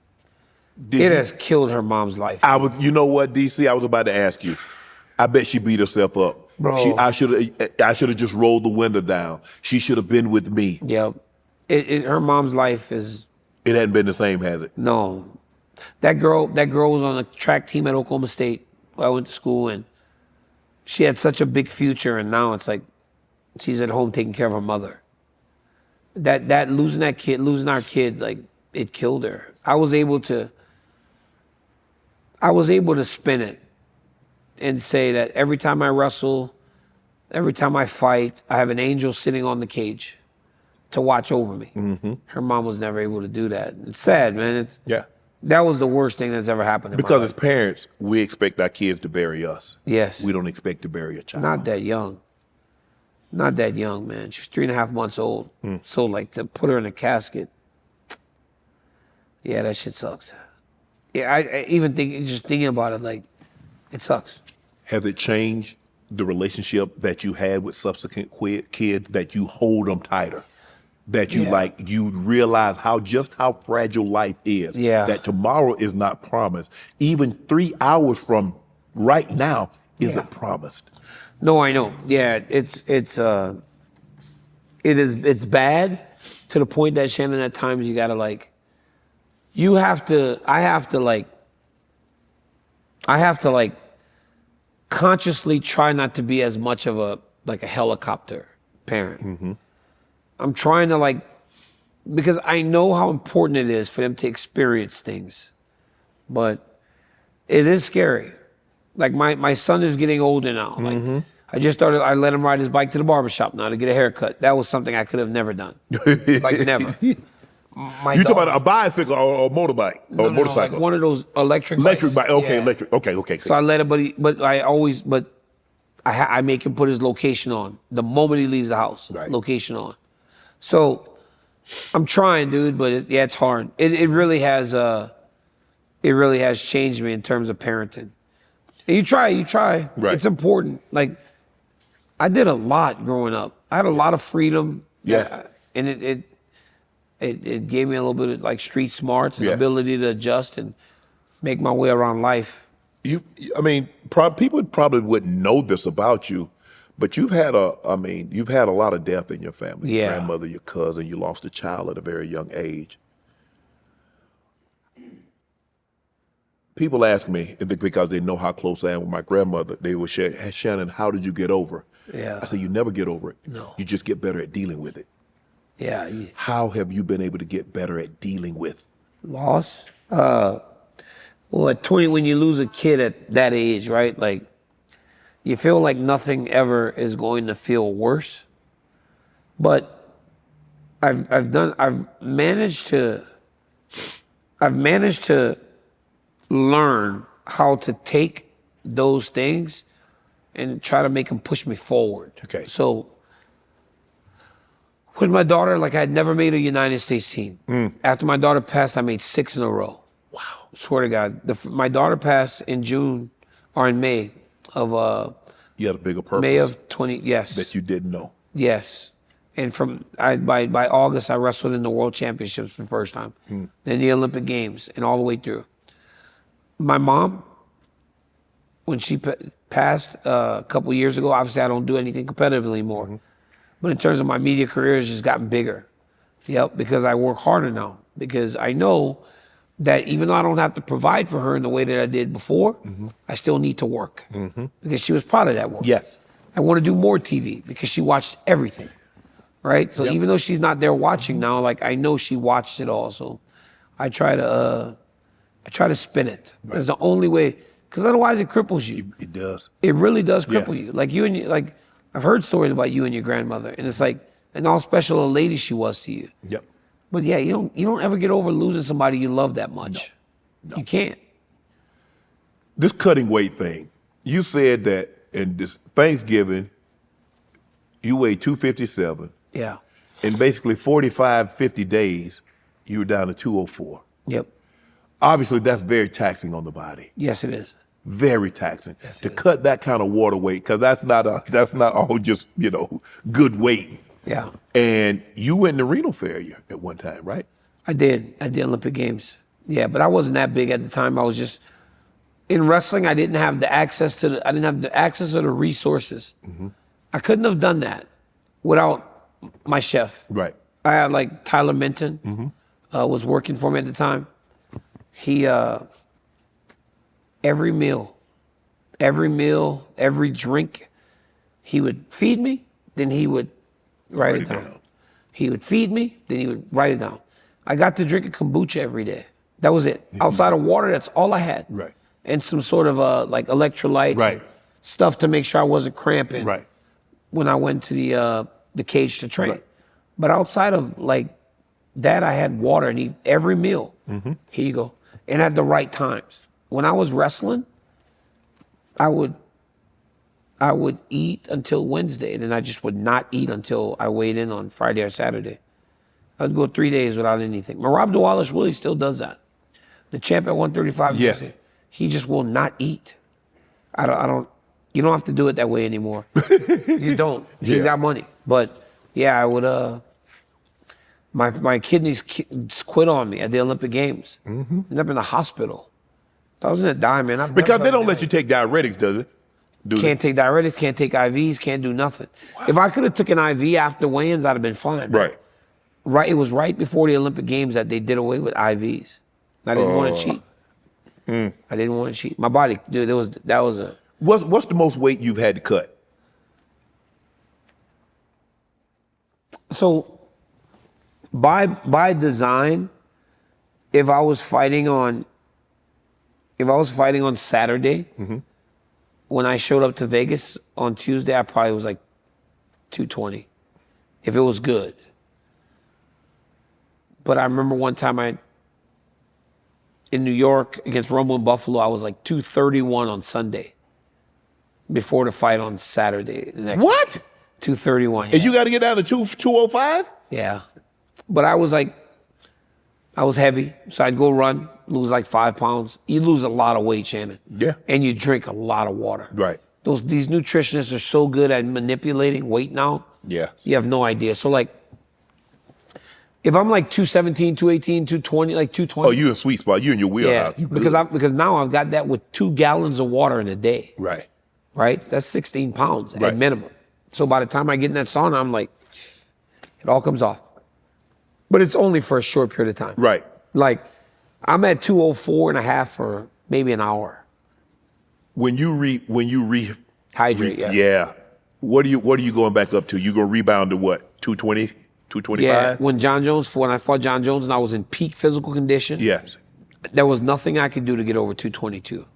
it has killed her mom's life. You know what, DC? I was about to ask you. I bet she beat herself up. Bro. I should have just rolled the window down. She should have been with me. Yep. Her mom's life is... It hadn't been the same, has it? No. That girl was on a track team at Oklahoma State where I went to school, and she had such a big future, and now it's like she's at home taking care of her mother. That losing our kid, like, it killed her. I was able to spin it and say that every time I wrestle, every time I fight, I have an angel sitting on the cage to watch over me. Her mom was never able to do that. It's sad, man. That was the worst thing that's ever happened in my life. Because as parents, we expect our kids to bury us. Yes. We don't expect to bury a child. Not that young. Not that young, man. She was 3.5 months old. So, like, to put her in a casket, yeah, that shit sucks. Yeah, I even just thinking about it, like, it sucks. Has it changed the relationship that you had with subsequent kids, that you hold them tighter? That you realize how fragile life is. Yeah. That tomorrow is not promised. Even 3 hours from right now isn't promised. No, I know. Yeah, it's bad to the point that, Shannon, at times you gotta like, I have to consciously try not to be as much of a helicopter parent. I'm trying to because I know how important it is for them to experience things, but it is scary. Like my son is getting older now. Like I let him ride his bike to the barbershop now to get a haircut. That was something I could have never done. Like never. You talking about a bicycle or a motorbike or a motorcycle? Like one of those electric bikes. Electric bike. Okay, yeah. electric. Okay. So I let him, but I make him put his location on the moment he leaves the house. Right. Location on. So I'm trying, dude, but it's hard. It really has changed me in terms of parenting. And you try. Right. It's important. Like, I did a lot growing up. I had a lot of freedom. Yeah. And it gave me a little bit of like street smarts and ability to adjust and make my way around life. People probably wouldn't know this about you, but you've had a lot of death in your family. Yeah. Your grandmother, your cousin, you lost a child at a very young age. People ask me, because they know how close I am with my grandmother, they will say, hey, Shannon, how did you get over it? Yeah. I say, you never get over it. No. You just get better at dealing with it. Yeah. How have you been able to get better at dealing with loss? Well, at 20, when you lose a kid at that age, right? Like, you feel like nothing ever is going to feel worse. But I've managed to learn how to take those things and try to make them push me forward. Okay. So with my daughter, like, I had never made a United States team. After my daughter passed, I made 6 in a row. Wow. Swear to God. My daughter passed in June or in May of you had a bigger purpose. May of 20, yes. That you didn't know. Yes. And by August, I wrestled in the World Championships for the first time. Then the Olympic Games and all the way through. My mom, when she passed a couple years ago, obviously I don't do anything competitively anymore. But in terms of my media career, it's just gotten bigger. Yep, because I work harder now. Because I know that even though I don't have to provide for her in the way that I did before, I still need to work because she was proud of that work. Yes. I want to do more TV because she watched everything, right? So even though she's not there watching now, like I know she watched it all. So I try to spin it. Right. That's the only way, because otherwise it cripples you. It does. It really does cripple you. Like like I've heard stories about you and your grandmother, and it's like, and how special a lady she was to you. Yep. But yeah, you don't ever get over losing somebody you love that much. No. You can't. This cutting weight thing, you said that in this Thanksgiving, you weighed 257. Yeah. In basically 45, 50 days, you were down to 204. Yep. Obviously, that's very taxing on the body. Yes, it is. Very taxing. Yes, to cut that kind of water weight, because that's not all just, good weight. Yeah. And you went to renal failure at one time, right? I did Olympic Games. Yeah, but I wasn't that big at the time. I was just in wrestling. I didn't have the access or the resources. I couldn't have done that without my chef. Right. I had like Tyler Minton was working for me at the time. He every meal, every drink, he would feed me, then he would write it down. He would feed me, then he would write it down. I got to drink a kombucha every day. That was it. Outside of water, that's all I had. Right. And some sort of like electrolytes, right, stuff to make sure I wasn't cramping. Right. When I went to the cage to train. Right. But outside of like that, I had water and every meal. Here you go. And at the right times. When I was wrestling, I would eat until Wednesday, and then I just would not eat until I weighed in on Friday or Saturday. I'd go 3 days without anything. Marab Dawalish Willie still does that. The champ at 135, he just will not eat. I don't. You don't have to do it that way anymore. You don't. He's got money. But yeah, I would. My kidneys quit on me at the Olympic Games. Ended up in the hospital. I was gonna die, man. Because they don't let you take diuretics, does it? Can't take diuretics, can't take IVs, can't do nothing. Wow. If I could have took an IV after weigh-ins, I'd have been fine. Right. Right. It was right before the Olympic Games that they did away with IVs. I didn't want to cheat. I didn't want to cheat. My body, dude, that was a. What's the most weight you've had to cut? So, by design, if I was fighting on Saturday, when I showed up to Vegas on Tuesday, I probably was like 220, if it was good. But I remember one time in New York against Rumble in Buffalo, I was like 231 on Sunday before the fight on Saturday. The next what? 231. Yeah. And you got to get down to 205? Yeah. But I was heavy, so I'd go run, lose like 5 pounds. You lose a lot of weight, Shannon. Yeah. And you drink a lot of water. Right. These nutritionists are so good at manipulating weight now. Yeah. You have no idea. So like, if I'm like 217, 218, 220, like 220. Oh, you in a sweet spot. You in your wheelhouse. Yeah, because now I've got that with 2 gallons of water in a day. Right. Right? That's 16 pounds at minimum. So by the time I get in that sauna, I'm like, it all comes off. But it's only for a short period of time. Right. Like, I'm at 204 and a half for maybe an hour. When you hydrate, yeah. What are you going back up to? You gonna rebound to what? 220, 225? Yeah. When I fought Jon Jones and I was in peak physical condition. Yes. There was nothing I could do to get over 222.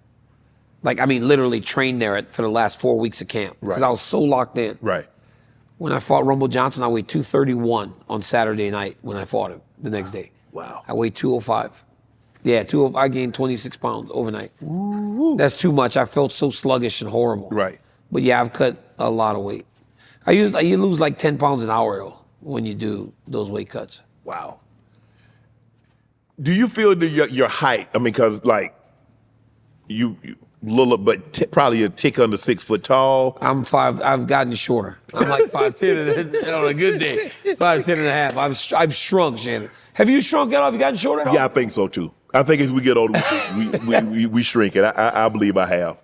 Like, I mean, literally trained there for the last 4 weeks of camp because I was so locked in. Right. When I fought Rumble Johnson, I weighed 231 on Saturday night when I fought him the next day. Wow. I weighed 205. Yeah, I gained 26 pounds overnight. Ooh. That's too much. I felt so sluggish and horrible. Right. But yeah, I've cut a lot of weight. You lose like 10 pounds an hour though when you do those weight cuts. Wow. Do you feel that your height? I mean, because like you little, but probably a tick under 6 foot tall. I've gotten shorter. I'm like 5'10" on a good day. 5'10" and a half. I've shrunk, Shannon. Have you shrunk at all? Have you gotten shorter at all? Yeah, I think so too. I think as we get older, we shrink it. I believe I have.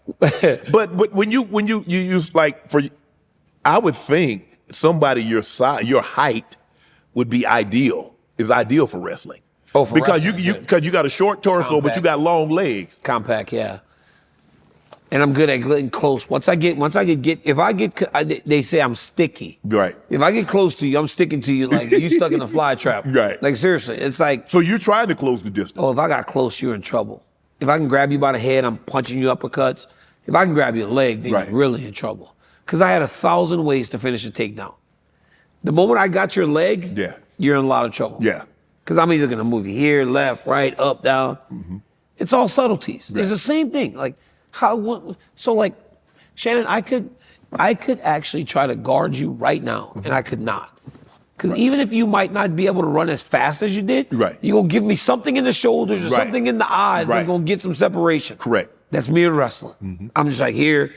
But when you use like I would think somebody your size, your height would be ideal. Is ideal for wrestling. Oh, for because wrestling, because you got a short torso, but you got long legs. Compact, yeah. And I'm good at getting close. They say I'm sticky. Right. If I get close to you, I'm sticking to you like you stuck in a fly trap. Right. Like seriously, it's like. So you're trying to close the distance. Oh, if I got close, you're in trouble. If I can grab you by the head, I'm punching you uppercuts. If I can grab your leg, then you're really in trouble. Because I had 1,000 ways to finish a takedown. The moment I got your leg, you're in a lot of trouble. Yeah. Because I'm either gonna move you here, left, right, up, down. It's all subtleties. Right. It's the same thing. Like like Shannon, I could actually try to guard you right now, and I could not. Because even if you might not be able to run as fast as you did, you're gonna give me something in the shoulders or something in the eyes that's gonna get some separation. Correct. That's me in wrestling. I'm just like here,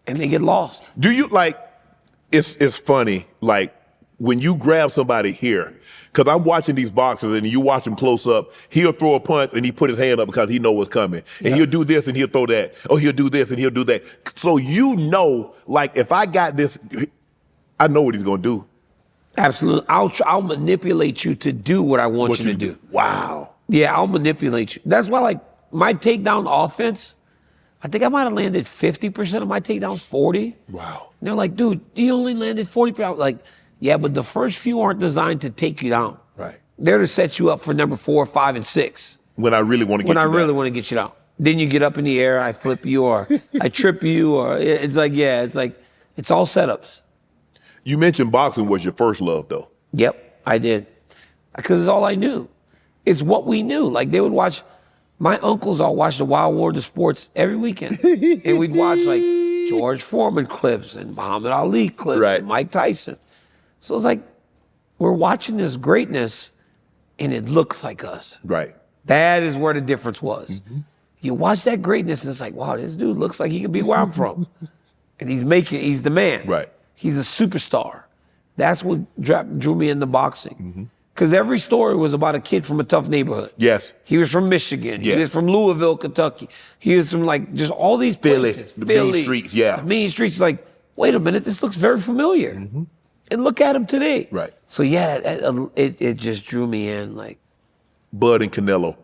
and they get lost. Do you like? It's funny, like when you grab somebody here, because I'm watching these boxers and you watch him close up, he'll throw a punch and he put his hand up because he know what's coming. And he'll do this and he'll throw that. Oh, he'll do this and he'll do that. So you know, like if I got this, I know what he's gonna do. Absolutely. I'll manipulate you to do what I want you to do. Wow. Yeah, I'll manipulate you. That's why like my takedown offense, I think I might have landed 50% of my takedowns, 40. Wow. And they're like, dude, you only landed 40%. Like, yeah, but the first few aren't designed to take you down. Right. They're to set you up for number 4, 5, and 6. When I really want to get you down. When I really want to get you down. Then you get up in the air, I flip you, or I trip you, or it's like, it's all setups. You mentioned boxing was your first love, though. Yep, I did. Because it's all I knew. It's what we knew. Like, they would watch, my uncles all watched the Wild World of Sports every weekend. And we'd watch, like, George Foreman clips and Muhammad Ali clips and Mike Tyson. So it's like, we're watching this greatness, and it looks like us. Right. That is where the difference was. You watch that greatness, and it's like, wow, this dude looks like he could be where I'm from. And he's the man. Right. He's a superstar. That's what drew me into boxing. Because every story was about a kid from a tough neighborhood. Yes. He was from Michigan. He was from Louisville, Kentucky. He was from like just all these places. The mean streets, The mean streets. Like, wait a minute, this looks very familiar. And look at him today. Right. So yeah, it just drew me in. Like Bud and Canelo.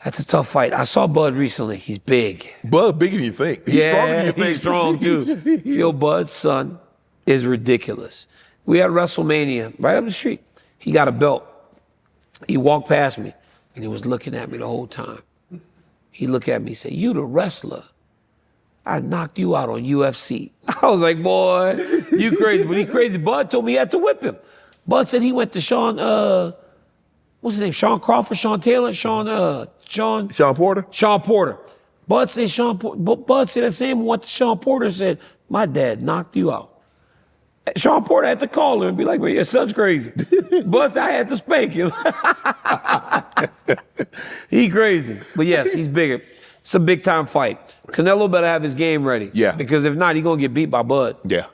That's a tough fight. I saw Bud recently. He's big. Bud bigger than you think. He's stronger than you think. He's strong too. Yo, Bud's son is ridiculous. We had WrestleMania right up the street. He got a belt. He walked past me and he was looking at me the whole time. He looked at me and said, "You the wrestler. I knocked you out on UFC." I was like, boy, you crazy. But he crazy. Bud told me he had to whip him. Bud said he went to Sean, what's his name? Sean Crawford, Sean Taylor, Sean Porter? Sean Porter. Bud said Bud said the same, went to Sean Porter and said, "My dad knocked you out." Sean Porter had to call him and be like, "Man, your son's crazy." Bud said, "I had to spank him." He crazy. But yes, he's bigger. It's a big time fight. Canelo better have his game ready. Yeah. Because if not, he's gonna get beat by Bud. Yeah.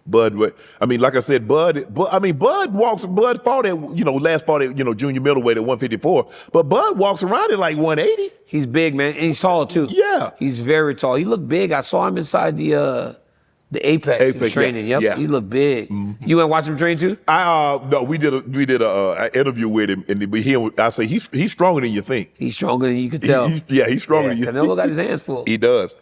Bud, I mean, like I said, Bud fought at, last fought at, junior middleweight at 154, but Bud walks around at like 180. He's big, man, and he's tall too. Yeah. He's very tall. He looked big. I saw him inside the Apex he was training. Yeah. Yep, he looked big. You went watch him train too? No, we did a interview with him, and I say he's stronger than you think. He's stronger than you could tell. He's stronger than you think. Canelo got his hands full. He does.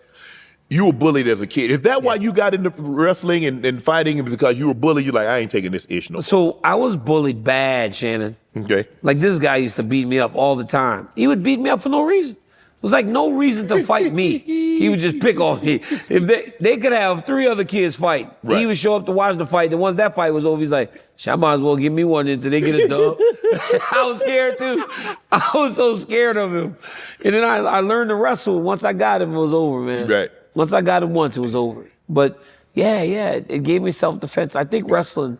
You were bullied as a kid. Is that why you got into wrestling and fighting? Because you were bullied? You're like, I ain't taking this ish no more. So I was bullied bad, Shannon. Okay. Like this guy used to beat me up all the time. He would beat me up for no reason. It was like no reason to fight me. He would just pick on me. If they could have 3 other kids fight. Right. He would show up to watch the fight. Then once that fight was over, he's like, I might as well give me one until they get a dub. I was scared too. I was so scared of him. And then I learned to wrestle. Once I got him, it was over, man. Right. Once I got him once, it was over. But yeah, it gave me self-defense. I think wrestling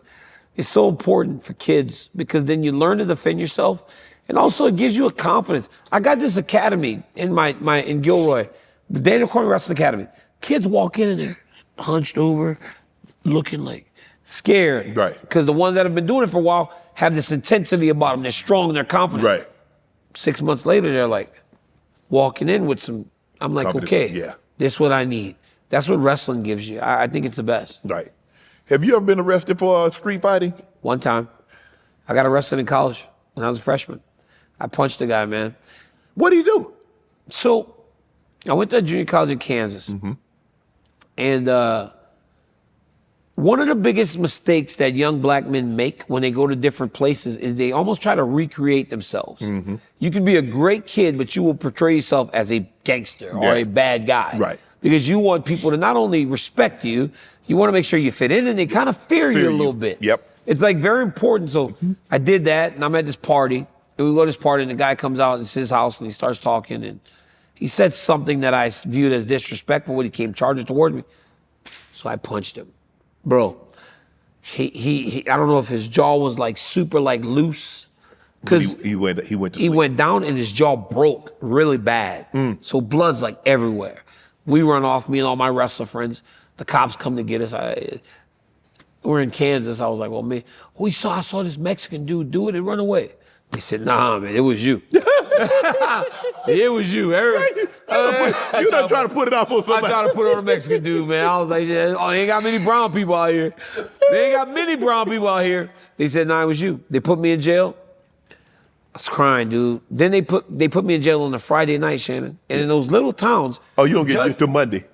is so important for kids because then you learn to defend yourself. And also it gives you a confidence. I got this academy in Gilroy, the Daniel Cormier Wrestling Academy. Kids walk in and they're hunched over, looking like scared. Right. Because the ones that have been doing it for a while have this intensity about them. They're strong and they're confident. Right. 6 months later, they're like walking in with some, I'm like, okay, this is what I need. That's what wrestling gives you. I think it's the best. Right. Have you ever been arrested for street fighting? One time. I got arrested in college when I was a freshman. I punched a guy, man. What do you do? So I went to a junior college in Kansas. And one of the biggest mistakes that young black men make when they go to different places is they almost try to recreate themselves. You can be a great kid, but you will portray yourself as a gangster or a bad guy. Right. Because you want people to not only respect you, you want to make sure you fit in, and they kind of fear you a little bit. Yep. It's like very important. So I did that, and I'm at this party, and we go to this party, and the guy comes out, and it's his house, and he starts talking, and he said something that I viewed as disrespectful when he came charging towards me. So I punched him. Bro, he I don't know if his jaw was like super like loose. Cause he went to sleep. He went down and his jaw broke really bad. So blood's like everywhere. We run off, me and all my wrestler friends. The cops come to get us. We're in Kansas. I was like, well, man, I saw this Mexican dude do it and run away. They said, nah, man, it was you. It was you. You're not trying to put it out for somebody. I tried to put it on a Mexican dude, man. I was like, oh, they ain't got many brown people out here. They ain't got many brown people out here. They said, nah, it was you. They put me in jail. I was crying, dude. Then they put me in jail on a Friday night, Shannon. And in those little towns. Oh, you don't get you to Monday.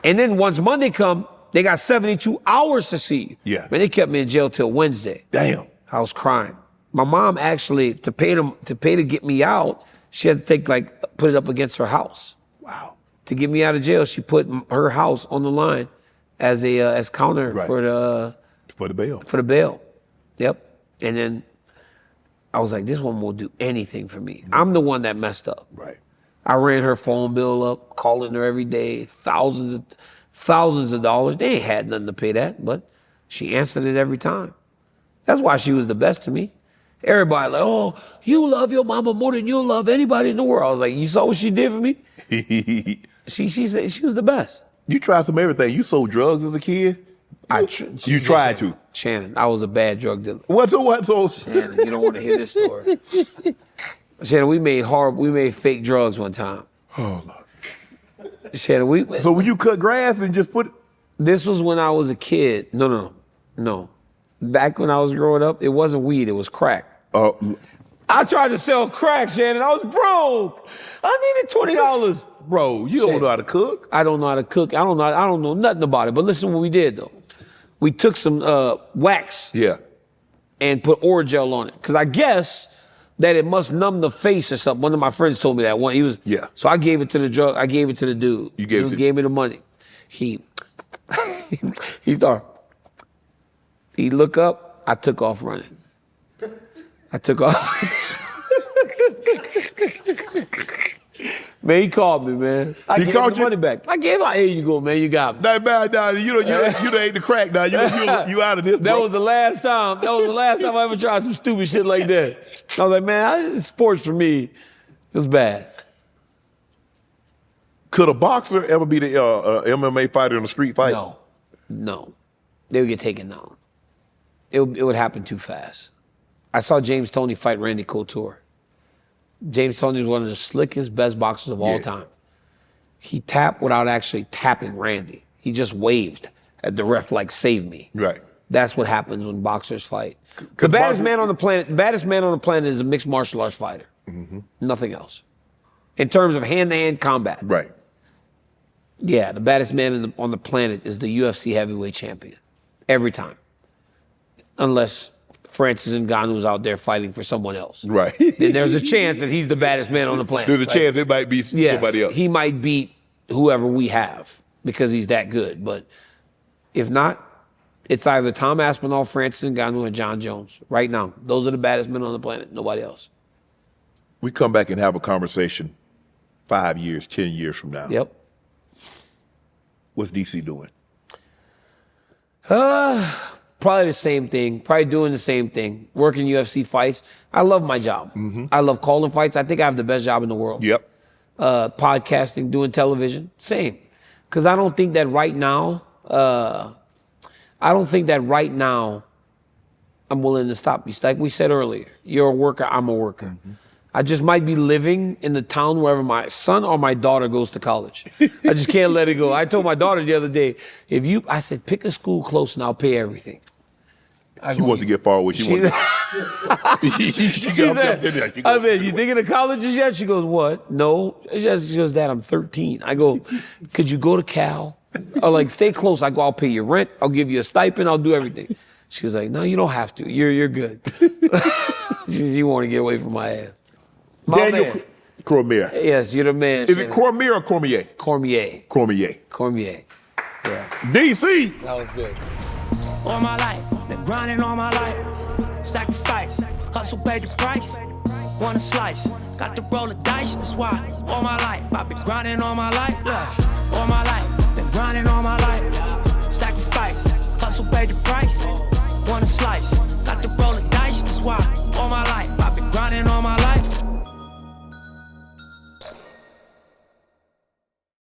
And then once Monday come, they got 72 hours to see you. Yeah. Man, they kept me in jail till Wednesday. Damn. I was crying. My mom actually, to pay to get me out, she had to put it up against her house. Wow. To get me out of jail, she put her house on the line as counter for the bail. For the bail. Yep. And then I was like, this woman will do anything for me. I'm the one that messed up. Right. I ran her phone bill up, calling her every day, thousands of dollars. They ain't had nothing to pay that, but she answered it every time. That's why she was the best to me. Everybody like, oh, you love your mama more than you love anybody in the world. I was like, you saw what she did for me? She said she was the best. You tried some everything. You sold drugs as a kid? You tried to. Shannon, I was a bad drug dealer. What? Shannon, you don't want to hear this story. Shannon, we made fake drugs one time. Oh, Lord. Shannon, So when you cut grass and just put... This was when I was a kid. No. Back when I was growing up, it wasn't weed, it was crack. I tried to sell crack, Shannon. I was broke. I needed $20. Bro, you don't know how to cook? I don't know how to cook. I don't know nothing about it. But listen what we did, though. We took some wax and put Orajel on it. Because I guess that it must numb the face or something. One of my friends told me that. So I gave it to the dude. You gave it to gave me the money. He started. He looked up. I took off running. I took off. Man, he called me, man. I gave him the money back. I gave him, here you go, man. You got me. Nah, you ain't the crack now. You out of this, bro. That was the last time I ever tried some stupid shit like that. I was like, man, sports for me, it was bad. Could a boxer ever be the MMA fighter in a street fight? No. They would get taken down. It would happen too fast. I saw James Toney fight Randy Couture. James Toney was one of the slickest, best boxers of all time. He tapped without actually tapping Randy. He just waved at the ref like, save me. Right. That's what happens when boxers fight. The baddest man on the planet is a mixed martial arts fighter. Nothing else. In terms of hand-to-hand combat. Right. Yeah, the baddest man on the planet is the UFC heavyweight champion. Every time. Unless Francis Ngannou's out there fighting for someone else. Right. Then there's a chance that he's the baddest man on the planet. There's a chance it might be somebody else. He might beat whoever we have because he's that good. But if not, it's either Tom Aspinall, Francis Ngannou, and Jon Jones. Right now. Those are the baddest men on the planet. Nobody else. We come back and have a conversation 5 years, 10 years from now. Yep. What's DC doing? Probably the same thing. Probably doing the same thing. Working UFC fights. I love my job. I love calling fights. I think I have the best job in the world. Yep. Podcasting, doing television, same. Because I don't think that right now, I'm willing to stop you. Like we said earlier, you're a worker, I'm a worker. I just might be living in the town wherever my son or my daughter goes to college. I just can't let it go. I told my daughter the other day, I said, pick a school close and I'll pay everything. She wants to get far away. She said, I mean, you thinking of colleges yet? She goes, what? No. She goes, Dad, I'm 13. I go, could you go to Cal? Or like, stay close. I go, I'll pay your rent. I'll give you a stipend. I'll do everything. She was like, no, you don't have to. You're good. You want to get away from my ass. Daniel Cormier. Yes, you're the man. Is it Cormier or Cormier? Cormier. Cormier. Cormier. Yeah. DC. That was good. All my life, been grinding all my life. Sacrifice, hustle paid the price. Want a slice, got to roll the dice. That's why all my life, I've been grinding all my life. Look, all my life, been grinding all my life. Sacrifice, hustle paid the price. Want a slice, got to roll the dice. That's why all my life.